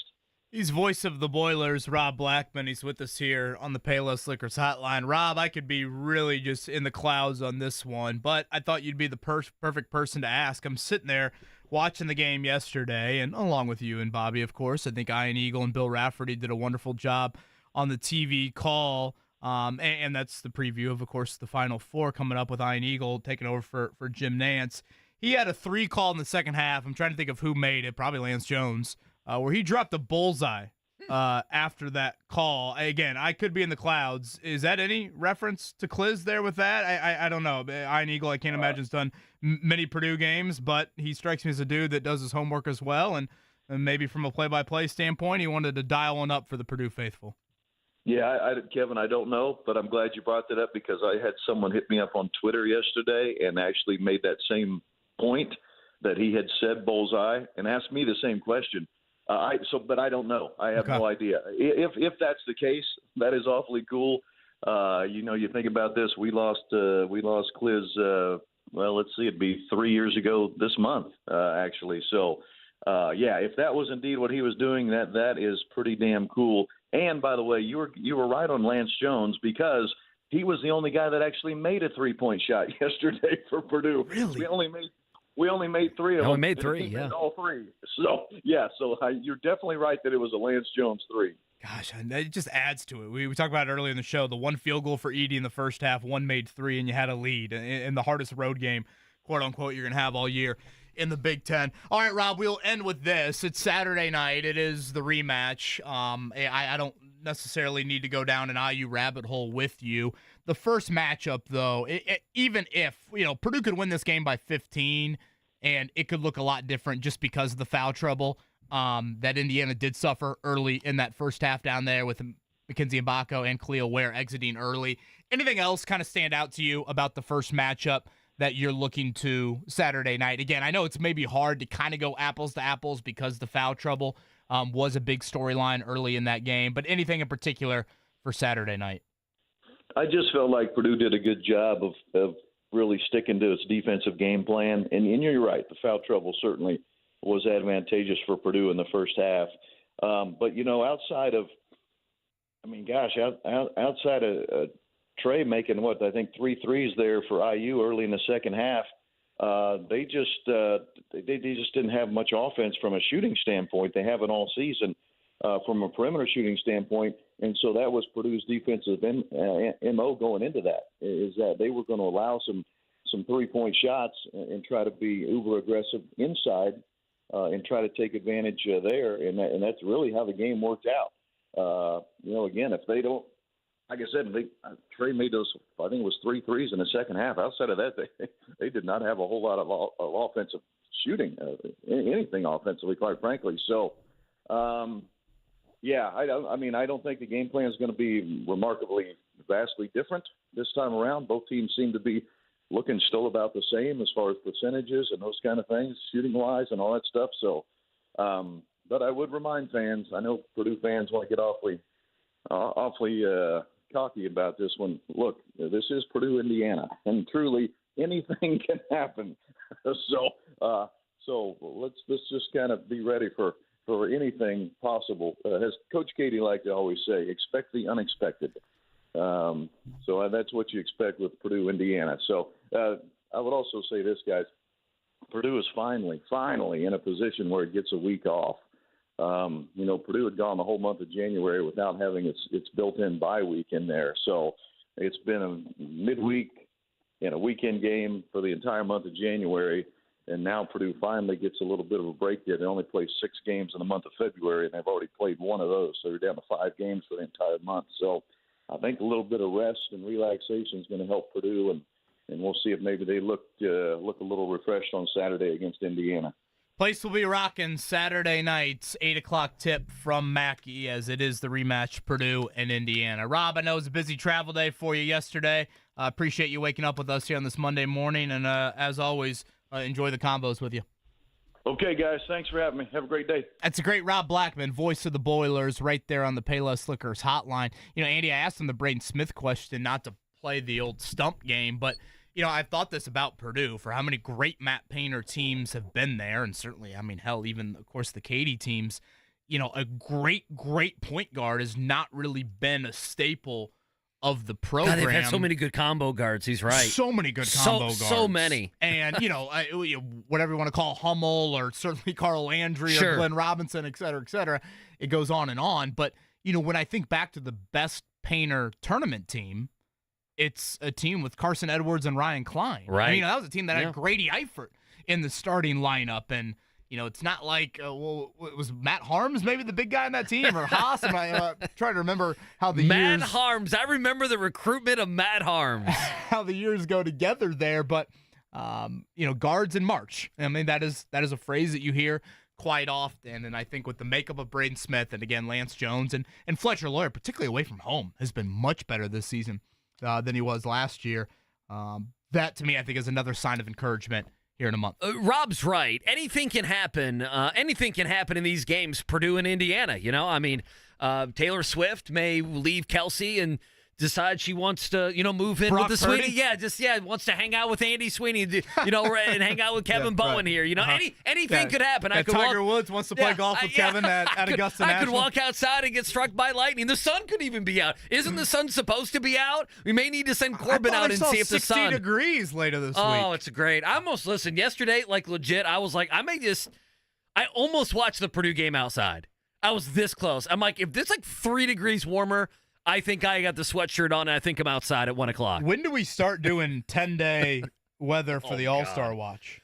He's voice of the Boilers, Rob Blackman. He's with us here on the Payless Liquors Hotline. Rob, I could be really just in the clouds on this one, but I thought you'd be the perfect person to ask. I'm sitting there watching the game yesterday, and along with you and Bobby, of course. I think Ian Eagle and Bill Rafferty did a wonderful job on the TV call. And that's the preview of course, the Final Four coming up with Ian Eagle taking over for Jim Nantz. He had a 3 call in the second half. I'm trying to think of who made it, probably Lance Jones, where he dropped a bullseye after that call. Again, I could be in the clouds. Is that any reference to Kliz there with that? I don't know. Ian Eagle, I can't imagine, has done many Purdue games, but he strikes me as a dude that does his homework as well. And maybe from a play-by-play standpoint, he wanted to dial one up for the Purdue faithful.
Yeah, Kevin, I don't know, but I'm glad you brought that up because I had someone hit me up on Twitter yesterday and actually made that same point that he had said bullseye and asked me the same question. But I don't know. I have no idea. If that's the case, that is awfully cool. You think about this. We lost Kliz. Well, let's see, it'd be 3 years ago this month, actually. So, if that was indeed what he was doing, that is pretty damn cool. And by the way, you were right on Lance Jones because he was the only guy that actually made a 3-point shot yesterday for Purdue.
Really?
We only made 3 of them.
Only made 3, yeah.
All 3. So you're definitely right that it was a Lance Jones 3.
Gosh, it just adds to it. We talked about it earlier in the show. The 1 field goal for Edey in the first half, 1 made 3, and you had a lead in the hardest road game, quote unquote, you're gonna have all year in the Big Ten. All right, Rob, we'll end with this. It's Saturday night. It is the rematch. I don't necessarily need to go down an IU rabbit hole with you. The first matchup, though, even if Purdue could win this game by 15, and it could look a lot different just because of the foul trouble that Indiana did suffer early in that first half down there with Mackenzie Mbako and Cleo Ware exiting early. Anything else kind of stand out to you about the first matchup that you're looking to Saturday night? Again, I know it's maybe hard to kind of go apples to apples because the foul trouble was a big storyline early in that game, but anything in particular for Saturday night?
I just felt like Purdue did a good job of really sticking to its defensive game plan. And you're right, the foul trouble certainly was advantageous for Purdue in the first half. But, outside of Trey making I think 3 threes there for IU early in the second half. They just didn't have much offense from a shooting standpoint. They haven't all season from a perimeter shooting standpoint, and so that was Purdue's defensive MO going into that. Is that they were going to allow some 3-point shots and try to be uber aggressive inside and try to take advantage there, and that's really how the game worked out. Again, if they don't. Like I said, Trey made those, I think it was 3 threes in the second half. Outside of that, they did not have a whole lot of offensive shooting, anything offensively, quite frankly. So, I don't think the game plan is going to be remarkably vastly different this time around. Both teams seem to be looking still about the same as far as percentages and those kind of things, shooting-wise and all that stuff. So, but I would remind fans, I know Purdue fans want to get awfully cocky about this one. Look, this is Purdue, Indiana, and truly anything can happen. So let's just kind of be ready for anything possible. As Coach Katie liked to always say, expect the unexpected. So that's what you expect with Purdue, Indiana. So I would also say this, guys. Purdue is finally in a position where it gets a week off. Purdue had gone the whole month of January without having its built-in bye week in there. So it's been a midweek and a weekend game for the entire month of January. And now Purdue finally gets a little bit of a break there. They only play 6 games in the month of February, and they've already played 1 of those. So they're down to 5 games for the entire month. So I think a little bit of rest and relaxation is going to help Purdue, and we'll see if maybe they look a little refreshed on Saturday against Indiana.
Place will be rocking Saturday night, 8 o'clock tip from Mackey, as it is the rematch, Purdue and Indiana. Rob, I know it was a busy travel day for you yesterday. Appreciate you waking up with us here on this Monday morning, and as always, enjoy the combos with you.
Okay, guys. Thanks for having me. Have a great day.
That's a great Rob Blackman, voice of the Boilers, right there on the Payless Liquors hotline. Andy, I asked him the Braden Smith question, not to play the old stump game, but I've thought this about Purdue for how many great Matt Painter teams have been there, and certainly, hell, even of course the Katy teams. A great point guard has not really been a staple of the program.
God, they've had so many good combo guards. He's right.
So many good combo guards.
So many.
And, whatever you want to call Hummel or certainly Carl Landry or Glenn Robinson, et cetera, it goes on and on. But, when I think back to the best Painter tournament team, it's a team with Carson Edwards and Ryan Klein.
Right.
That was a team that had Grady Eifert in the starting lineup. And, it's not like, it was Matt Harms maybe the big guy on that team, or Haas? And I trying to remember how the
Matt Harms. I remember the recruitment of Matt Harms.
How the years go together there. But, guards in March. That is a phrase that you hear quite often. And I think with the makeup of Braden Smith and, again, Lance Jones and Fletcher Lawyer, particularly away from home, has been much better this season than he was last year. That, to me, I think is another sign of encouragement here in a month.
Rob's right. Anything can happen. Anything can happen in these games, Purdue and Indiana. Taylor Swift may leave Kelsey and decide she wants to, move in
Brock
with the
Purdy?
Sweeney. Wants to hang out with Andy Sweeney, and hang out with Kevin Bowen here. Anything could happen. I could
Tiger Woods wants to play golf with Kevin at Augusta National.
I could walk outside and get struck by lightning. The sun could even be out. Isn't the sun supposed to be out? We may need to send Corbin out and see if the sun.
60 degrees later this week.
Oh, it's great. I almost listened yesterday, legit. I was like, I almost watched the Purdue game outside. I was this close. I'm like, if it's 3 degrees warmer, I think I got the sweatshirt on, and I think I'm outside at 1 o'clock.
When do we start doing 10-day weather for the All-Star Watch?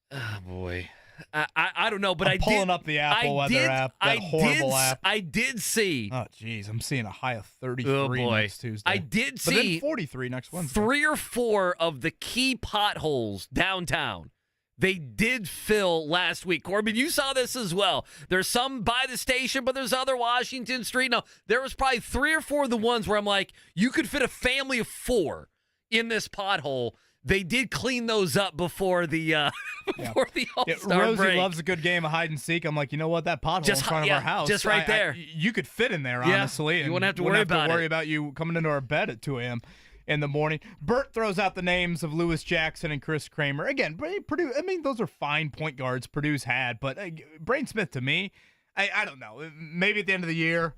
Oh, boy. I don't know, but
I'm pulling up the Apple weather app, that horrible app.
I did see.
Oh, geez. I'm seeing a high of 33 next Tuesday.
I did see.
But then 43 next Wednesday.
3 or 4 of the key potholes downtown. They did fill last week. Corbin, you saw this as well. There's some by the station, but there's other Washington Street. No, there was probably 3 or 4 of the ones where I'm like, you could fit a family of 4 in this pothole. They did clean those up before the All-Star
Rosie
break.
loves a good game of hide and seek. I'm like, you know what? That pothole in front of our house.
Just right there.
You could fit in there, honestly.
You wouldn't have to worry
about you coming into our bed at 2 a.m. in the morning. Bert throws out the names of Lewis Jackson and Chris Kramer. Again, Purdue, those are fine point guards Purdue's had, but Braden Smith, to me, I don't know. Maybe at the end of the year,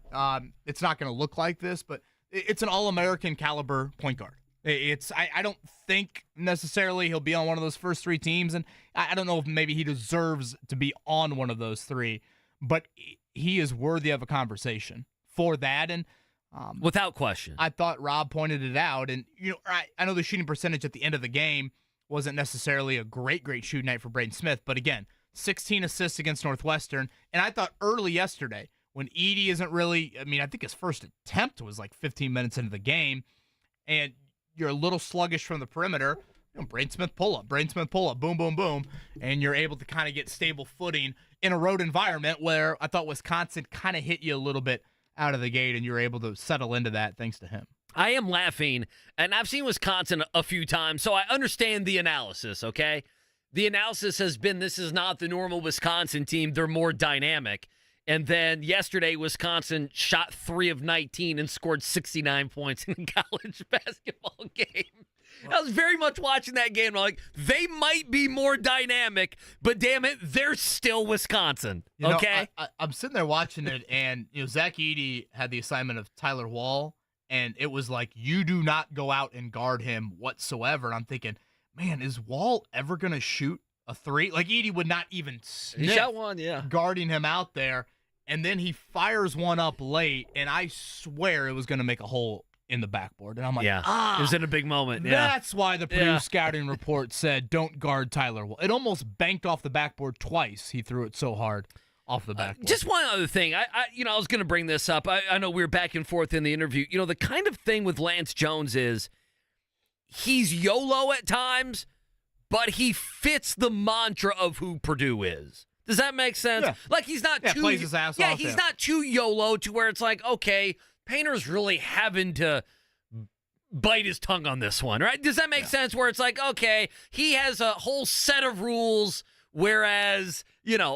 it's not going to look like this, but it's an All-American caliber point guard. I don't think necessarily he'll be on one of those first 3 teams, and I don't know if maybe he deserves to be on one of those 3, but he is worthy of a conversation for that, and
without question.
I thought Rob pointed it out, and I know the shooting percentage at the end of the game wasn't necessarily a great shooting night for Braden Smith, but again, 16 assists against Northwestern, and I thought early yesterday when Edey isn't really, I think his first attempt was 15 minutes into the game, and you're a little sluggish from the perimeter. Braden Smith pull up, boom, boom, boom, and you're able to kind of get stable footing in a road environment where I thought Wisconsin kind of hit you a little bit out of the gate, and you're able to settle into that thanks to him.
I am laughing, and I've seen Wisconsin a few times, so I understand the analysis, okay? The analysis has been this is not the normal Wisconsin team. They're more dynamic. And then yesterday, Wisconsin shot 3 of 19 and scored 69 points in a college basketball game. I was very much watching that game. I'm like, they might be more dynamic, but damn it, they're still Wisconsin. Okay?
I'm sitting there watching it, and Zach Edey had the assignment of Tyler Wall, and it was like, you do not go out and guard him whatsoever. And I'm thinking, man, is Wall ever going to shoot a 3? Edey would not even sniff
he shot one,
guarding him out there. And then he fires one up late, and I swear it was going to make a hole in the backboard. And I'm like,
it was in a big moment.
That's why the Purdue scouting report said don't guard Tyler Wall. It almost banked off the backboard twice. He threw it so hard off the backboard.
Just one other thing. I was going to bring this up. I know we were back and forth in the interview. The kind of thing with Lance Jones is he's YOLO at times, but he fits the mantra of who Purdue is. Does that make sense?
Yeah.
He's not too
plays his ass off.
He's not too YOLO to where it's like, okay, Painter's really having to bite his tongue on this one, right? Does that make sense? Where it's like, okay, he has a whole set of rules whereas,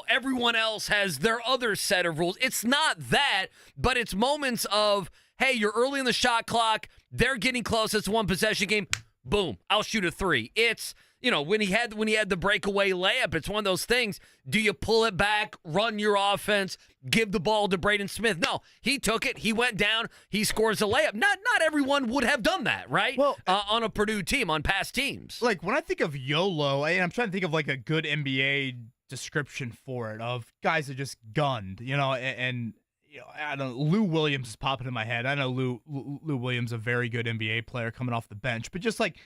everyone else has their other set of rules. It's not that, but it's moments of, hey, you're early in the shot clock, they're getting close, it's a one-possession game, boom, I'll shoot a three. It's, when he had the breakaway layup, it's one of those things. Do you pull it back, run your offense, give the ball to Braden Smith? No, he took it. He went down. He scores a layup. Not everyone would have done that, right?
Well,
on a Purdue team, on past teams.
Like when I think of YOLO, I'm trying to think of like a good NBA description for it of guys that just gunned, and I don't know, Lou Williams is popping in my head. I know Lou Williams, a very good NBA player coming off the bench, but just like.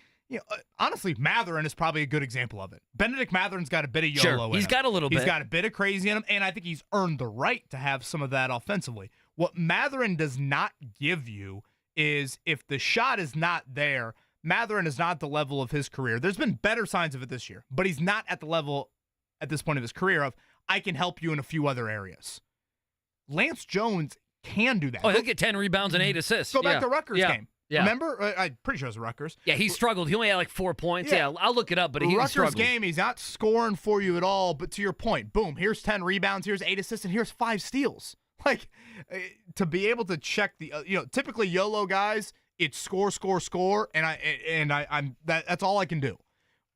Honestly, Matherin is probably a good example of it. Benedict Matherin's got a bit of YOLO in him.
He's got a little bit.
He's got a bit of crazy in him, and I think he's earned the right to have some of that offensively. What Matherin does not give you is if the shot is not there, Matherin is not at the level of his career. There's been better signs of it this year, but he's not at the level at this point of his career of, I can help you in a few other areas. Lance Jones can do that.
Oh, he'll get 10 rebounds and 8 assists.
Go back to Rutgers game.
Yeah.
Remember? I'm pretty sure it was Rutgers.
Yeah, he struggled. He only had like 4 points. Yeah, I'll look it up, but he
Rutgers
struggled.
Game, he's not scoring for you at all, but to your point, boom, here's 10 rebounds, here's 8 assists, and here's 5 steals. Like, to be able to check the, typically YOLO guys, it's score, and that's all I can do.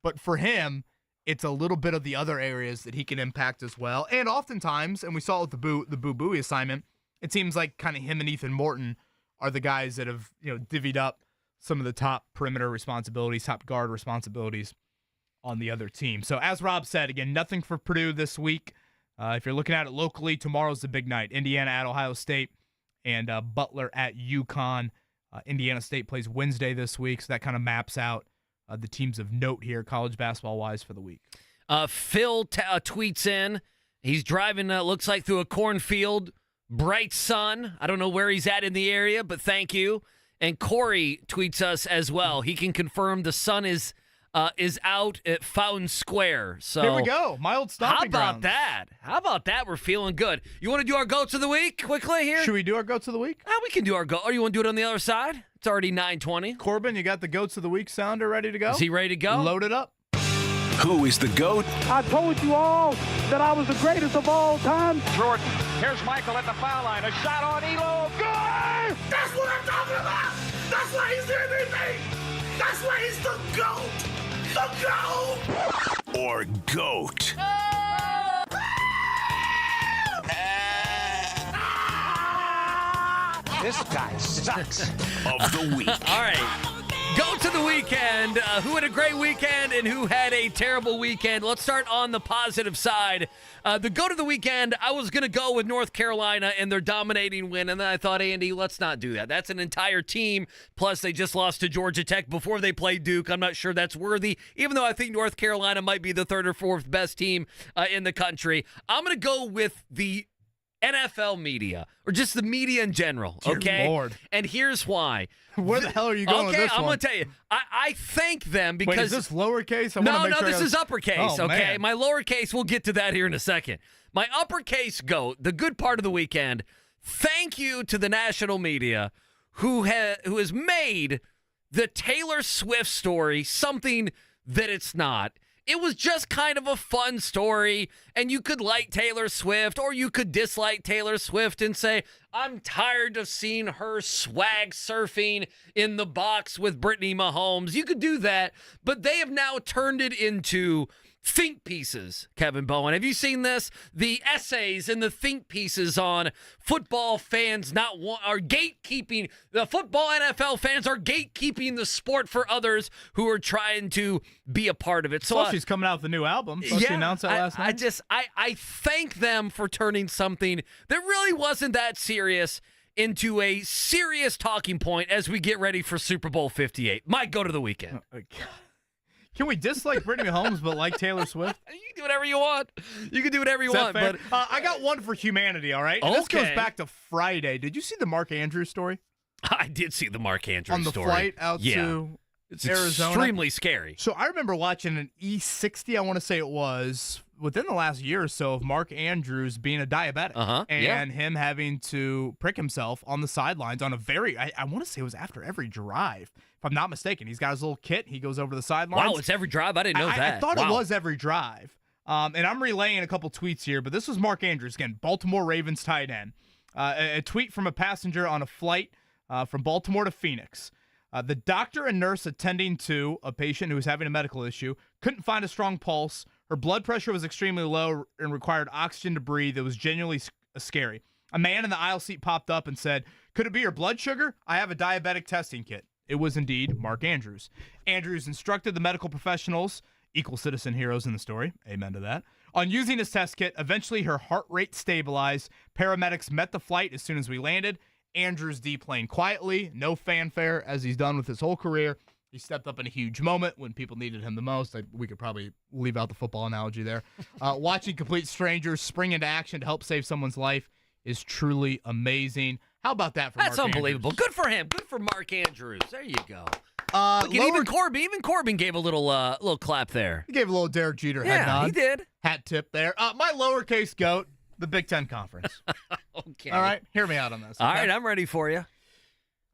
But for him, it's a little bit of the other areas that he can impact as well. And oftentimes, and we saw it with the Boo Buie assignment, it seems like kind of him and Ethan Morton are the guys that have, divvied up some of the top perimeter responsibilities, top guard responsibilities on the other team. So as Rob said, again, nothing for Purdue this week. If you're looking at it locally, tomorrow's the big night. Indiana at Ohio State and Butler at UConn. Indiana State plays Wednesday this week, so that kind of maps out the teams of note here, college basketball-wise, for the week.
Phil tweets in. He's driving, looks like, through a cornfield. Bright sun. I don't know where he's at in the area, but thank you. And Corey tweets us as well. He can confirm the sun is out at Fountain Square. So
here we go. My old stomping grounds.
How about that? We're feeling good. You want to do our goats of the week quickly here?
Should we do our goats of the week?
We can do our goat. Or you want to do it on the other side? It's already 9:20.
Corbin, you got the goats of the week sounder ready to go?
Is he ready to go?
Load it up.
Who is the GOAT?
I told you all that I was the greatest of all time.
Jordan. Here's Michael at the foul line. A shot on Elo. Good! That's what I'm talking about! That's why he's the MVP! That's why he's the GOAT! The GOAT!
Or GOAT?
This guy sucks.
Of the week.
All right. Go to the weekend. Who had a great weekend and who had a terrible weekend? Let's start on the positive side. The go to the weekend, I was going to go with North Carolina and their dominating win, and then I thought, Andy, let's not do that. That's an entire team, plus they just lost to Georgia Tech before they played Duke. I'm not sure that's worthy, even though I think North Carolina might be the third or fourth best team in the country. I'm going to go with the NFL media, or just the media in general, okay?
Dear Lord.
And here's why.
Where the hell are you going with this
I'm
one?
going to tell you. I thank them because...
Wait, is this lowercase?
No, this is uppercase,
oh,
okay?
Man.
My lowercase, we'll get to that here in a second. My uppercase goat, the good part of the weekend, thank you to the national media who has made the Taylor Swift story something that it's not. It was just kind of a fun story, and you could like Taylor Swift, or you could dislike Taylor Swift and say, I'm tired of seeing her swag surfing in the box with Brittany Mahomes. You could do that, but they have now turned it into think pieces, Kevin Bowen. Have you seen this? The essays and the think pieces on football fans are gatekeeping. The football NFL fans are gatekeeping the sport for others who are trying to be a part of it. So
she's coming out with a new album. She announced that last night.
I thank them for turning something that really wasn't that serious into a serious talking point as we get ready for Super Bowl 58. Might go to the weekend.
Can we dislike Brittany Mahomes but like Taylor Swift?
You can do whatever you want. You can do whatever you want.
Fair?
But
I got one for humanity, all right?
Okay.
This goes back to Friday. Did you see the Mark Andrews story?
I did see the Mark Andrews
on the
story.
Flight out to
it's
Arizona.
Extremely scary.
So I remember watching an E60, I want to say it was, within the last year or so of Mark Andrews being a diabetic and him having to prick himself on the sidelines on a very, I want to say it was after every drive. If I'm not mistaken, he's got his little kit. He goes over the sidelines.
Wow, it's every drive? I didn't know that.
I thought
it
was every drive. And I'm relaying a couple tweets here, but this was Mark Andrews, again, Baltimore Ravens tight end. A tweet from a passenger on a flight from Baltimore to Phoenix. The doctor and nurse attending to a patient who was having a medical issue couldn't find a strong pulse. Her blood pressure was extremely low and required oxygen to breathe. It was genuinely scary. A man in the aisle seat popped up and said, "Could it be your blood sugar? I have a diabetic testing kit." It was indeed Mark Andrews. Andrews instructed the medical professionals, equal citizen heroes in the story, amen to that, on using his test kit. Eventually, her heart rate stabilized. Paramedics met the flight as soon as we landed. Andrews deplaned quietly, no fanfare, as he's done with his whole career. He stepped up in a huge moment when people needed him the most. We could probably leave out the football analogy there. Watching complete strangers spring into action to help save someone's life is truly amazing. How about that for Mark
That's unbelievable.
Andrews?
Good for him. Good for Mark Andrews. There you go. Look,
lower-
even Corbin gave a little clap there.
He gave a little Derek Jeter head nod.
He did.
Hat tip there. My lowercase goat, the Big Ten Conference.
Okay.
All right, hear me out on this.
All
okay?
right, I'm ready for you.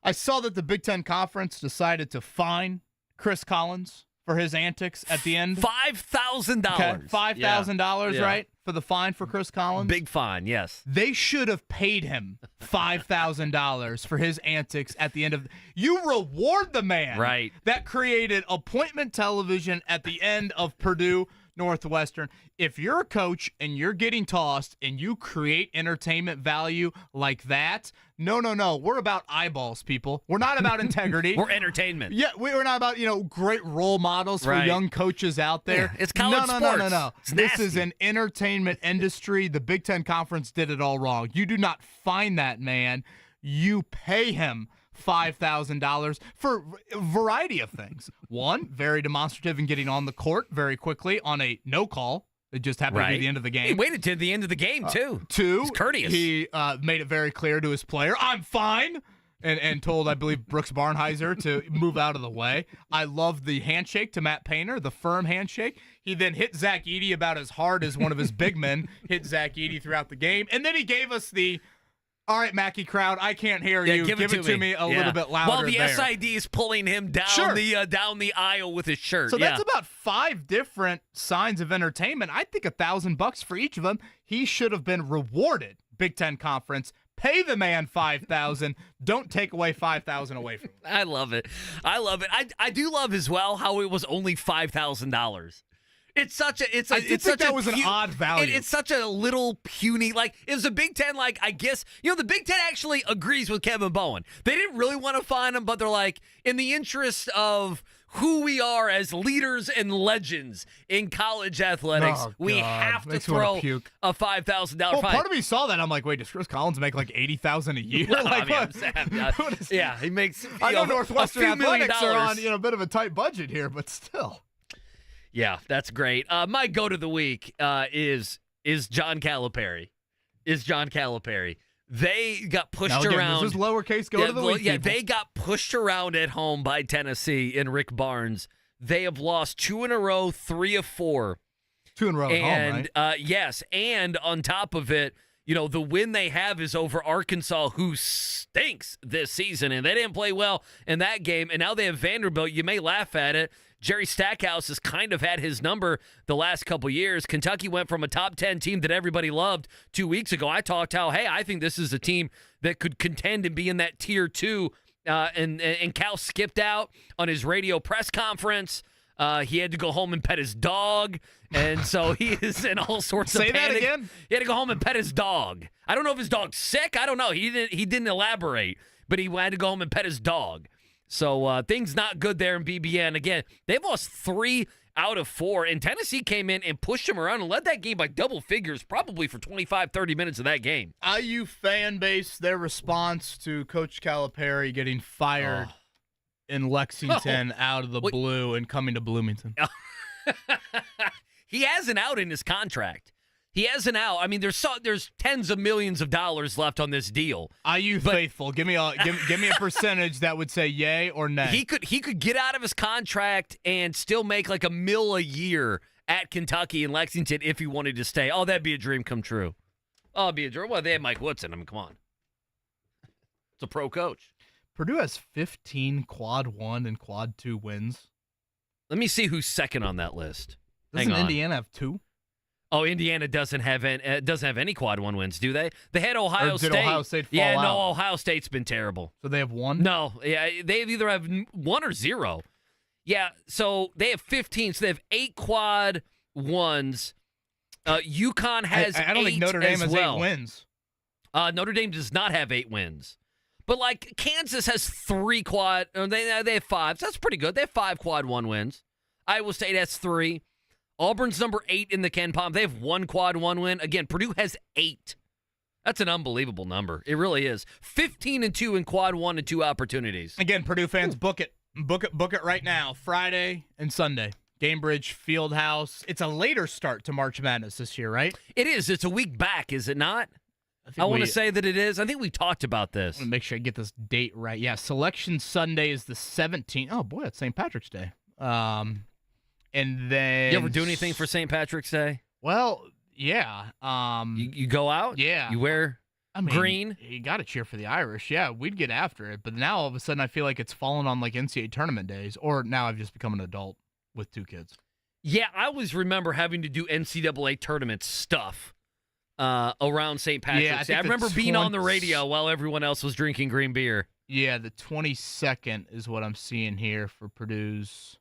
I saw that the Big Ten Conference decided to fine Chris Collins for his antics at the end.
$5,000.
Okay, $5,000,
Yeah.
right, for the fine for Chris Collins?
Big fine, yes.
They should have paid him $5,000 for his antics at the end of. You reward the man
Right.
that created appointment television at the end of Purdue Northwestern. If you're a coach and you're getting tossed and you create entertainment value like that, no. We're about eyeballs, people. We're not about integrity.
We're entertainment.
Yeah, we're not about, great role models for
Right.
young coaches out there.
Yeah, it's college sports.
No.
It's
This
nasty.
is an entertainment industry. The Big Ten Conference did it all wrong. You do not fine that man. You pay him $5,000 for a variety of things. One, very demonstrative in getting on the court very quickly on a no call. It just happened to be the end of the game.
He waited to the end of the game, too.
Two,
He's courteous.
He made it very clear to his player, "I'm fine," and told, I believe, Brooks Barnheiser to move out of the way. I love the handshake to Matt Painter, the firm handshake. He then hit Zach Edey about as hard as one of his big men hit Zach Edey throughout the game. And then he gave us the, "All right, Mackey crowd, I can't hear you.
Give it to me
a little bit louder."
While the
there.
SID is pulling him down down the aisle with his shirt.
So that's about 5 different signs of entertainment. I think $1,000 for each of them. He should have been rewarded. Big Ten Conference. Pay the man $5,000. Don't take away $5,000 away from him.
I love it. I do love as well how it was only $5,000. It's such a. It's. A,
I did
it's
think
such
that
a
was an odd value.
It's such a little puny. Like it was the Big Ten. Like I guess the Big Ten actually agrees with Kevin Bowen. They didn't really want to fine him, but they're like, in the interest of who we are as leaders and legends in college athletics, we have to
Makes me wanna
throw
puke.
a $5,000
Well,
fine.
part of me saw that. I'm like, wait, does Chris Collins make like $80,000 a year?
Well,
like,
I mean,
what is-
yeah, he makes.
I know
a
Northwestern
few million
Athletics are on
dollars.
a bit of a tight budget here, but still.
Yeah, that's great. My go to the week is John Calipari. They got pushed
Now, again,
around.
This is lowercase go to the week.
Yeah,
people.
they got pushed around at home by Tennessee and Rick Barnes. They have lost 2 in a row, 3 of 4.
2 in a row at home, right?
Yes, and on top of it, the win they have is over Arkansas, who stinks this season, and they didn't play well in that game. And now they have Vanderbilt. You may laugh at it. Jerry Stackhouse has kind of had his number the last couple years. Kentucky went from a top 10 team that everybody loved 2 weeks ago. I talked how, hey, I think this is a team that could contend and be in that tier 2. And Cal skipped out on his radio press conference. He had to go home and pet his dog, and so he is in all sorts of
Say that
panic.
again?
He had to go home and pet his dog. I don't know if his dog's sick. I don't know. He didn't elaborate, but he had to go home and pet his dog. So things not good there in BBN. Again, they've lost 3 out of 4, and Tennessee came in and pushed them around and led that game by double figures, probably for 25, 30 minutes of that game.
IU fan base, their response to Coach Calipari getting fired in Lexington out of the blue and coming to Bloomington.
He has an out in his contract. He has an out. I mean, there's tens of millions of dollars left on this deal.
IU faithful, give me a percentage that would say yay or nay.
He could get out of his contract and still make like $1 million a year at Kentucky and Lexington if he wanted to stay. Oh, that'd be a dream come true. Oh, it'd be a dream. Well, they had Mike Woodson. I mean, come on. It's a pro coach.
Purdue has 15 quad 1 and quad 2 wins.
Let me see who's second on that list.
Doesn't
Hang on.
Indiana have 2?
Oh, Indiana doesn't have any quad one wins, do they? They had Ohio State.
Did Ohio State fall
yeah,
out?
no, Ohio State's been terrible.
So they have one?
No, yeah, they either have 1 or 0. Yeah, so they have 15. So they have 8 quad ones. UConn has
I don't
8
think Notre Dame
as
has
well.
8 wins.
Notre Dame does not have 8 wins. But, like, Kansas has 3 quad. They have 5. So that's pretty good. They have 5 quad 1 wins. Iowa State has 3. Auburn's number 8 in the Ken Pom. They have 1 quad 1 win. Again, Purdue has 8. That's an unbelievable number. It really is. 15-2 in quad 1 and 2 opportunities.
Again, Purdue fans, book it. Book it right now. Friday and Sunday. Gamebridge Fieldhouse. It's a later start to March Madness this year, right?
It is. It's a week back, is it not? I want to say that it is. I think we talked about this.
I want to make sure I get this date right. Yeah, Selection Sunday is the 17th. Oh, boy, that's St. Patrick's Day. And then...
You ever do anything for St. Patrick's Day?
Well, yeah.
You go out?
Yeah.
You wear green?
You got to cheer for the Irish. Yeah, we'd get after it. But now, all of a sudden, I feel like it's fallen on, like, NCAA tournament days. Or now I've just become an adult with 2 kids.
Yeah, I always remember having to do NCAA tournament stuff around St. Patrick's Day. I remember being on the radio while everyone else was drinking green beer.
Yeah, the 22nd is what I'm seeing here for Purdue's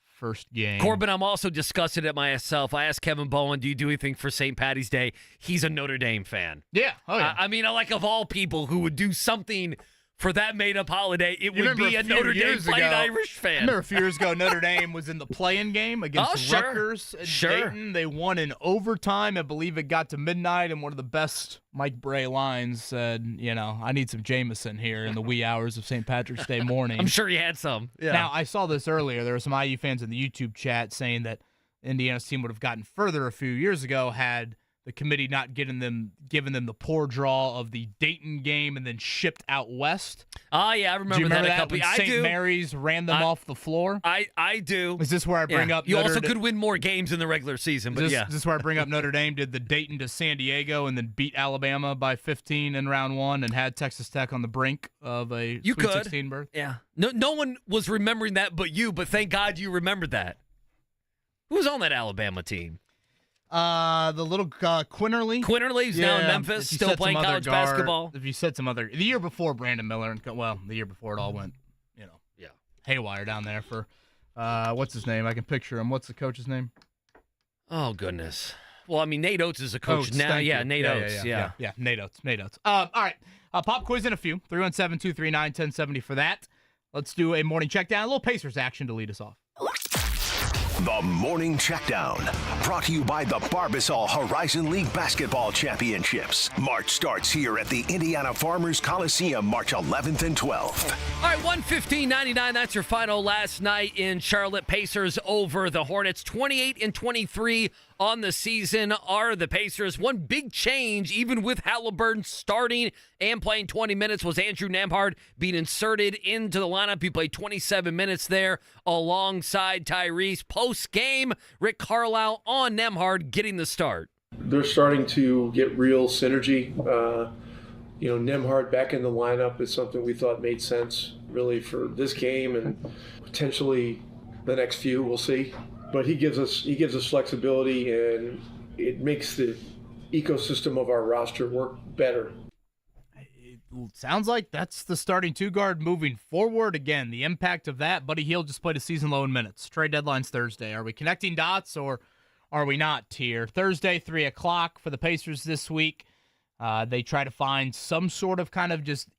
first game.
Corbin, I'm also discussing it myself. I asked Kevin Bowen, do you do anything for St. Patty's Day? He's a Notre Dame fan.
Yeah. Oh, yeah.
I mean, like, of all people who would do something for that made-up holiday, it would be a Notre Dame fighting Irish fan.
I remember a few years ago, Notre Dame was in the play-in game against Rutgers and Dayton. They won in overtime. I believe it got to midnight, and one of the best Mike Bray lines said, I need some Jameson here in the wee hours of St. Patrick's Day morning.
I'm sure he had some. Yeah.
Now, I saw this earlier. There were some IU fans in the YouTube chat saying that Indiana's team would have gotten further a few years ago had the committee not giving them the poor draw of the Dayton game and then shipped out west.
Oh, yeah, I remember,
do you remember
that.
A couple when St. Mary's ran them off the floor?
I do.
Is this where I bring up
You also could win more games in the regular season, but
Is this where I bring up Notre Dame did the Dayton to San Diego and then beat Alabama by 15 in round 1 and had Texas Tech on the brink of a Sweet 16 berth?
Yeah. No one was remembering that but you, but thank God you remembered that. Who was on that Alabama team?
The little Quinterly.
Quinterly's now in Memphis, still playing college basketball.
If you said some other, the year before Brandon Miller, the year before it all went, haywire down there for, what's his name? I can picture him. What's the coach's name?
Oh goodness. Well, I mean, Nate Oates is a coach now. Yeah, Nate Oates. Yeah,
Nate Oates. All right. Pop quiz in a few. 317-239-1070 for that. Let's do a morning check down. A little Pacers action to lead us off.
The Morning Checkdown, brought to you by the Barbasol Horizon League Basketball Championships. March starts here at the Indiana Farmers Coliseum, March 11th and 12th.
All right, 115.99, that's your final last night in Charlotte. Pacers over the Hornets. 28-23 on the season are the Pacers. One big change, even with Halliburton starting and playing 20 minutes, was Andrew Nembhard being inserted into the lineup. He played 27 minutes there alongside Tyrese. Post-game, Rick Carlisle on Nembhard getting the start.
They're starting to get real synergy. Nembhard back in the lineup is something we thought made sense really for this game and potentially the next few. We'll see. But he gives us flexibility, and it makes the ecosystem of our roster work better.
It sounds like that's the starting 2-guard moving forward. Again, the impact of that. Buddy Hield just played a season low in minutes. Trade deadline's Thursday. Are we connecting dots or are we not here? Thursday, 3 o'clock for the Pacers this week. They try to find some sort of kind of just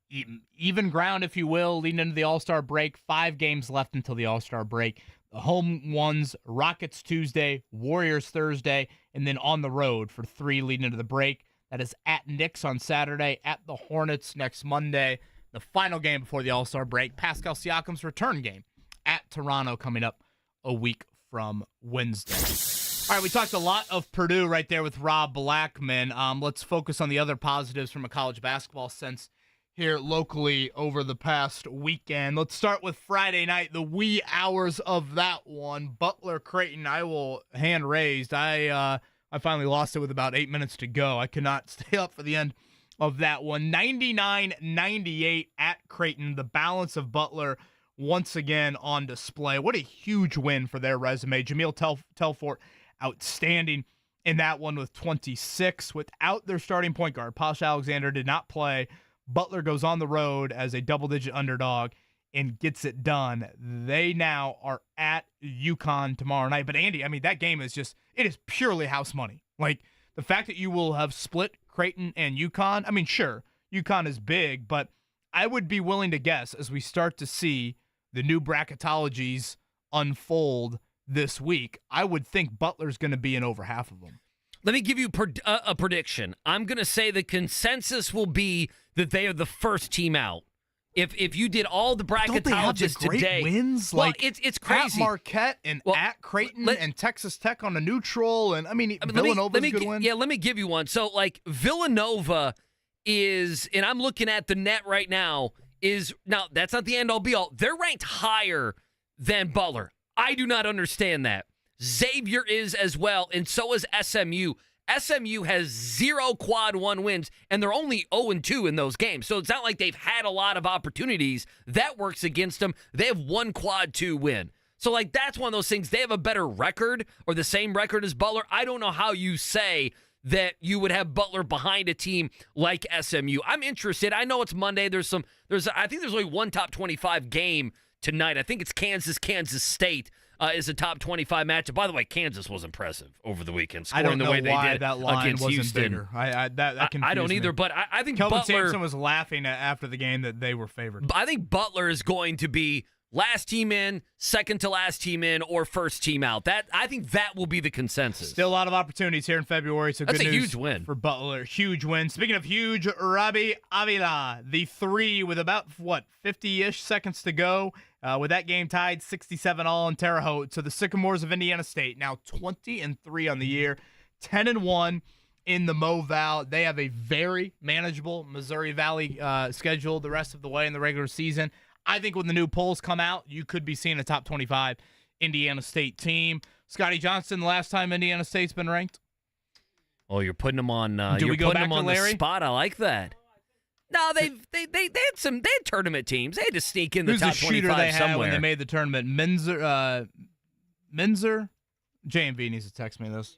even ground, if you will, leading into the All-Star break. 5 games left until the All-Star break. The home ones, Rockets Tuesday, Warriors Thursday, and then on the road for 3 leading into the break. That is at Knicks on Saturday, at the Hornets next Monday. The final game before the All-Star break, Pascal Siakam's return game at Toronto coming up a week from Wednesday. All right, we talked a lot of Purdue right there with Rob Blackman. Let's focus on the other positives from a college basketball sense here locally over the past weekend. Let's start with Friday night, the wee hours of that one. Butler Creighton, I will hand raised. I finally lost it with about 8 minutes to go. I could not stay up for the end of that one. 99-98 at Creighton. The balance of Butler once again on display. What a huge win for their resume. Jameel Telfort outstanding in that one with 26 without their starting point guard. Posh Alexander did not play. Butler goes on the road as a double-digit underdog and gets it done. They now are at UConn tomorrow night. But, Andy, I mean, that game is it is purely house money. Like, the fact that you will have split Creighton and UConn, I mean, sure, UConn is big, but I would be willing to guess as we start to see the new bracketologies unfold this week, I would think Butler's going to be in over half of them.
Let me give you a prediction. I'm going to say the consensus will be that they are the first team out. If you did all the bracketologists today,
wins
well,
like
it's crazy.
At Marquette and at Creighton and Texas Tech on a neutral, and Villanova's a good win.
Yeah, let me give you one. So like Villanova is, and I'm looking at the net right now. Now that's not the end all be all. They're ranked higher than Butler. I do not understand that. Xavier is as well, and so is SMU. SMU has 0 quad 1 wins, and they're only 0-2 in those games. So it's not like they've had a lot of opportunities. That works against them. They have 1 quad 2 win. So, like, that's one of those things. They have a better record or the same record as Butler. I don't know how you say that you would have Butler behind a team like SMU. I'm interested. I know it's Monday. I think there's only one top 25 game tonight. I think it's Kansas State. Is a top 25 matchup. By the way, Kansas was impressive over the weekend, scoring the way they did
that line
against
wasn't
Houston.
Bigger. That
I don't either,
me.
but I think
Kelvin
Butler.
Sampson was laughing after the game that they were favored.
I think Butler is going to be last team in, second to last team in, or first team out. I think that will be the consensus.
Still a lot of opportunities here in February, so
that's
good
a
news
huge win
for Butler. Huge win. Speaking of huge, Robbie Avila, the 3 with about 50-ish seconds to go. With that game tied 67-all in Terre Haute. So the Sycamores of Indiana State now 20-3 on the year, 10-1 in the MoVal. They have a very manageable Missouri Valley schedule the rest of the way in the regular season. I think when the new polls come out, you could be seeing a top 25 Indiana State team. Scotty Johnston, the last time Indiana State's been ranked?
Oh, you're putting them on.
Do we go back to
on
Larry?
The spot. I like that. No, they had tournament teams. They had to sneak in the
Who's
top
the shooter
25
they had
somewhere.
when they made the tournament? Minzer. JMV needs to text me this.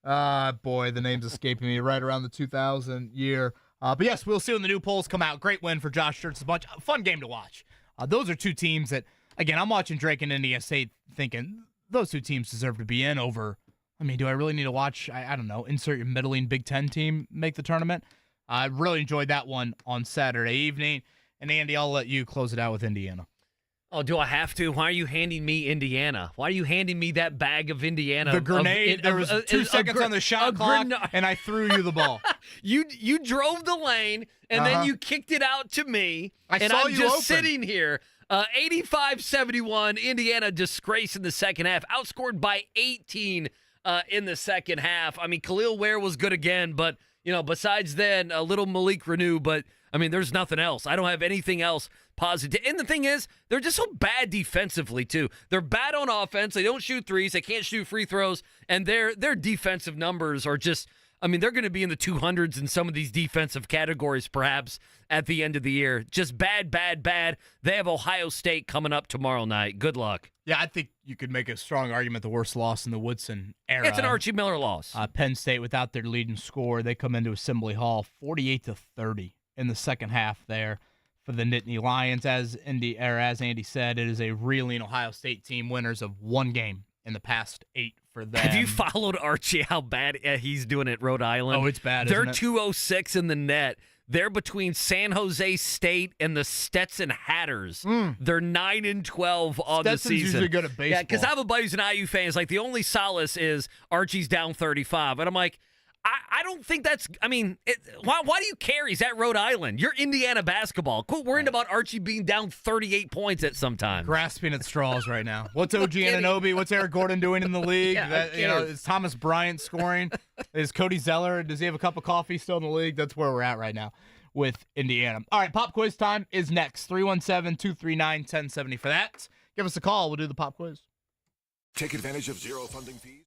Boy, the name's escaping me. Right around the 2000 year. But yes, we'll see when the new polls come out. Great win for Josh Schertz. A bunch fun game to watch. Those are two teams that, again, I'm watching Drake and Indiana State thinking those two teams deserve to be in over. I mean, do I really need to watch? I don't know. Insert your middling Big Ten team make the tournament. I really enjoyed that one on Saturday evening. And, Andy, I'll let you close it out with Indiana.
Oh, do I have to? Why are you handing me Indiana? Why are you handing me that bag of Indiana?
The grenade. There was 2 seconds on the shot clock, and I threw you the ball.
You drove the lane, and then you kicked it out to me.
I
and
saw
I'm
you
just
open.
sitting here. 85-71, Indiana disgrace in the second half. Outscored by 18 in the second half. I mean, Khalil Ware was good again, but, besides then, a little Malik Renew, but, I mean, there's nothing else. I don't have anything else positive. And the thing is, they're just so bad defensively, too. They're bad on offense. They don't shoot threes. They can't shoot free throws. And their defensive numbers are just, I mean, they're going to be in the 200s in some of these defensive categories, perhaps, at the end of the year. Just bad, bad, bad. They have Ohio State coming up tomorrow night. Good luck.
Yeah, I think you could make a strong argument the worst loss in the Woodson era.
It's an Archie Miller loss.
Penn State without their leading scorer. They come into Assembly Hall 48-30 in the second half there for the Nittany Lions. As Andy said, it is a reeling Ohio State team, winners of 1 game in the past 8 for them.
Have you followed Archie, how bad he's doing at Rhode Island?
Oh, it's bad,
They're
isn't it?
206 in the net. They're between San Jose State and the Stetson Hatters. They're 9-12 on the
Stetson's
season.
usually good at baseball.
Yeah, because I have a buddy who's an IU fan. It's like the only solace is Archie's down 35. And I'm like, I don't think that's, I mean, why do you care? He's at Rhode Island. You're Indiana basketball. Quit worrying about Archie being down 38 points at some time.
Grasping at straws right now. What's OG Anunoby? What's Eric Gordon doing in the league? Is Thomas Bryant scoring? Is Cody Zeller? Does he have a cup of coffee still in the league? That's where we're at right now with Indiana. All right, pop quiz time is next. 317-239-1070 for that. Give us a call. We'll do the pop quiz.
Take advantage of zero funding fees.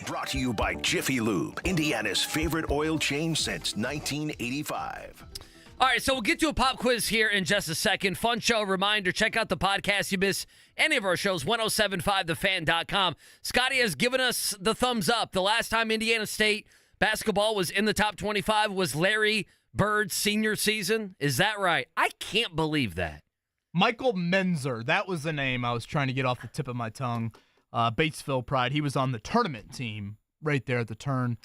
Brought to you by Jiffy Lube, Indiana's favorite oil change since 1985.
All right, so we'll get to a pop quiz here in just a second. Fun show. Reminder, check out the podcast. You miss any of our shows, 1075thefan.com. Scotty has given us the thumbs up. The last time Indiana State basketball was in the top 25 was Larry Bird's senior season. Is that right? I can't believe that.
Michael Menzer, that was the name I was trying to get off the tip of my tongue. Batesville Pride. He was on the tournament team right there at the turn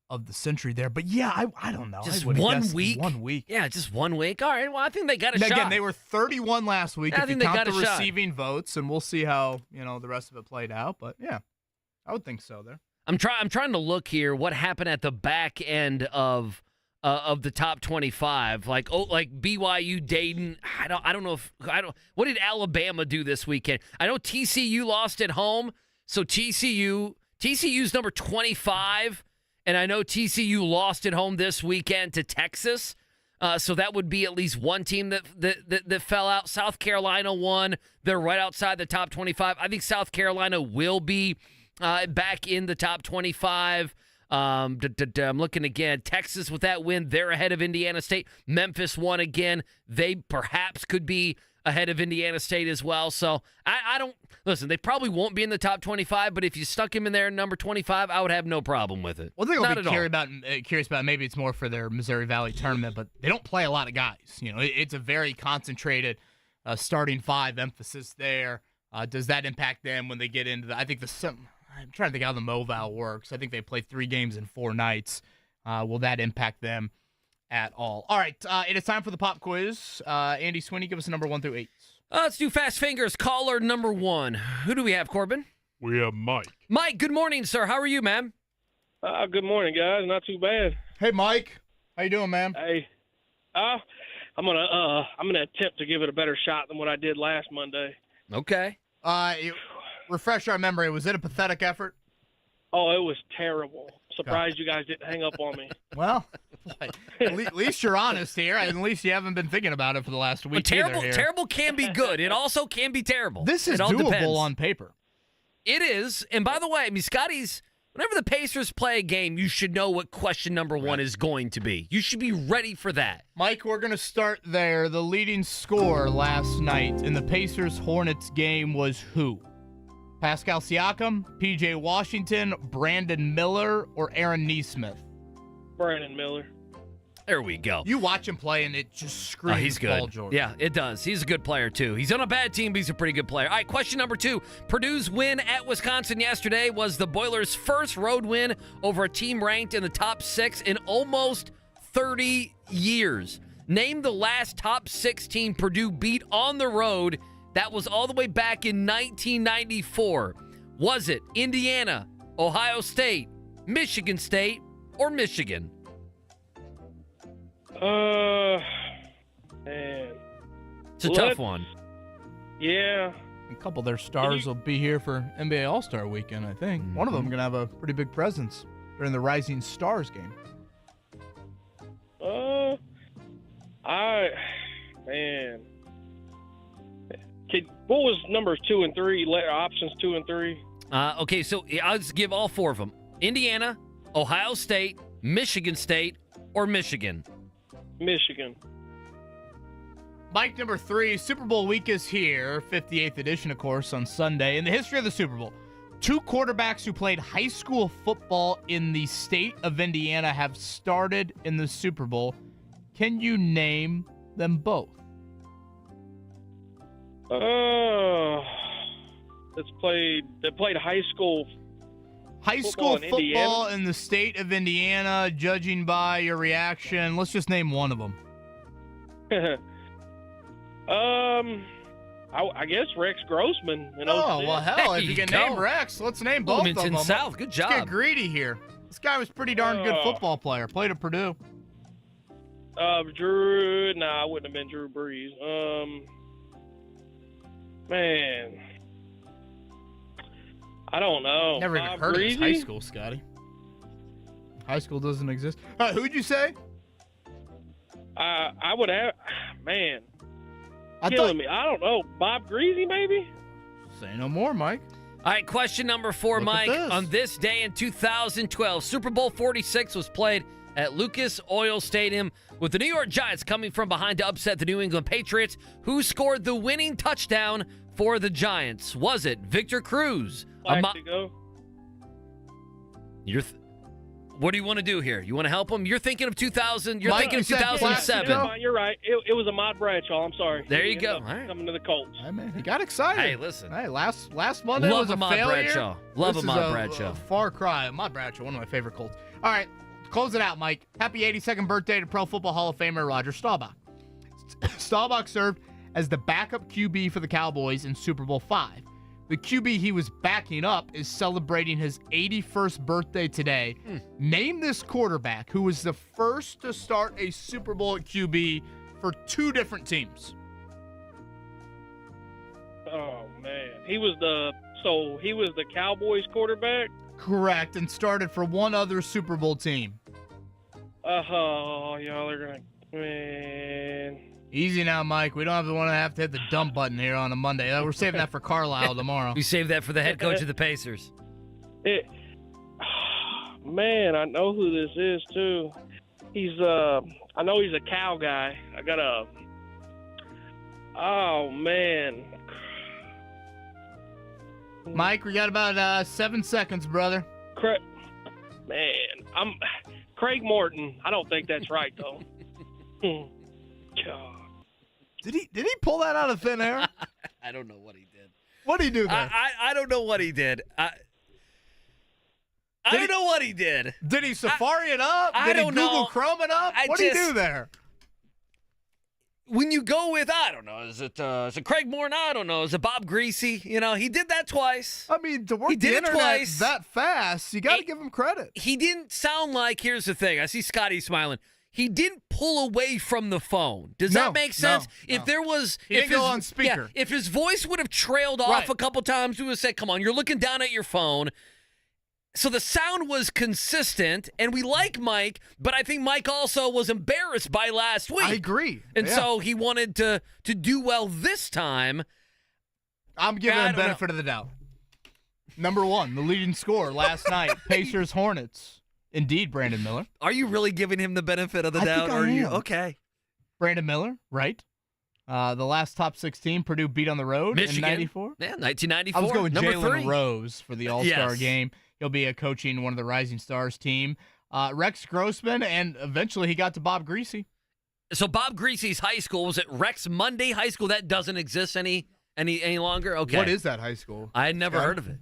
of the century there. But yeah, I don't know.
Just 1 week?
1 week.
Yeah, just 1 week. All right, well, I think they got a shot.
Again, they were 31 last week.
I
if you
think they
count
got
the
a shot.
receiving votes, and we'll see how the rest of it played out. But yeah, I would think so there.
I'm trying to look here what happened at the back end of the top 25, like BYU, Dayton. I don't know what did Alabama do this weekend? I know TCU lost at home, so TCU's number 25, and I know TCU lost at home this weekend to Texas. So that would be at least one team that fell out. South Carolina won. They're right outside the top 25. I think South Carolina will be back in the top 25. I'm looking again. Texas with that win, they're ahead of Indiana State. Memphis won again. They perhaps could be ahead of Indiana State as well. So I don't listen. They probably won't be in the top 25, but if you stuck him in there, number 25, I would have no problem with it.
Well, they're going to be curious about. Maybe it's more for their Missouri Valley tournament, but they don't play a lot of guys. It's a very concentrated starting five emphasis there. Does that impact them when they get into I'm trying to think how the MoVal works. I think they play 3 games in 4 nights. Will that impact them at all? All right, it is time for the pop quiz. Andy Sweeney, give us a number 1 through 8.
Let's do fast fingers. Caller number 1. Who do we have, Corbin?
We have Mike.
Mike, good morning, sir. How are you, man?
Good morning, guys. Not too bad.
Hey, Mike. How you doing, man?
Hey. I'm gonna attempt to give it a better shot than what I did last Monday.
Okay.
Refresh our memory. Was it a pathetic effort?
Oh, it was terrible. Surprised you guys didn't hang up on me.
Well, at least you're honest here, and at least you haven't been thinking about it for the last week.
Terrible can be good. It also can be terrible.
This is doable on paper.
It is. And by the way, Scotty's, whenever the Pacers play a game, you should know what question number 1 is going to be. You should be ready for that.
Mike, we're going to start there. The leading scorer last night in the Pacers-Hornets game was who? Pascal Siakam, P.J. Washington, Brandon Miller, or Aaron Nesmith?
Brandon Miller.
There we go.
You watch him play, and it just screams
he's good.
Paul George.
Yeah, it does. He's a good player, too. He's on a bad team, but he's a pretty good player. All right, question number 2. Purdue's win at Wisconsin yesterday was the Boilers' first road win over a team ranked in the top 6 in almost 30 years. Name the last top 6 team Purdue beat on the road. That was all the way back in 1994. Was it Indiana, Ohio State, Michigan State, or Michigan?
Man.
It's a tough one.
Yeah.
A couple of their stars will be here for NBA All-Star Weekend, I think. One of them going to have a pretty big presence during the Rising Stars game.
What was numbers 2 and 3? Options 2 and 3.
Okay, so I'll just give all 4 of them: Indiana, Ohio State, Michigan State, or Michigan.
Michigan.
Mike, number 3, Super Bowl week is here, 58th edition, of course, on Sunday. In the history of the Super Bowl, 2 quarterbacks who played high school football in the state of Indiana have started in the Super Bowl. Can you name them both?
They played high school
football in the state of Indiana. Judging by your reaction, let's just name one of them.
I guess Rex Grossman.
Well, hell, if you can name Rex, let's name both of them.
South, good job.
Let's get greedy here. This guy was a pretty darn good football player. Played at Purdue.
Drew. Nah, I wouldn't have been Drew Brees. Man, I don't know.
Never even heard of his high school, Scotty. High school doesn't exist. Who'd you say?
I would have. Man, killing me. I don't know. Bob Greasy, maybe.
Say no more, Mike.
All right, question number 4,
Look at
Mike.
this.
On this day in 2012, Super Bowl 46 was played at Lucas Oil Stadium with the New York Giants coming from behind to upset the New England Patriots. Who scored the winning touchdown for the Giants? Was it Victor Cruz?
Plaxico.
What do you want to do here? You want to help him? You're thinking of 2000. You're
Mike,
thinking of
you said
2007.
Plaxico?
You're right. It was Ahmad Bradshaw. I'm sorry.
There you
He
go.
ended up
All right.
Coming to the Colts.
Hey, man, he got excited.
Hey, listen.
Hey, last Monday
Love
was a
Ahmad
failure.
Bradshaw. Love
This is
Ahmad
a
Bradshaw.
far cry. Ahmad Bradshaw, one of my favorite Colts. All right, close it out, Mike. Happy 82nd birthday to Pro Football Hall of Famer Roger Staubach. Staubach served as the backup QB for the Cowboys in Super Bowl V. The QB he was backing up is celebrating his 81st birthday today. Name this quarterback who was the first to start a Super Bowl at QB for 2 different teams.
Oh man, he was the Cowboys quarterback.
Correct, and started for one other Super Bowl team.
Oh, y'all are gonna, man.
Easy now, Mike. We don't have to hit the dump button here on a Monday. We're saving that for Carlisle tomorrow.
We saved that for the head coach of the Pacers.
Man, I know who this is too. I know he's a cow guy. Oh man.
Mike, we got about 7 seconds, brother.
Craig Morton. I don't think that's right though. God.
Did he pull that out of thin air?
I don't know what he did.
What did he do there?
I don't know what he did. I don't know what he did.
Did he Safari it up?
I
Did he
don't
Google
know.
Chrome it up? What did he do there?
When you go with, I don't know, is it Craig Morton? I don't know. Is it Bob Greasy? You know, he did that twice.
I mean, to work
He
the
did it
internet
twice.
that fast, you got to give him credit.
He didn't sound like, here's the thing. I see Scotty smiling. He didn't pull away from the phone. Does that make sense?
No.
If there was,
He didn't go on speaker.
If his voice would have trailed off a couple times, we would have said, "Come on, you're looking down at your phone." So the sound was consistent, and we like Mike, but I think Mike also was embarrassed by last week.
I agree,
and so he wanted to do well this time.
I'm giving him benefit of the doubt. Number 1, the leading scorer last night, Pacers Hornets. Indeed, Brandon Miller.
Are you really giving him the benefit of the doubt?
Think I
or are you
am.
okay?
Brandon Miller, right? The last top 16 Purdue beat on the road
Michigan.
in 94.
Yeah, 1994.
I was going
number
Jalen
3.
Rose for the All-Star
Yes.
game. He'll be coaching one of the Rising Stars team. Rex Grossman, and eventually he got to Bob Greasy.
So Bob Greasy's high school, was it Rex Monday High School? That doesn't exist any longer? Okay.
What is that high school?
I had never heard of it.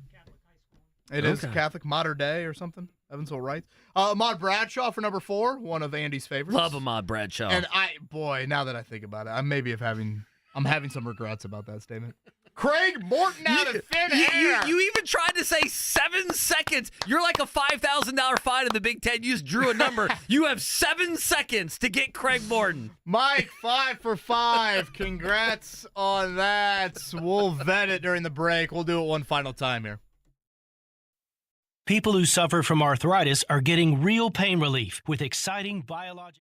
It is Catholic Mater Day or something. Evansville Wright. Ahmad Bradshaw for number 4, one of Andy's favorites.
Love Ahmad Bradshaw.
And now that I think about it, I'm having some regrets about that statement. Craig Morton out of thin air.
You even tried to say 7 seconds. You're like a $5,000 fine in the Big Ten. You just drew a number. You have 7 seconds to get Craig Morton.
Mike, 5 for 5. Congrats on that. We'll vet it during the break. We'll do it one final time here.
People who suffer from arthritis are getting real pain relief with exciting biological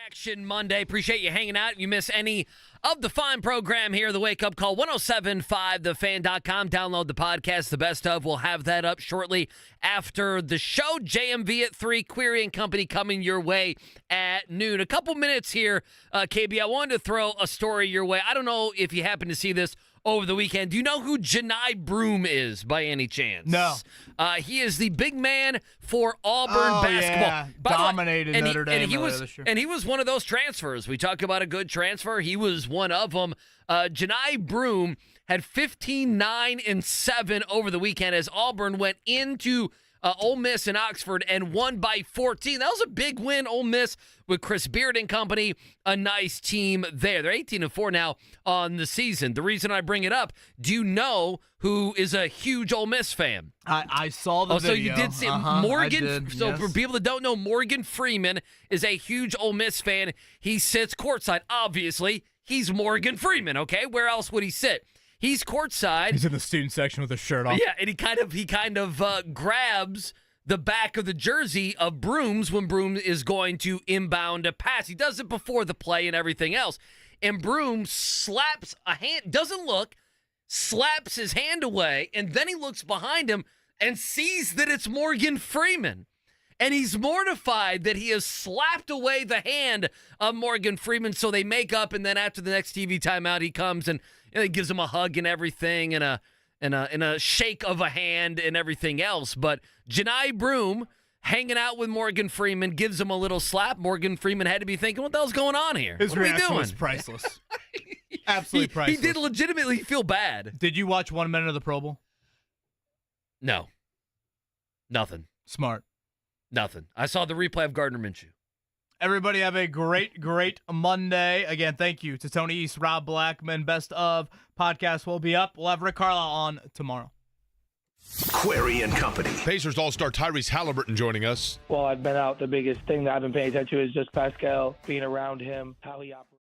Action Monday. Appreciate you hanging out. If you miss any of the fine program here, the Wake Up Call, 1075thefan.com. Download the podcast, the best of. We'll have that up shortly after the show. JMV at 3, Query and Company coming your way at noon. A couple minutes here, KB. I wanted to throw a story your way. I don't know if you happen to see this over the weekend. Do you know who Janai Broome is by any chance?
No.
He is the big man for Auburn basketball.
Yeah.
By the way,
Dominated Notre Dame earlier this year.
And he was one of those transfers. We talk about a good transfer. He was one of them. Janai Broome had 15, 9, and 7 over the weekend as Auburn went into Ole Miss in Oxford and won by 14. That was a big win, Ole Miss, with Chris Beard and company, a nice team there. They're 18-4 now on the season. The reason I bring it up, do you know who is a huge Ole Miss fan?
I saw the video.
So you did see Morgan.
I did,
so
yes.
for people that don't know, Morgan Freeman is a huge Ole Miss fan. He sits courtside. Obviously, he's Morgan Freeman, okay? Where else would he sit? He's courtside.
He's in the student section with his shirt off.
Yeah, and he kind of grabs the back of the jersey of Broome's when Broome is going to inbound a pass. He does it before the play and everything else. And Broome slaps a hand, doesn't look, slaps his hand away, and then he looks behind him and sees that it's Morgan Freeman. And he's mortified that he has slapped away the hand of Morgan Freeman, so they make up, and then after the next TV timeout, he comes and he gives him a hug and everything, and a shake of a hand and everything else. But Janai Broome hanging out with Morgan Freeman gives him a little slap. Morgan Freeman had to be thinking, what the hell's going on here?
His
what are we
reaction
doing?
was priceless. Absolutely priceless.
He did legitimately feel bad.
Did you watch 1 minute of the Pro Bowl?
No. Nothing.
Smart.
Nothing. I saw the replay of Gardner Minshew.
Everybody have a great, great Monday. Again, thank you to Tony East, Rob Blackman. Best of podcast will be up. We'll have Rick Carlisle on tomorrow.
Query and Company.
Pacers All-Star Tyrese Halliburton joining us.
While I've been out, the biggest thing that I've been paying attention to is just Pascal, being around him, how he operates.